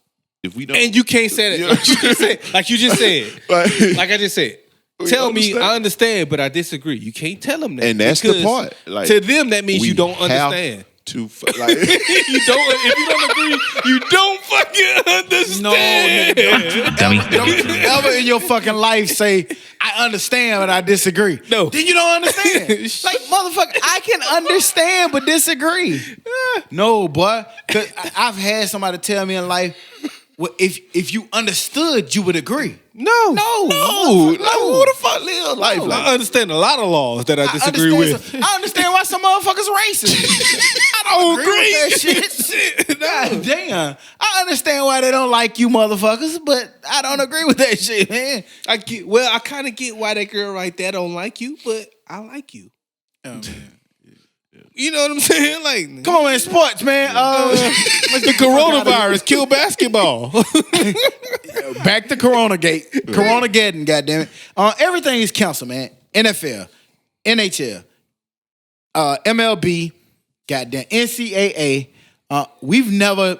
if we don't. And you can't say that. Yeah. Like you just said. Like I just said. We Tell me understand. I understand, but I disagree. You can't tell them that. And that's the because part. Like, to them, that means we you don't have understand. to like You don't. If you don't agree, you don't fucking understand. nigga, Dummy. Don't you ever in your fucking life say, I understand, but I disagree. No. Then you don't understand. Like, motherfucker, I can understand, but disagree. No, boy. 'Cause I've had somebody tell me in life, well, if you understood, you would agree. No. No. Like, Who the fuck live life like I understand a lot of laws that I disagree with. I understand why some motherfuckers racist. I don't agree with that shit. God damn. I understand why they don't like you motherfuckers, but I don't agree with that shit, man. I kind of get why that girl right there don't like you, but I like you. You know what I'm saying? Like, Come on, man, sports, man. The coronavirus killed basketball. Back to Corona-gate. Corona-geddon, goddammit. Everything is canceled, man. NFL, NHL, MLB, goddamn, NCAA. We've never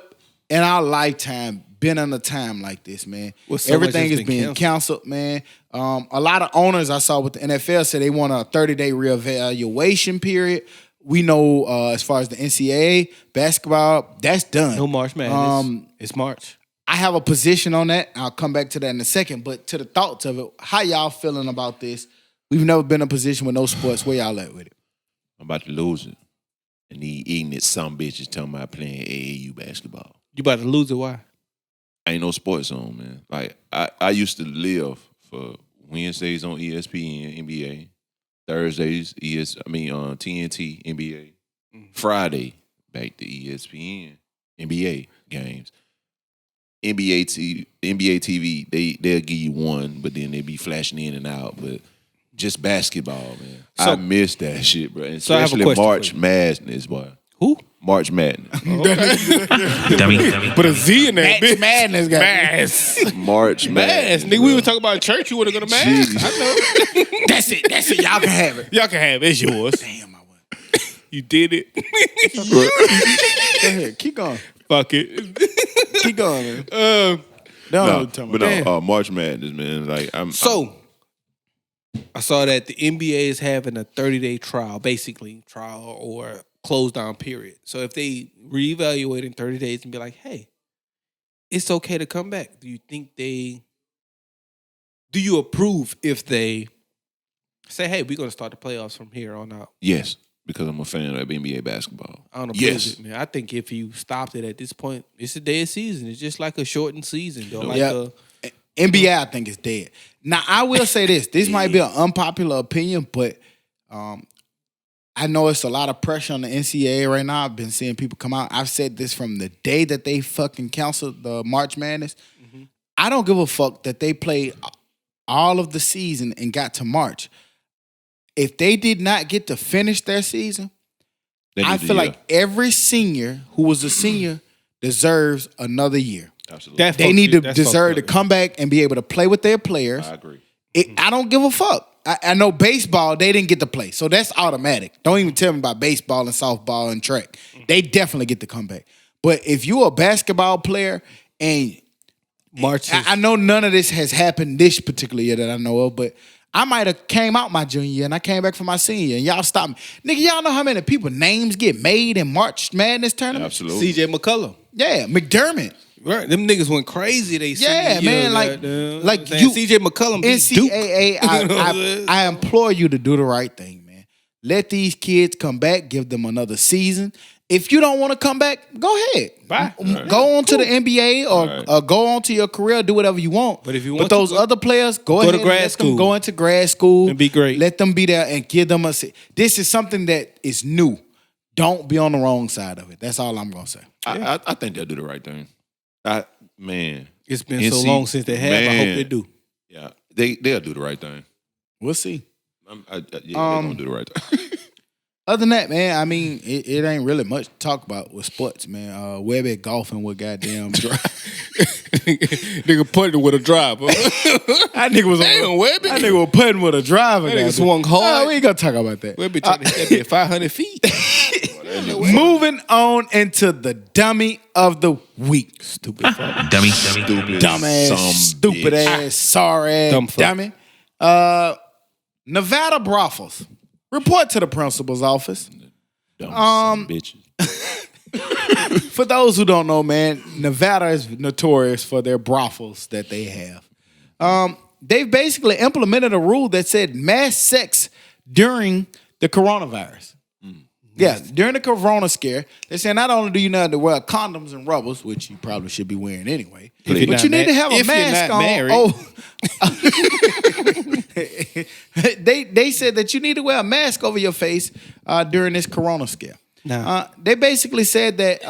in our lifetime been in a time like this, man. Well, so Everything much is being canceled, man. A lot of owners I saw with the NFL said they want a 30-day reevaluation period. We know as far as the NCAA, basketball, that's done. no March Madness. It's March. I have a position on that. I'll come back to that in a second. But to the thoughts of it, how y'all feeling about this? We've never been in a position with no sports. Where y'all at with it? I'm about to lose it. And these ignorant some bitches talking about playing AAU basketball. You about to lose it? Why? Ain't no sports on, man. Like I used to live for Wednesdays on ESPN, NBA. Thursdays, TNT, NBA. Friday, back to ESPN, NBA games. NBA TV, they'll give you one, but then they be flashing in and out. But just basketball, man. So- I miss that shit, bro. And So I have a especially question March for you. Madness, boy. Who? March Madness. Dummy. Put a Z in there, Match Madness, guy. Mass. March Madness. Nigga, we were talking about church. You want to go to mass? Jeez. I know. That's it. Y'all can have it. Y'all can have it. It's yours. Damn, I went. You did it. Go ahead. Keep going. Fuck it. Keep going, man. Uh, No, but no, March Madness, man. Like So, I saw that the NBA is having a 30-day trial or close down period. So if they reevaluate in 30 days and be like, hey, it's okay to come back, do you approve if they say, hey, we're going to start the playoffs from here on out? yes, because I'm a fan of NBA basketball. I don't approve Yes. it, man. I think if you stopped it at this point, it's a dead season. It's just like a shortened season, though. Like Yeah. NBA, I think, is dead. Now, I will say this. This might be an unpopular opinion, but I know it's a lot of pressure on the NCAA right now. I've been seeing people come out. I've said this from the day that they fucking canceled the March Madness. I don't give a fuck that they played all of the season and got to March. If they did not get to finish their season, I feel like every senior who was a senior deserves another year. Absolutely. They need to deserve to come back and be able to play with their players. I agree. I don't give a fuck. I know baseball, they didn't get to play. So that's automatic. Don't even tell me about baseball and softball and track. They definitely get to come back. But if you're a basketball player and March is, I know none of this has happened this particular year that I know of, but I might have came out my junior year and I came back for my senior year and y'all stopped me. Nigga, y'all know how many people names get made in March Madness tournament? Absolutely. CJ McCollum. Yeah, McDermott. Right, them niggas went crazy. They Yeah, man, like CJ McCollum beat Duke. NCAA, You know what I'm saying? I implore you to do the right thing, man. Let these kids come back, give them another season. If you don't want to come back, go ahead. Bye. Go on to the NBA or go on to your career, do whatever you want. But if you want those to go- other players, go to ahead grad and let them school. go into grad school And be great. Let them be there and give them this is something that is new. Don't be on the wrong side of it. That's all I'm gonna say. I think they'll do the right thing. Man, It's been so long since they have. I hope they do. Yeah, they'll do the right thing. We'll see. They're gonna do the right thing. Other than that, man, I mean, it ain't really much to talk about with sports, man. Webby golfing with goddamn nigga putting with a driver. That nigga was Damn, Webby. That nigga was putting with a driver. That nigga goddamn. swung hard. We ain't gonna talk about that. Webby trying to hit that bitch 500 feet. Moving on into the dummy of the week. Stupid fuck. Dummy. Dumbass, stupid ass, sorry ass Dumb fuck. dummy. Nevada brothels. Report to the principal's office. Dumb bitches. For those who don't know, man, Nevada is notorious for their brothels that they have. They've basically implemented a rule that said mass sex during the coronavirus. Yeah, during the corona scare, they said not only do you not have to wear condoms and rubbers, which you probably should be wearing anyway, but you're not you need to have a if you're mask not on. married. They said that you need to wear a mask over your face during this corona scare. Nah. They basically said that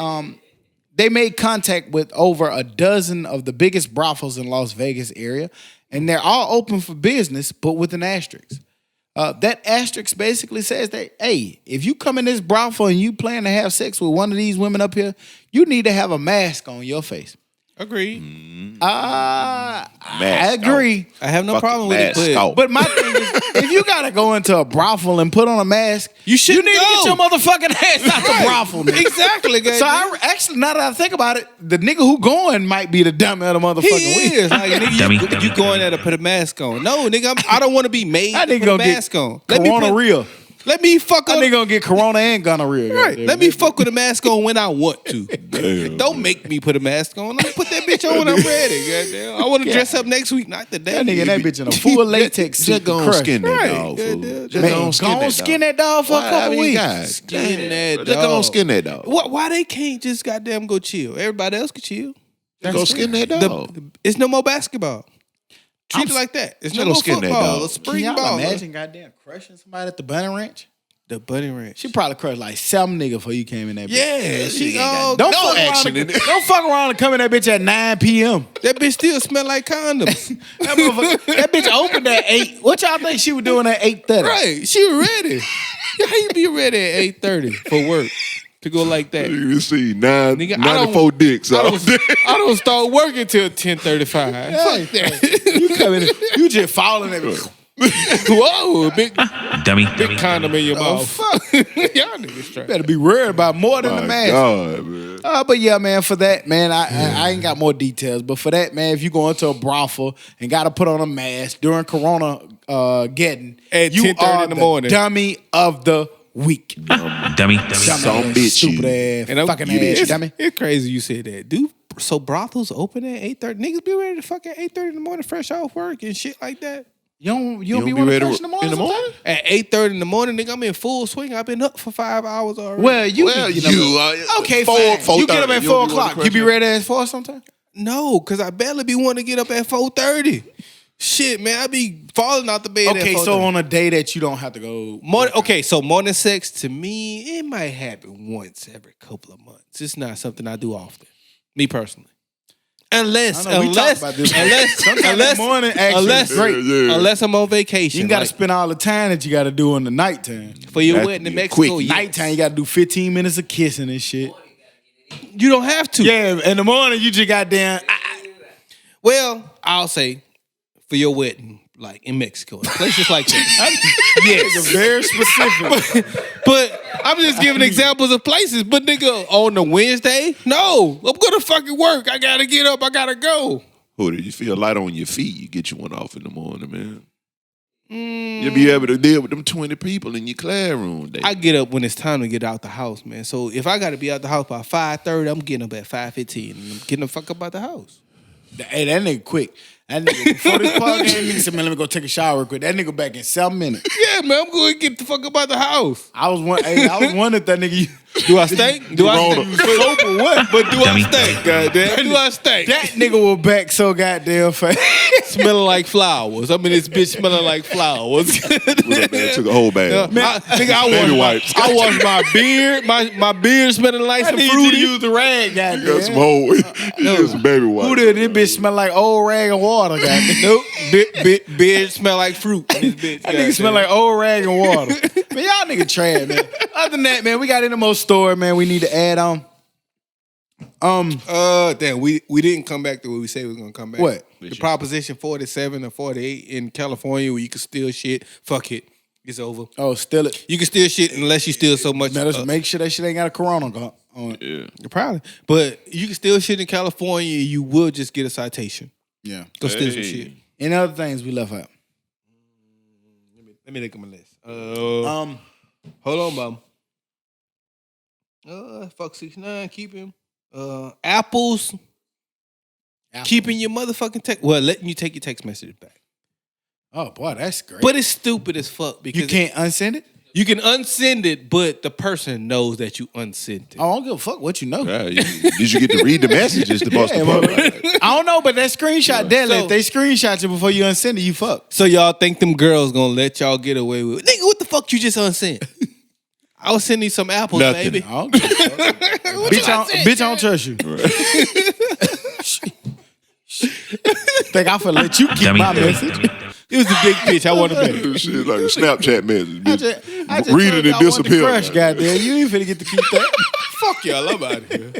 they made contact with over a dozen of the biggest brothels in Las Vegas area, and they're all open for business, but with an asterisk. That asterisk basically says that, hey, if you come in this brothel and you plan to have sex with one of these women up here, you need to have a mask on your face. Agreed. I agree. I have no problem with it. But my thing is, if you gotta go into a brothel and put on a mask, You shouldn't need to get go. your motherfucking ass out the brothel, man. Exactly. So actually, now that I think about it, the nigga who going might be the dummy of the motherfucking He week. is. Like, nigga, Dummy. you going there to put a mask on. No, nigga, I don't want to be made That to nigga put a gonna mask get on. Corona-real. Let me fuck That on. nigga gonna get corona and gonorrhea. Right. goddamn. Let me fuck with a mask on when I want to. Don't make me put a mask on. Let me put that bitch on when I'm ready. Goddamn. I want to dress up next week, not today. That nigga and that bitch in a full latex suit. Just go to on crush. skin that Right. dog, fool. Man, Just Man, go on skin that skin dog. that dog for a couple weeks. Skin that Just go on dog. skin that dog. Why they can't just goddamn go chill? Everybody else can chill. Just go skin that dog. It's no more basketball. Treat it like that. It's no Just go more skin that football. dog. A Can spring y'all ball. imagine goddamn crushing somebody at the bunny ranch? The bunny ranch. She probably crushed like 7 niggas before you came in that bitch. Yeah, she Don't no fuck action around. in it. Don't fuck around and come in that bitch at 9 p.m. That bitch still smell like condoms. That bitch opened at 8. What y'all think she was doing at 8:30? Right. She was ready. How you be ready at 8:30 for work to go like that? You see, Nigga, 94 dicks I out there. don't start working till 10:35. Fuck that. You come in, you just falling at me. Whoa, big Dummy. condom in your mouth. Fuck. Y'all niggas straight. Better be worried about more than the My mask. God, man. But yeah, man, for that, man, I ain't got more details. But for that, man, if you go into a brothel and got to put on a mask during Corona-geddon, At you 10:30 are in the the morning. dummy of the week. Dummy. Some bitch Stupid you. ass, And I'm- fucking it's, ass, dummy. It's crazy you said that, dude. So brothels open at 8:30. Niggas be ready to fuck at 8:30 in the morning, fresh off work and shit like that. You don't be don't be ready ready fresh in the morning? sometimes? At 8:30 in the morning, nigga, I'm in full swing. I've been up for 5 hours already. Well, you Well, be getting you up. Okay, four- fine. 4:30. You get up at You 4 don't be wanting o'clock. to You be crush ready at 4 sometimes? no, because I barely be wanting to get up at 4:30. Shit, man, I be falling out the bed at Okay, 4:30. so on a day that you don't have to go. So morning sex to me, it might happen once every couple of months. It's not something I do often. Me personally. Unless I know, we talked about this. Sometimes that morning action is great. unless I'm on vacation. You got to like, spend all the time that you got to do in the nighttime. for your That wedding in be Mexico. quick. yes. Nighttime, you got to do 15 minutes of kissing and shit. You don't have to. Yeah, in the morning, you just got down. Well, I'll say for your wedding, like in Mexico, in places like that. Yes. Very specific. But I'm just giving examples of places. But nigga, on the Wednesday, no, I'm gonna fucking work. I gotta get up. I gotta go. Who do you feel light on your feet? You get you one off in the morning, man. You'll be able to deal with them 20 people in your classroom. I get up when it's time to get out the house, man. So if I gotta be out the house by 5:30, I'm getting up at 5:15 and I'm getting the fuck up out the house. Hey, that nigga quick. That nigga, before this podcast, nigga said, man, let me go take a shower quick. That nigga back in 7 minutes. Yeah, man, I'm going to get the fuck up out the house. I was wondering if that nigga... Do I stink? Do I stink? Soap or what? But do I Dummy. stink, goddamn? Do I stink? That nigga was back so goddamn fast. Smelling like flowers. I mean, this bitch smelling like flowers. Went up there and took a whole bath. I washed my beard. My beard smelling like I some need you to fruity. use the rag, Got some goddamn. whole. Got some baby Who wipes. did this bitch smell like old rag and water, goddamn? Nope. Beard smell like fruit. This bitch, That nigga smell like old rag and water. Man, y'all nigga trash, man. Other than that, man, we got any more story, man, we need to add on. Damn, we didn't come back to what we said we was gonna come back. What? The Proposition 47 or 48 in California where you can steal shit. Fuck it. It's over. Oh, steal it. You can steal shit unless you steal so much. Now, let's make sure that shit ain't got a corona on it. Yeah. Probably. But you can steal shit in California, you will just get a citation. Yeah. Go steal some Hey. shit. Any other things we left out? Let me look at my list. Hold on, mom. Fuck 6ix9ine, keep him. Apples. Keeping your motherfucking text. Well, letting you take your text messages back. Oh, boy, that's great. But it's stupid as fuck because you can't unsend it? you can unsend it, but the person knows that you unsent it. Oh, I don't give a fuck what you know. Yeah, did you get to read the messages to bust the pub? I don't know, but that screenshot deadly. So- If they screenshot you before you unsend it, you fuck. So y'all think them girls gonna let y'all get away with it? Nigga, what the fuck you just unsent? I was sending you some apples, Nothing. baby. I don't give a fuck. bitch, I don't trust you. Think I finna let you keep Dummy. my message? It was a big pitch. I want to bet. This shit like a Snapchat message. I just Read told it you and I want the disappear. crush, goddamn. You ain't finna get to keep that. Fuck y'all. I'm out of here.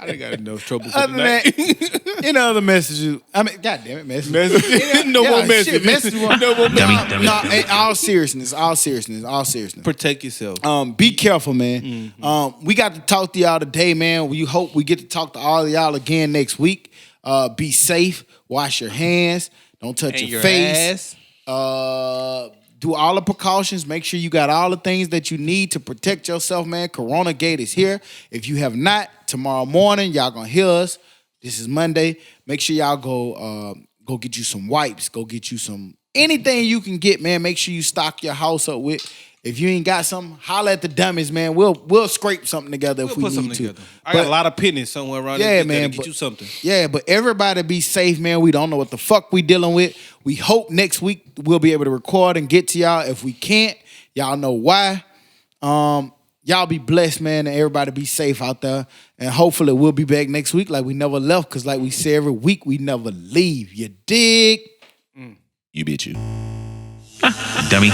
I done got enough trouble for Other than tonight. that, any other messages? I mean, goddamn it, messages. No more messages. Shit, messages. No more messages. Dummy. No, in all seriousness. Protect yourself. Be careful, man. We got to talk to y'all today, man. We hope we get to talk to all of y'all again next week. Be safe. Wash your hands. Don't touch And your your face. ass. Do all the precautions. Make sure you got all the things that you need to protect yourself, man. Corona-geddon is here. If you have not, tomorrow morning, y'all gonna hear us. This is Monday. Make sure y'all go get you some wipes. Go get you some anything you can get, man. Make sure you stock your house up with. If you ain't got something, holler at the dummies, man. We'll scrape something together if we Put need something to. together. I got a lot of pennies somewhere around Yeah, here. man, Get but- you something. Yeah, but everybody be safe, man. We don't know what the fuck we dealing with. We hope next week we'll be able to record and get to y'all. If we can't, y'all know why. Y'all be blessed, man, and everybody be safe out there. And hopefully we'll be back next week like we never left, because like we say every week, we never leave. You dig? You bitch you. Dummy.